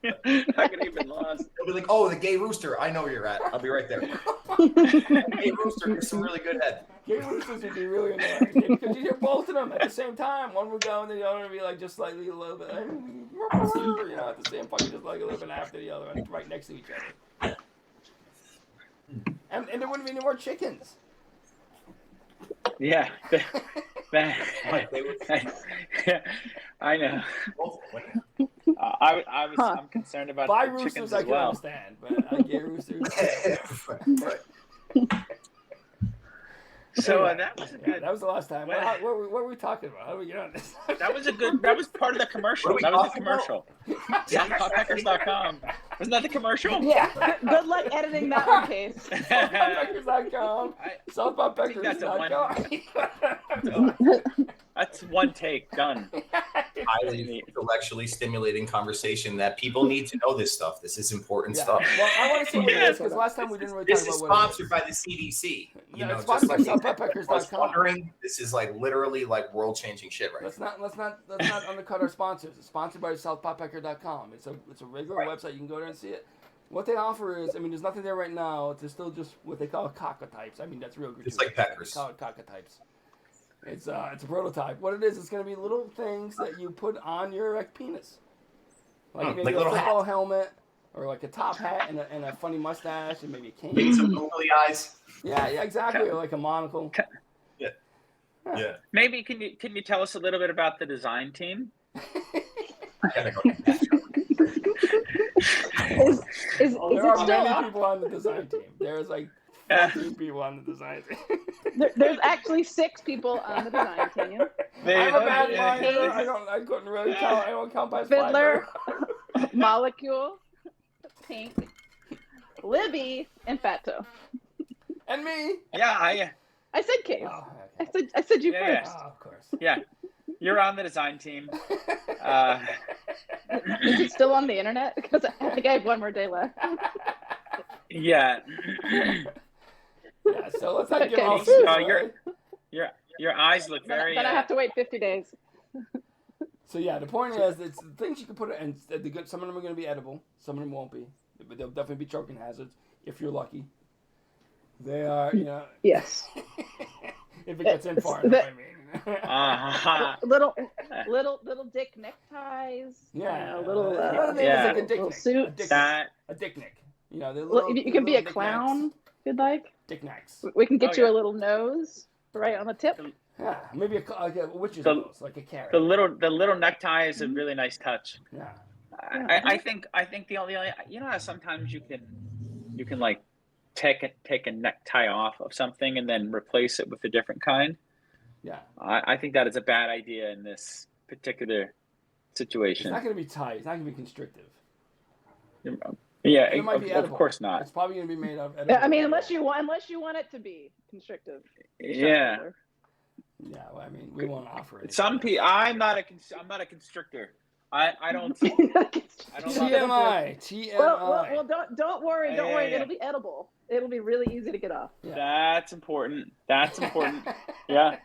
[SPEAKER 1] I could even lost.
[SPEAKER 3] They'll be like, oh, the gay rooster. I know where you're at. I'll be right there. Gay rooster gets some really good head.
[SPEAKER 2] Gay roosters would be really annoying because you hear both of them at the same time. One would go and the other would be like just slightly a little bit, at the same fucking just like a little bit after the other, and right next to each other. And there wouldn't be any more chickens.
[SPEAKER 1] Yeah. I know. I'm concerned about
[SPEAKER 2] Bi
[SPEAKER 1] the
[SPEAKER 2] roosters
[SPEAKER 1] chickens
[SPEAKER 2] I
[SPEAKER 1] as
[SPEAKER 2] can
[SPEAKER 1] well.
[SPEAKER 2] understand, but gay roosters.
[SPEAKER 3] Right.
[SPEAKER 1] So that was a good.
[SPEAKER 2] Yeah, that was the last time. What were we talking about? How do we get on this?
[SPEAKER 1] That was part of the commercial. That was the commercial. SouthPopPackers.com. Wasn't that the commercial?
[SPEAKER 5] Yeah. Good luck editing that one, Case.
[SPEAKER 2] SouthPopPackers.com. SouthPopPackers.com.
[SPEAKER 1] That's one take done.
[SPEAKER 3] Highly intellectually stimulating conversation that people need to know this stuff. This is important stuff.
[SPEAKER 2] Well, I want to see what it is because last time we didn't really talk about
[SPEAKER 3] This is
[SPEAKER 2] what
[SPEAKER 3] sponsored by the CDC.
[SPEAKER 2] It's sponsored by SouthPopPackers.com.
[SPEAKER 3] Wondering, this is like literally like world-changing shit right
[SPEAKER 2] now. Let's not undercut our sponsors. It's sponsored by SouthPopPacker.com. It's a regular website. You can go there and see it. What they offer is, I mean, there's nothing there right now. There's still just what they call cockatypes. I mean, that's real good.
[SPEAKER 3] It's like peckers.
[SPEAKER 2] They call it cockatypes. It's a prototype. What it is, it's going to be little things that you put on your penis, like maybe a football helmet, or like a top hat and a funny mustache, and maybe a cane.
[SPEAKER 3] Maybe some googly eyes.
[SPEAKER 2] Yeah, exactly. Or like a monocle.
[SPEAKER 3] Yeah.
[SPEAKER 1] Maybe can you tell us a little bit about the design team?
[SPEAKER 2] There are many people on the design team. There's like 14 people on the design team.
[SPEAKER 5] There's actually 6 people on the design team.
[SPEAKER 2] I'm a bad liar. I couldn't really count. I don't count by
[SPEAKER 5] Fiddler, Mollecule, Pink, Libby, and Fat Toe.
[SPEAKER 2] And me.
[SPEAKER 1] Yeah,
[SPEAKER 5] I said Case.
[SPEAKER 2] Oh, okay.
[SPEAKER 5] I said you first.
[SPEAKER 2] Oh, of course.
[SPEAKER 1] Yeah. You're on the design team.
[SPEAKER 5] Is it still on the internet? Because I think I have one more day left.
[SPEAKER 1] Yeah.
[SPEAKER 2] Yeah, so let's not get off this.
[SPEAKER 1] Your eyes look very.
[SPEAKER 5] Then I have to wait 50 days.
[SPEAKER 2] So yeah, the point is, it's things you can put in. Some of them are going to be edible. Some of them won't be. But they'll definitely be choking hazards if you're lucky. They are,
[SPEAKER 5] Yes.
[SPEAKER 2] If it gets in far enough, I mean.
[SPEAKER 5] Little dick neckties.
[SPEAKER 2] Yeah.
[SPEAKER 5] Little
[SPEAKER 2] like a dick
[SPEAKER 5] suit.
[SPEAKER 2] A dick neck.
[SPEAKER 5] You can be a clown if you'd like.
[SPEAKER 2] Dick necks.
[SPEAKER 5] We can get you a little nose right on the tip.
[SPEAKER 2] Yeah, maybe a witch's nose, like a carrot.
[SPEAKER 1] The little necktie is a really nice touch.
[SPEAKER 2] Yeah.
[SPEAKER 1] I think the only how sometimes you can like take a necktie off of something and then replace it with a different kind.
[SPEAKER 2] Yeah.
[SPEAKER 1] I think that is a bad idea in this particular situation.
[SPEAKER 2] It's not going to be tight. It's not going to be constrictive.
[SPEAKER 1] Yeah,
[SPEAKER 2] it might be edible.
[SPEAKER 1] Of course not.
[SPEAKER 2] It's probably going to be made of edible.
[SPEAKER 5] I mean, unless you want it to be constrictive.
[SPEAKER 1] Yeah.
[SPEAKER 2] Yeah, well, I mean, we won't offer it.
[SPEAKER 1] Some people. I'm not a constrictor. I don't.
[SPEAKER 2] TMI.
[SPEAKER 5] Well, don't worry. Don't worry. It'll be edible. It'll be really easy to get off.
[SPEAKER 1] Yeah. That's important. Yeah.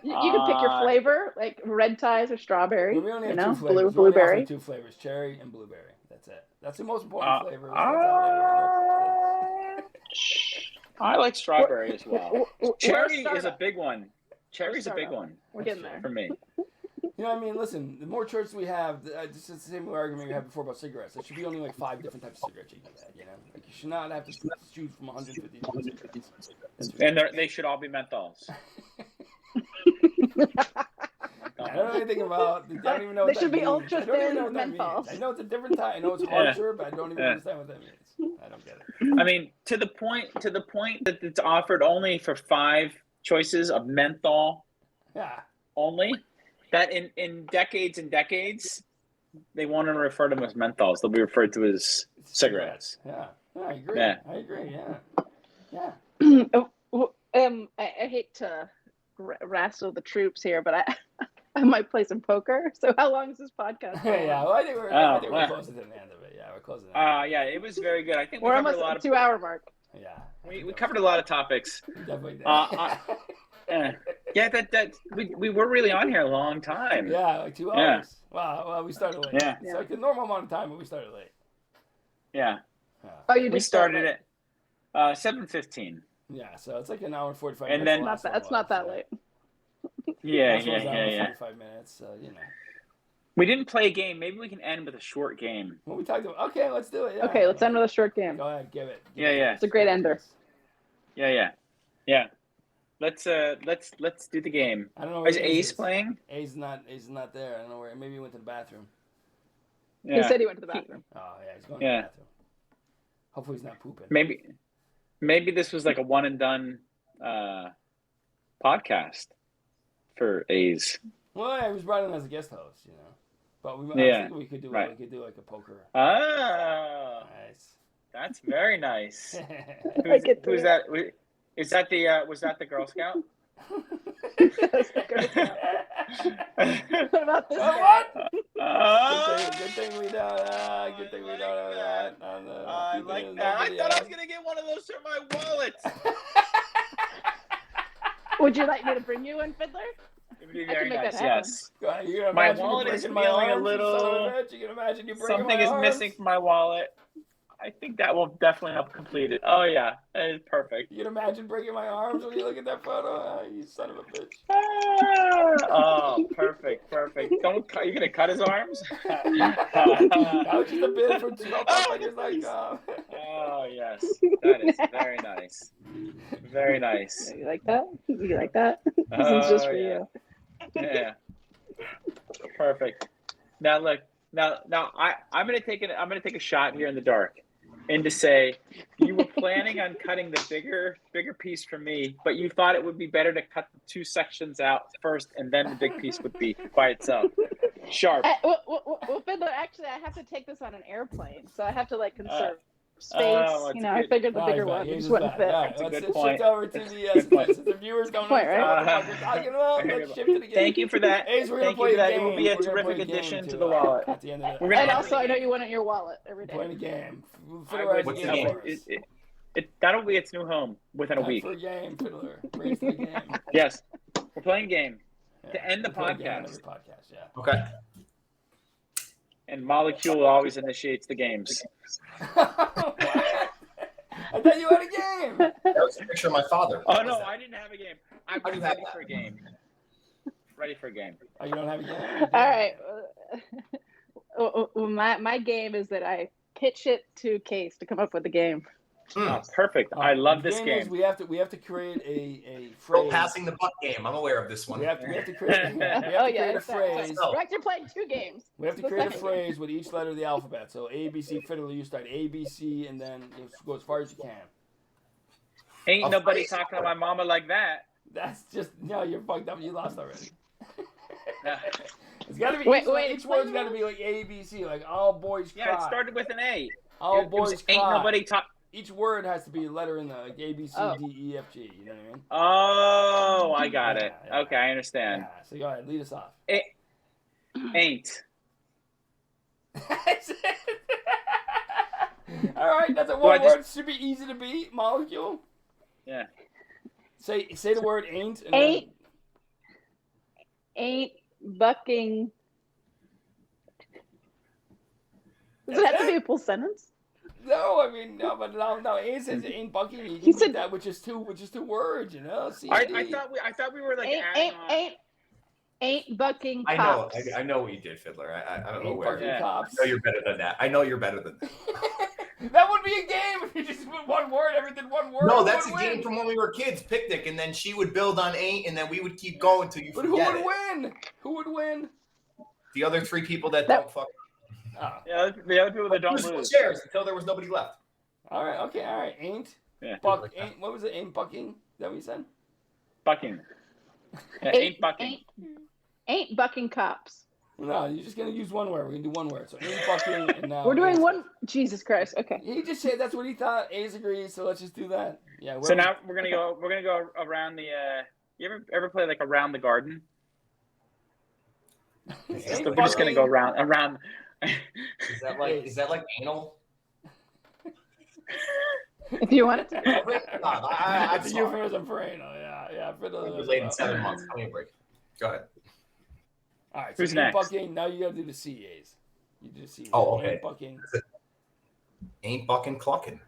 [SPEAKER 5] You can pick your flavor, like red ties or strawberry.
[SPEAKER 2] We only have 2 flavors.
[SPEAKER 5] Blueberry.
[SPEAKER 2] We only 2 flavors: cherry and blueberry. That's it. That's the most important flavor.
[SPEAKER 1] I like strawberry as well. Cherry is a big one. Cherry's a big one.
[SPEAKER 5] We're getting there
[SPEAKER 1] for me.
[SPEAKER 2] You know what I mean? Listen, the more choices we have, it's the same argument we had before about cigarettes. There should be only like 5 different types of cigarettes you can get, you know? Like, you should not have to choose from 150 different cigarettes.
[SPEAKER 1] And they should all be menthols.
[SPEAKER 2] I don't know anything about. I don't even know what that means.
[SPEAKER 5] They should be ultra thin
[SPEAKER 2] menthols. I know it's a different type. I know it's harsher, but I don't even understand what that means. I don't get it.
[SPEAKER 1] I mean, to the point that it's offered only for 5 choices of menthol.
[SPEAKER 2] Yeah.
[SPEAKER 1] Only. That in decades and decades, they won't even refer to them as menthols. They'll be referred to as cigarettes.
[SPEAKER 2] Yeah. I agree.
[SPEAKER 1] Yeah.
[SPEAKER 2] I agree. Yeah.
[SPEAKER 5] I hate to wrestle the troops here, but I might play some poker. So how long is this podcast?
[SPEAKER 2] Yeah, well, I think we're close to the end of it. Yeah, we're close to the end.
[SPEAKER 1] Yeah, it was very good. I think
[SPEAKER 5] we're almost at the 2-hour mark.
[SPEAKER 2] Yeah.
[SPEAKER 1] We covered a lot of topics.
[SPEAKER 2] Definitely did.
[SPEAKER 1] We were really on here a long time.
[SPEAKER 2] Yeah, like 2 hours.
[SPEAKER 1] Yeah.
[SPEAKER 2] Wow, well, we started late.
[SPEAKER 1] Yeah.
[SPEAKER 2] It's like the normal amount of time, but we started late.
[SPEAKER 1] Yeah.
[SPEAKER 5] Oh, you
[SPEAKER 1] we started at 7:15.
[SPEAKER 2] Yeah, so it's like an hour and 45
[SPEAKER 1] and
[SPEAKER 2] minutes.
[SPEAKER 1] Then
[SPEAKER 5] it's not that late.
[SPEAKER 1] Yeah.
[SPEAKER 2] 45 minutes, you know.
[SPEAKER 1] We didn't play a game. Maybe we can end with a short game.
[SPEAKER 2] Well, we talked about. Okay, let's do it. Yeah.
[SPEAKER 5] Okay, let's end with a short game.
[SPEAKER 2] Go ahead, give it.
[SPEAKER 1] Yeah.
[SPEAKER 5] It's a great ender.
[SPEAKER 1] Yeah. Let's do the game.
[SPEAKER 2] I don't know.
[SPEAKER 1] Is Ace playing?
[SPEAKER 2] Ace not there. I don't know where. Maybe he went to the bathroom.
[SPEAKER 1] Yeah.
[SPEAKER 5] He said he went to the bathroom.
[SPEAKER 2] Oh yeah, he's going to the bathroom. Hopefully he's not pooping.
[SPEAKER 1] Maybe this was like a one and done podcast for A's.
[SPEAKER 2] Well, yeah, he was brought in as a guest host, you know. But I think we could do like a poker.
[SPEAKER 1] Oh,
[SPEAKER 2] nice.
[SPEAKER 1] That's very nice. Who's that? Is that was that the Girl Scout?
[SPEAKER 5] What about this?
[SPEAKER 2] What? Good thing we don't have that.
[SPEAKER 1] I like that. I thought I was gonna get one of those for my wallet.
[SPEAKER 5] Would you like me to bring you one, Fiddler?
[SPEAKER 1] It would be very nice. Yes.
[SPEAKER 2] My
[SPEAKER 1] wallet is feeling a little.
[SPEAKER 2] You can imagine you breaking
[SPEAKER 1] something is missing from my wallet. I think that will definitely help complete it. Oh yeah, that is perfect.
[SPEAKER 2] You can imagine breaking my arms when you look at that photo. Oh, you son of a bitch.
[SPEAKER 1] Oh, perfect. You're gonna cut his arms?
[SPEAKER 2] That was just a bit for 12.com.
[SPEAKER 1] Oh yes, that is very nice. Very nice.
[SPEAKER 5] You like that? You like that? This is just for you.
[SPEAKER 1] Yeah. Perfect. Now look. Now I'm gonna take a shot here in the dark, and to say you were planning on cutting the bigger piece for me, but you thought it would be better to cut the 2 sections out first, and then the big piece would be by itself. Sharp.
[SPEAKER 5] Well, Fiddler, actually, I have to take this on an airplane, so I have to conserve space. I figured the bigger one just wouldn't fit.
[SPEAKER 1] That's a good point.
[SPEAKER 2] Shift over to the viewers don't know what we're talking about. Let's shift it again.
[SPEAKER 1] Thank you for that.
[SPEAKER 2] Ace, we're gonna play a game.
[SPEAKER 1] It will be a terrific addition to the wallet.
[SPEAKER 2] At the end of
[SPEAKER 5] it. And also, I know you want it in your wallet every day.
[SPEAKER 2] Playing a game.
[SPEAKER 3] What's the game?
[SPEAKER 1] That'll be its new home within a week.
[SPEAKER 2] For a game, Fiddler. Ready for a game.
[SPEAKER 1] Yes, we're playing a game to end the podcast.
[SPEAKER 3] Okay.
[SPEAKER 1] And Mollecule always initiates the games.
[SPEAKER 2] I thought you had a game.
[SPEAKER 3] That was a picture of my father.
[SPEAKER 1] Oh no, I didn't have a game. I'm ready for a game. Ready for a game.
[SPEAKER 2] Oh, you don't have a game?
[SPEAKER 5] All right. My game is that I pitch it to Case to come up with a game.
[SPEAKER 1] Oh, perfect. I love this game.
[SPEAKER 2] We have to create a phrase.
[SPEAKER 3] Passing the buck game. I'm aware of this one.
[SPEAKER 2] We have to create a phrase.
[SPEAKER 5] We're actually playing 2 games.
[SPEAKER 2] We have to create a phrase with each letter of the alphabet. So A, B, C, Fiddler, you start A, B, C, and then go as far as you can.
[SPEAKER 1] Ain't nobody talking to my mama like that.
[SPEAKER 2] That's just, no, you're fucked up. You lost already. It's got to be, each word's got to be like A, B, C, like all boys cry.
[SPEAKER 1] Yeah, it started with an A.
[SPEAKER 2] All boys cry.
[SPEAKER 1] Ain't nobody talk.
[SPEAKER 2] Each word has to be a letter in the A, B, C, D, E, F, G. You know what I mean?
[SPEAKER 1] Oh, I got it. Yeah. Okay, I understand.
[SPEAKER 2] Yeah, so go ahead, lead us off.
[SPEAKER 1] Ain't.
[SPEAKER 2] All right, that's a one word. Should be easy to beat. Molecule.
[SPEAKER 1] Yeah.
[SPEAKER 2] Say the word ain't. And
[SPEAKER 5] ain't bucking. Does it have to be a full sentence?
[SPEAKER 2] No, I mean no, but no. Ain't says it ain't bucking. You can said that, which is two words. You know.
[SPEAKER 1] I thought we were like adding on.
[SPEAKER 5] Ain't bucking
[SPEAKER 3] I
[SPEAKER 5] cops.
[SPEAKER 3] know. I know what you did, Fiddler. I don't know
[SPEAKER 2] Ain't
[SPEAKER 3] where.
[SPEAKER 2] bucking cops.
[SPEAKER 3] I know you're better than that. I know you're better than that.
[SPEAKER 2] That would be a game if you just put one word, everything one word.
[SPEAKER 3] No, that's a game from when we were kids, picnic, and then she would build on ain't, and then we would keep going till you forget it.
[SPEAKER 2] But who would win? Who would win?
[SPEAKER 3] The other 3 people that don't fuck.
[SPEAKER 1] Yeah, the other people that don't lose.
[SPEAKER 3] Chairs until there was nobody left.
[SPEAKER 2] All right, okay, all right. Ain't ain't. What was it? Ain't bucking? Is that what you said?
[SPEAKER 1] Bucking. Yeah, ain't bucking.
[SPEAKER 5] Ain't bucking cops.
[SPEAKER 2] No, you're just gonna use one word. We're gonna do one word. So ain't bucking, and now
[SPEAKER 5] we're doing one. Jesus Christ. Okay.
[SPEAKER 2] He just said that's what he thought. A's agreed, so let's just do that. Yeah.
[SPEAKER 1] So now we're gonna go around the. You ever play like around the garden? We're just gonna go around.
[SPEAKER 3] Is that like anal?
[SPEAKER 5] If you want it to.
[SPEAKER 2] It's a euphemism for anal. Yeah. For the
[SPEAKER 3] related 7 months. Give me a break. Go ahead.
[SPEAKER 2] All right.
[SPEAKER 1] Who's
[SPEAKER 2] so
[SPEAKER 1] next?
[SPEAKER 2] Bucking. Now you gotta do the CAs. You do the CAs.
[SPEAKER 3] Oh, okay.
[SPEAKER 2] Ain't bucking.
[SPEAKER 3] Ain't bucking clucking.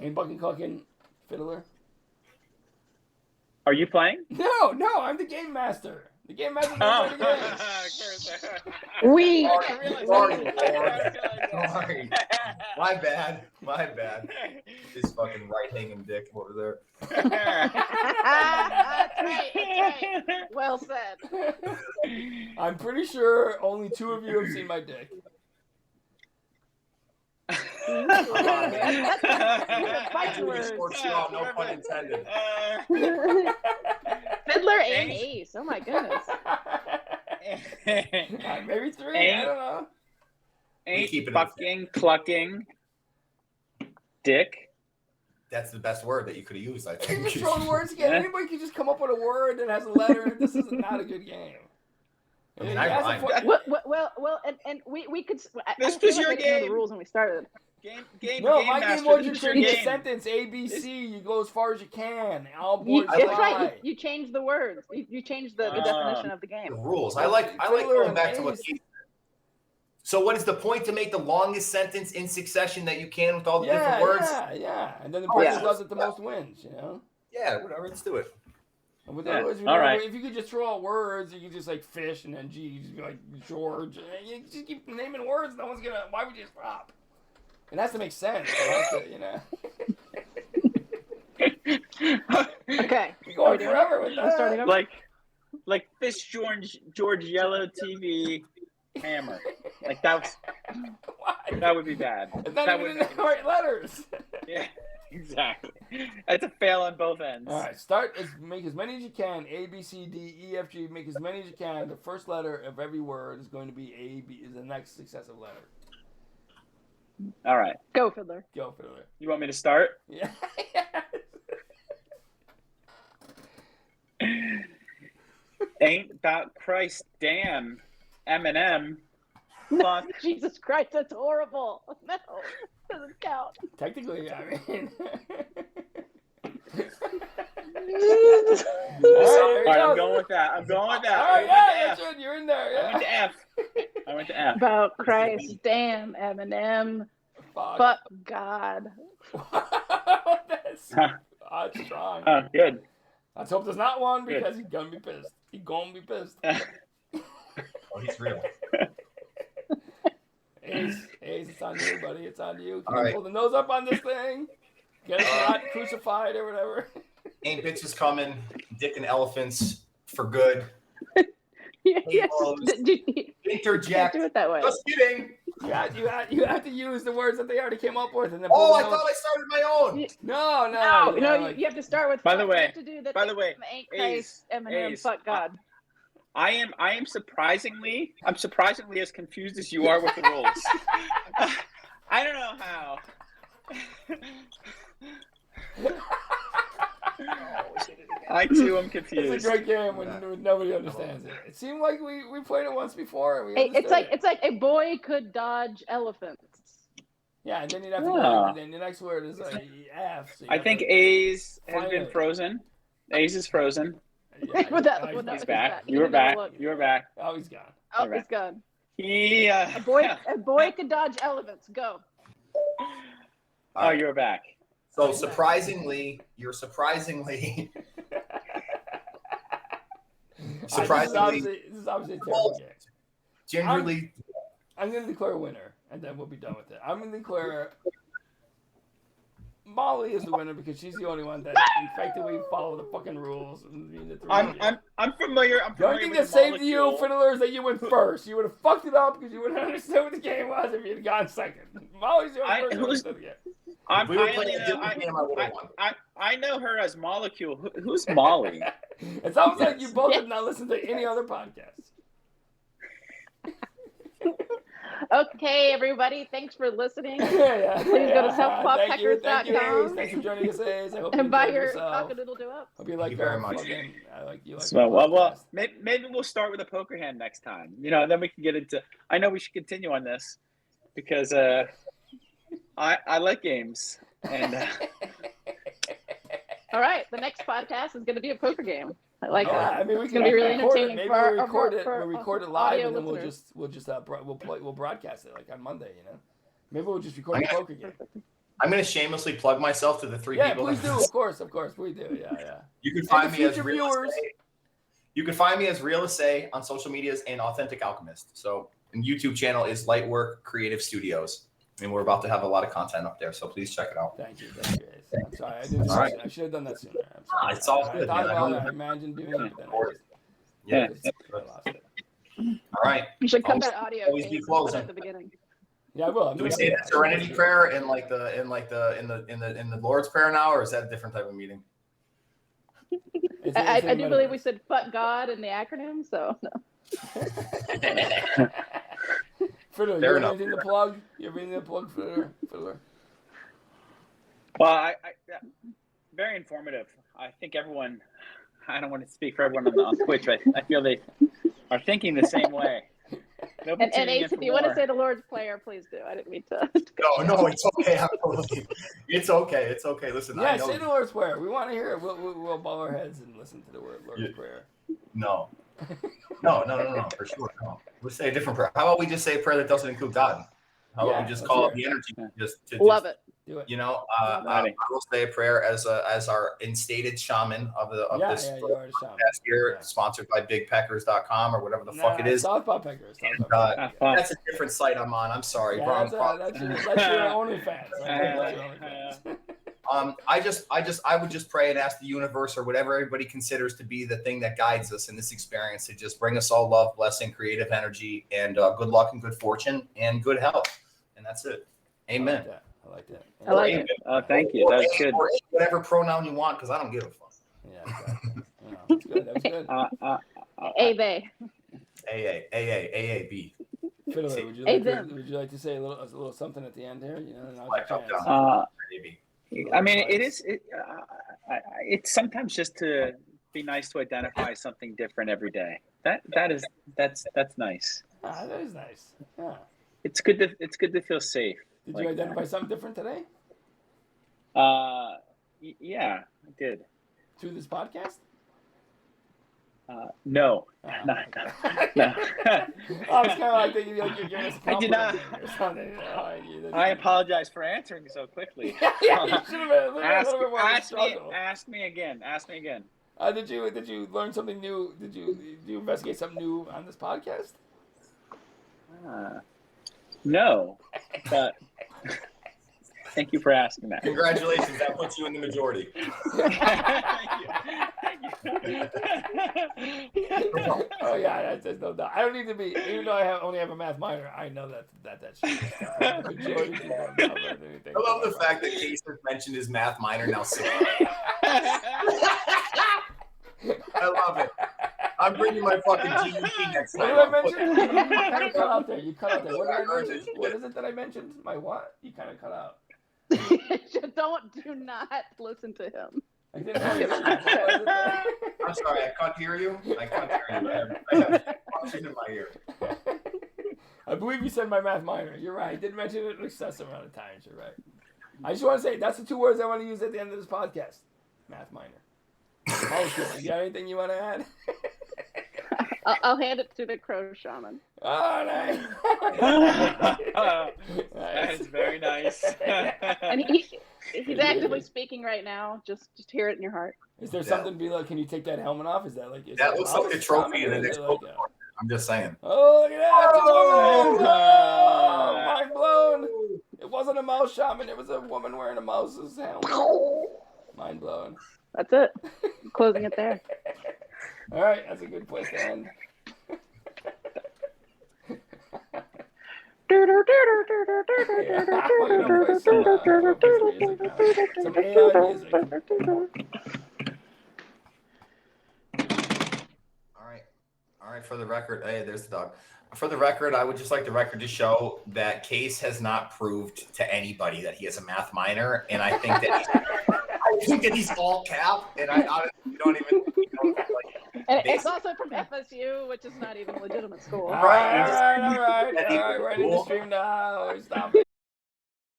[SPEAKER 2] Ain't bucking clucking. Fiddler.
[SPEAKER 1] Are you playing?
[SPEAKER 2] No. I'm the game master. The game master's not playing the game.
[SPEAKER 5] We.
[SPEAKER 3] Sorry. My bad. This fucking right-hanging dick over there.
[SPEAKER 5] That's right. Well said.
[SPEAKER 2] I'm pretty sure only 2 of you have seen my dick.
[SPEAKER 3] Sports straw, no pun intended.
[SPEAKER 5] Fiddler and Ace. Oh my goodness.
[SPEAKER 2] Maybe 3. I don't know.
[SPEAKER 1] Ain't bucking, clucking, dick.
[SPEAKER 3] That's the best word that you could have used, I think.
[SPEAKER 2] You're just throwing words again. Anybody can just come up with a word that has a letter. This is not a good game.
[SPEAKER 3] I mean, I rhymed.
[SPEAKER 5] Well, and we could.
[SPEAKER 1] This was your
[SPEAKER 5] I
[SPEAKER 1] game.
[SPEAKER 5] Know the rules when we started.
[SPEAKER 2] My game was you change the sentence A, B, C. You go as far as you can. All boys
[SPEAKER 5] That's right. You change the words. You change the definition of the game.
[SPEAKER 3] The rules. I like going back to what. So what is the point to make the longest sentence in succession that you can with all the different words?
[SPEAKER 2] Yeah. And then the person who does it the most wins.
[SPEAKER 3] Yeah, whatever. Let's do it.
[SPEAKER 2] With all right. If you could just throw out words, you could just like fish and then like George. You just keep naming words. No one's gonna. Why would you stop? It has to make sense.
[SPEAKER 5] Okay.
[SPEAKER 2] You're going forever with that.
[SPEAKER 5] Starting over?
[SPEAKER 1] Like Fish George Yellow TV Hammer. Like that would be bad.
[SPEAKER 2] That would be the right letters.
[SPEAKER 1] Yeah, exactly. It's a fail on both ends.
[SPEAKER 2] All right, make as many as you can. A, B, C, D, E, F, G. Make as many as you can. The first letter of every word is going to be A, B. Is the next successive letter.
[SPEAKER 1] All right.
[SPEAKER 5] Go, Fiddler.
[SPEAKER 1] You want me to start?
[SPEAKER 2] Yeah.
[SPEAKER 1] Ain't about Christ damn Eminem. Fuck.
[SPEAKER 5] Jesus Christ, that's horrible. No, doesn't count.
[SPEAKER 2] Technically, I mean.
[SPEAKER 1] All right, I'm going with that. All
[SPEAKER 2] right, yeah, you're in there. Yeah.
[SPEAKER 1] I went to F.
[SPEAKER 5] About Christ, damn, Eminem. Fuck God.
[SPEAKER 2] That's strong.
[SPEAKER 1] Oh, good.
[SPEAKER 2] Let's hope there's not one because he's gonna be pissed.
[SPEAKER 3] Oh, he's real.
[SPEAKER 2] Ace, it's on you, buddy. It's on you.
[SPEAKER 3] All right.
[SPEAKER 2] Pull the nose up on this thing. Get us not crucified or whatever.
[SPEAKER 3] Ain't bitches coming. Dick and elephants for good.
[SPEAKER 5] Yes.
[SPEAKER 3] Interject.
[SPEAKER 5] Do it that way.
[SPEAKER 3] Just kidding.
[SPEAKER 2] You have to use the words that they already came up with, and then.
[SPEAKER 3] I thought I started my own.
[SPEAKER 2] No.
[SPEAKER 5] You have to start with.
[SPEAKER 1] By the way,
[SPEAKER 5] ain't Christ, Eminem, fuck God.
[SPEAKER 1] I'm surprisingly as confused as you are with the rules. I don't know how. I too am confused.
[SPEAKER 2] It's a great game when nobody understands it. It seemed like we played it once before.
[SPEAKER 5] It's like a boy could dodge elephants.
[SPEAKER 2] Yeah, and then you'd have to go, and then the next word is like F. So
[SPEAKER 1] I think A's has been frozen. A's is frozen.
[SPEAKER 2] Yeah,
[SPEAKER 1] he's back. You were back.
[SPEAKER 2] Oh, he's gone.
[SPEAKER 5] Oh, he's gone.
[SPEAKER 1] A
[SPEAKER 5] boy could dodge elephants. Go.
[SPEAKER 1] Oh, you're back.
[SPEAKER 3] So surprisingly, you're surprisingly. Surprisingly,
[SPEAKER 2] this is obviously a terrible game.
[SPEAKER 3] Generally,
[SPEAKER 2] I'm going to declare a winner, and then we'll be done with it. I'm going to declare Molly is the winner because she's the only one that effectively followed the fucking rules.
[SPEAKER 1] I'm familiar.
[SPEAKER 2] The only thing that saved you, Fiddler, is that you went first. You would have fucked it up because you wouldn't understand what the game was if you had gone second. Molly's the only person that
[SPEAKER 1] I know her as Mollecule. Who's Molly?
[SPEAKER 2] It sounds like you both have not listened to any other podcast.
[SPEAKER 5] Okay, everybody, thanks for listening. Please
[SPEAKER 2] go
[SPEAKER 5] to selfpoppeckers.com.
[SPEAKER 2] Thanks for joining us, Ace. I hope
[SPEAKER 5] and
[SPEAKER 2] you
[SPEAKER 5] buy your
[SPEAKER 2] yourself.
[SPEAKER 5] Cock-a-doodle-doo-up.
[SPEAKER 2] Hope you like
[SPEAKER 3] Thank you very much.
[SPEAKER 1] Maybe we'll start with a poker hand next time. Then we can get into. I know we should continue on this because I like games and.
[SPEAKER 5] All right, the next podcast is going to be a poker game. I like that.
[SPEAKER 2] I mean,
[SPEAKER 5] it's going to be really entertaining.
[SPEAKER 2] Maybe
[SPEAKER 5] we'll
[SPEAKER 2] record it live, and then we'll broadcast it like on Monday. Maybe we'll just record a poker game.
[SPEAKER 3] I'm going to shamelessly plug myself to the three people.
[SPEAKER 2] Yeah, please do. Of course, we do. Yeah.
[SPEAKER 3] You can find me as Real Essay. You can find me as Real Essay on social medias and Authentic Alchemist. So, and YouTube channel is Lightwork Creative Studios. I mean, we're about to have a lot of content up there, so please check it out.
[SPEAKER 2] Thank you. I'm sorry, I should have done that sooner. I'm sorry.
[SPEAKER 3] It's all good.
[SPEAKER 2] I imagined doing it, but then I lost it.
[SPEAKER 3] All right.
[SPEAKER 5] You should cut that audio.
[SPEAKER 3] Always be closing
[SPEAKER 5] at the beginning.
[SPEAKER 2] Yeah, I will.
[SPEAKER 3] Do we say the Serenity Prayer in the Lord's Prayer now, or is that a different type of meeting?
[SPEAKER 5] I do believe we said "fuck God" in the acronym, so no.
[SPEAKER 2] Fiddler, you have anything to plug? Fiddler?
[SPEAKER 1] Well, I very informative. I think everyone. I don't want to speak for everyone on Twitch, but I feel they are thinking the same way.
[SPEAKER 5] And Ace, if you want to say the Lord's Prayer, please do. I didn't mean to.
[SPEAKER 3] No, it's okay. It's okay. Listen,
[SPEAKER 2] yeah, say the Lord's Prayer. We want to hear it. We'll bow our heads and listen to the Lord's Prayer.
[SPEAKER 3] No, for sure. No. Let's say a different prayer. How about we just say a prayer that doesn't include God? How about we just call it the energy?
[SPEAKER 5] Love it.
[SPEAKER 2] Do it.
[SPEAKER 3] I will say a prayer as our instated shaman of this podcast here, sponsored by BigPeckers.com or whatever the fuck it is.
[SPEAKER 2] Southpaw-Peckers.
[SPEAKER 3] That's a different site I'm on. I'm sorry, bro.
[SPEAKER 2] That's your OnlyFans.
[SPEAKER 3] I would just pray and ask the universe or whatever everybody considers to be the thing that guides us in this experience to just bring us all love, blessing, creative energy, and good luck and good fortune and good health. And that's it. Amen.
[SPEAKER 2] I like that.
[SPEAKER 5] I like it.
[SPEAKER 1] Thank you. That's good.
[SPEAKER 3] Or whatever pronoun you want, because I don't give a fuck.
[SPEAKER 2] Yeah, exactly. That's good. That was good.
[SPEAKER 5] A-Bay.
[SPEAKER 3] A-A-B.
[SPEAKER 2] Fiddler, would you like to say a little something at the end here?
[SPEAKER 3] Maybe.
[SPEAKER 1] I mean, it's sometimes just to be nice to identify something different every day. That's nice.
[SPEAKER 2] That is nice. Yeah.
[SPEAKER 1] It's good to feel safe.
[SPEAKER 2] Did you identify something different today?
[SPEAKER 1] Yeah, I did.
[SPEAKER 2] Through this podcast?
[SPEAKER 1] No. No.
[SPEAKER 2] I was kind of like thinking you're giving us a compliment or something.
[SPEAKER 1] I apologize for answering so quickly.
[SPEAKER 2] Yeah, you should have
[SPEAKER 1] ask me again.
[SPEAKER 2] Did you learn something new? Did you investigate something new on this podcast?
[SPEAKER 1] No, but thank you for asking that.
[SPEAKER 3] Congratulations, that puts you in the majority.
[SPEAKER 1] Thank you.
[SPEAKER 2] Oh yeah, there's no doubt. I don't need to be, even though I only have a math minor. I know that's true. The majority of people don't know anything.
[SPEAKER 3] I love the fact that Case has mentioned his math minor now. I love it. I'm bringing my fucking GED next time.
[SPEAKER 2] What did I mention? You cut out there. What did I mention? What is it that I mentioned? My what? You kind of cut out.
[SPEAKER 5] Do not listen to him.
[SPEAKER 2] I didn't know
[SPEAKER 3] I'm sorry, I can't hear you. I have function in my ear.
[SPEAKER 2] I believe you said my math minor. You're right. I did mention it an excessive amount of times. You're right. I just want to say, that's the two words I want to use at the end of this podcast. Math minor. You got anything you want to add?
[SPEAKER 5] I'll hand it to the crow shaman.
[SPEAKER 2] Oh, nice.
[SPEAKER 1] That is very nice.
[SPEAKER 5] And he's actively speaking right now. Just hear it in your heart.
[SPEAKER 2] Is there something to be like? Can you take that helmet off? Is that like?
[SPEAKER 3] That looks like a trophy in the next book. I'm just saying.
[SPEAKER 2] Oh, look at that! Oh, mind blown. It wasn't a mouse shaman. It was a woman wearing a mouse's helmet. Mind blown.
[SPEAKER 5] That's it. I'm closing it there.
[SPEAKER 2] All right, that's a good place to end. Some AI music.
[SPEAKER 3] All right. For the record, hey, there's the dog. For the record, I would just like the record to show that Case has not proved to anybody that he is a math minor, and I think that he's all cap, and I honestly don't even.
[SPEAKER 5] And it's also from FSU, which is not even a legitimate school.
[SPEAKER 2] All right. Ready to stream now. Stop it.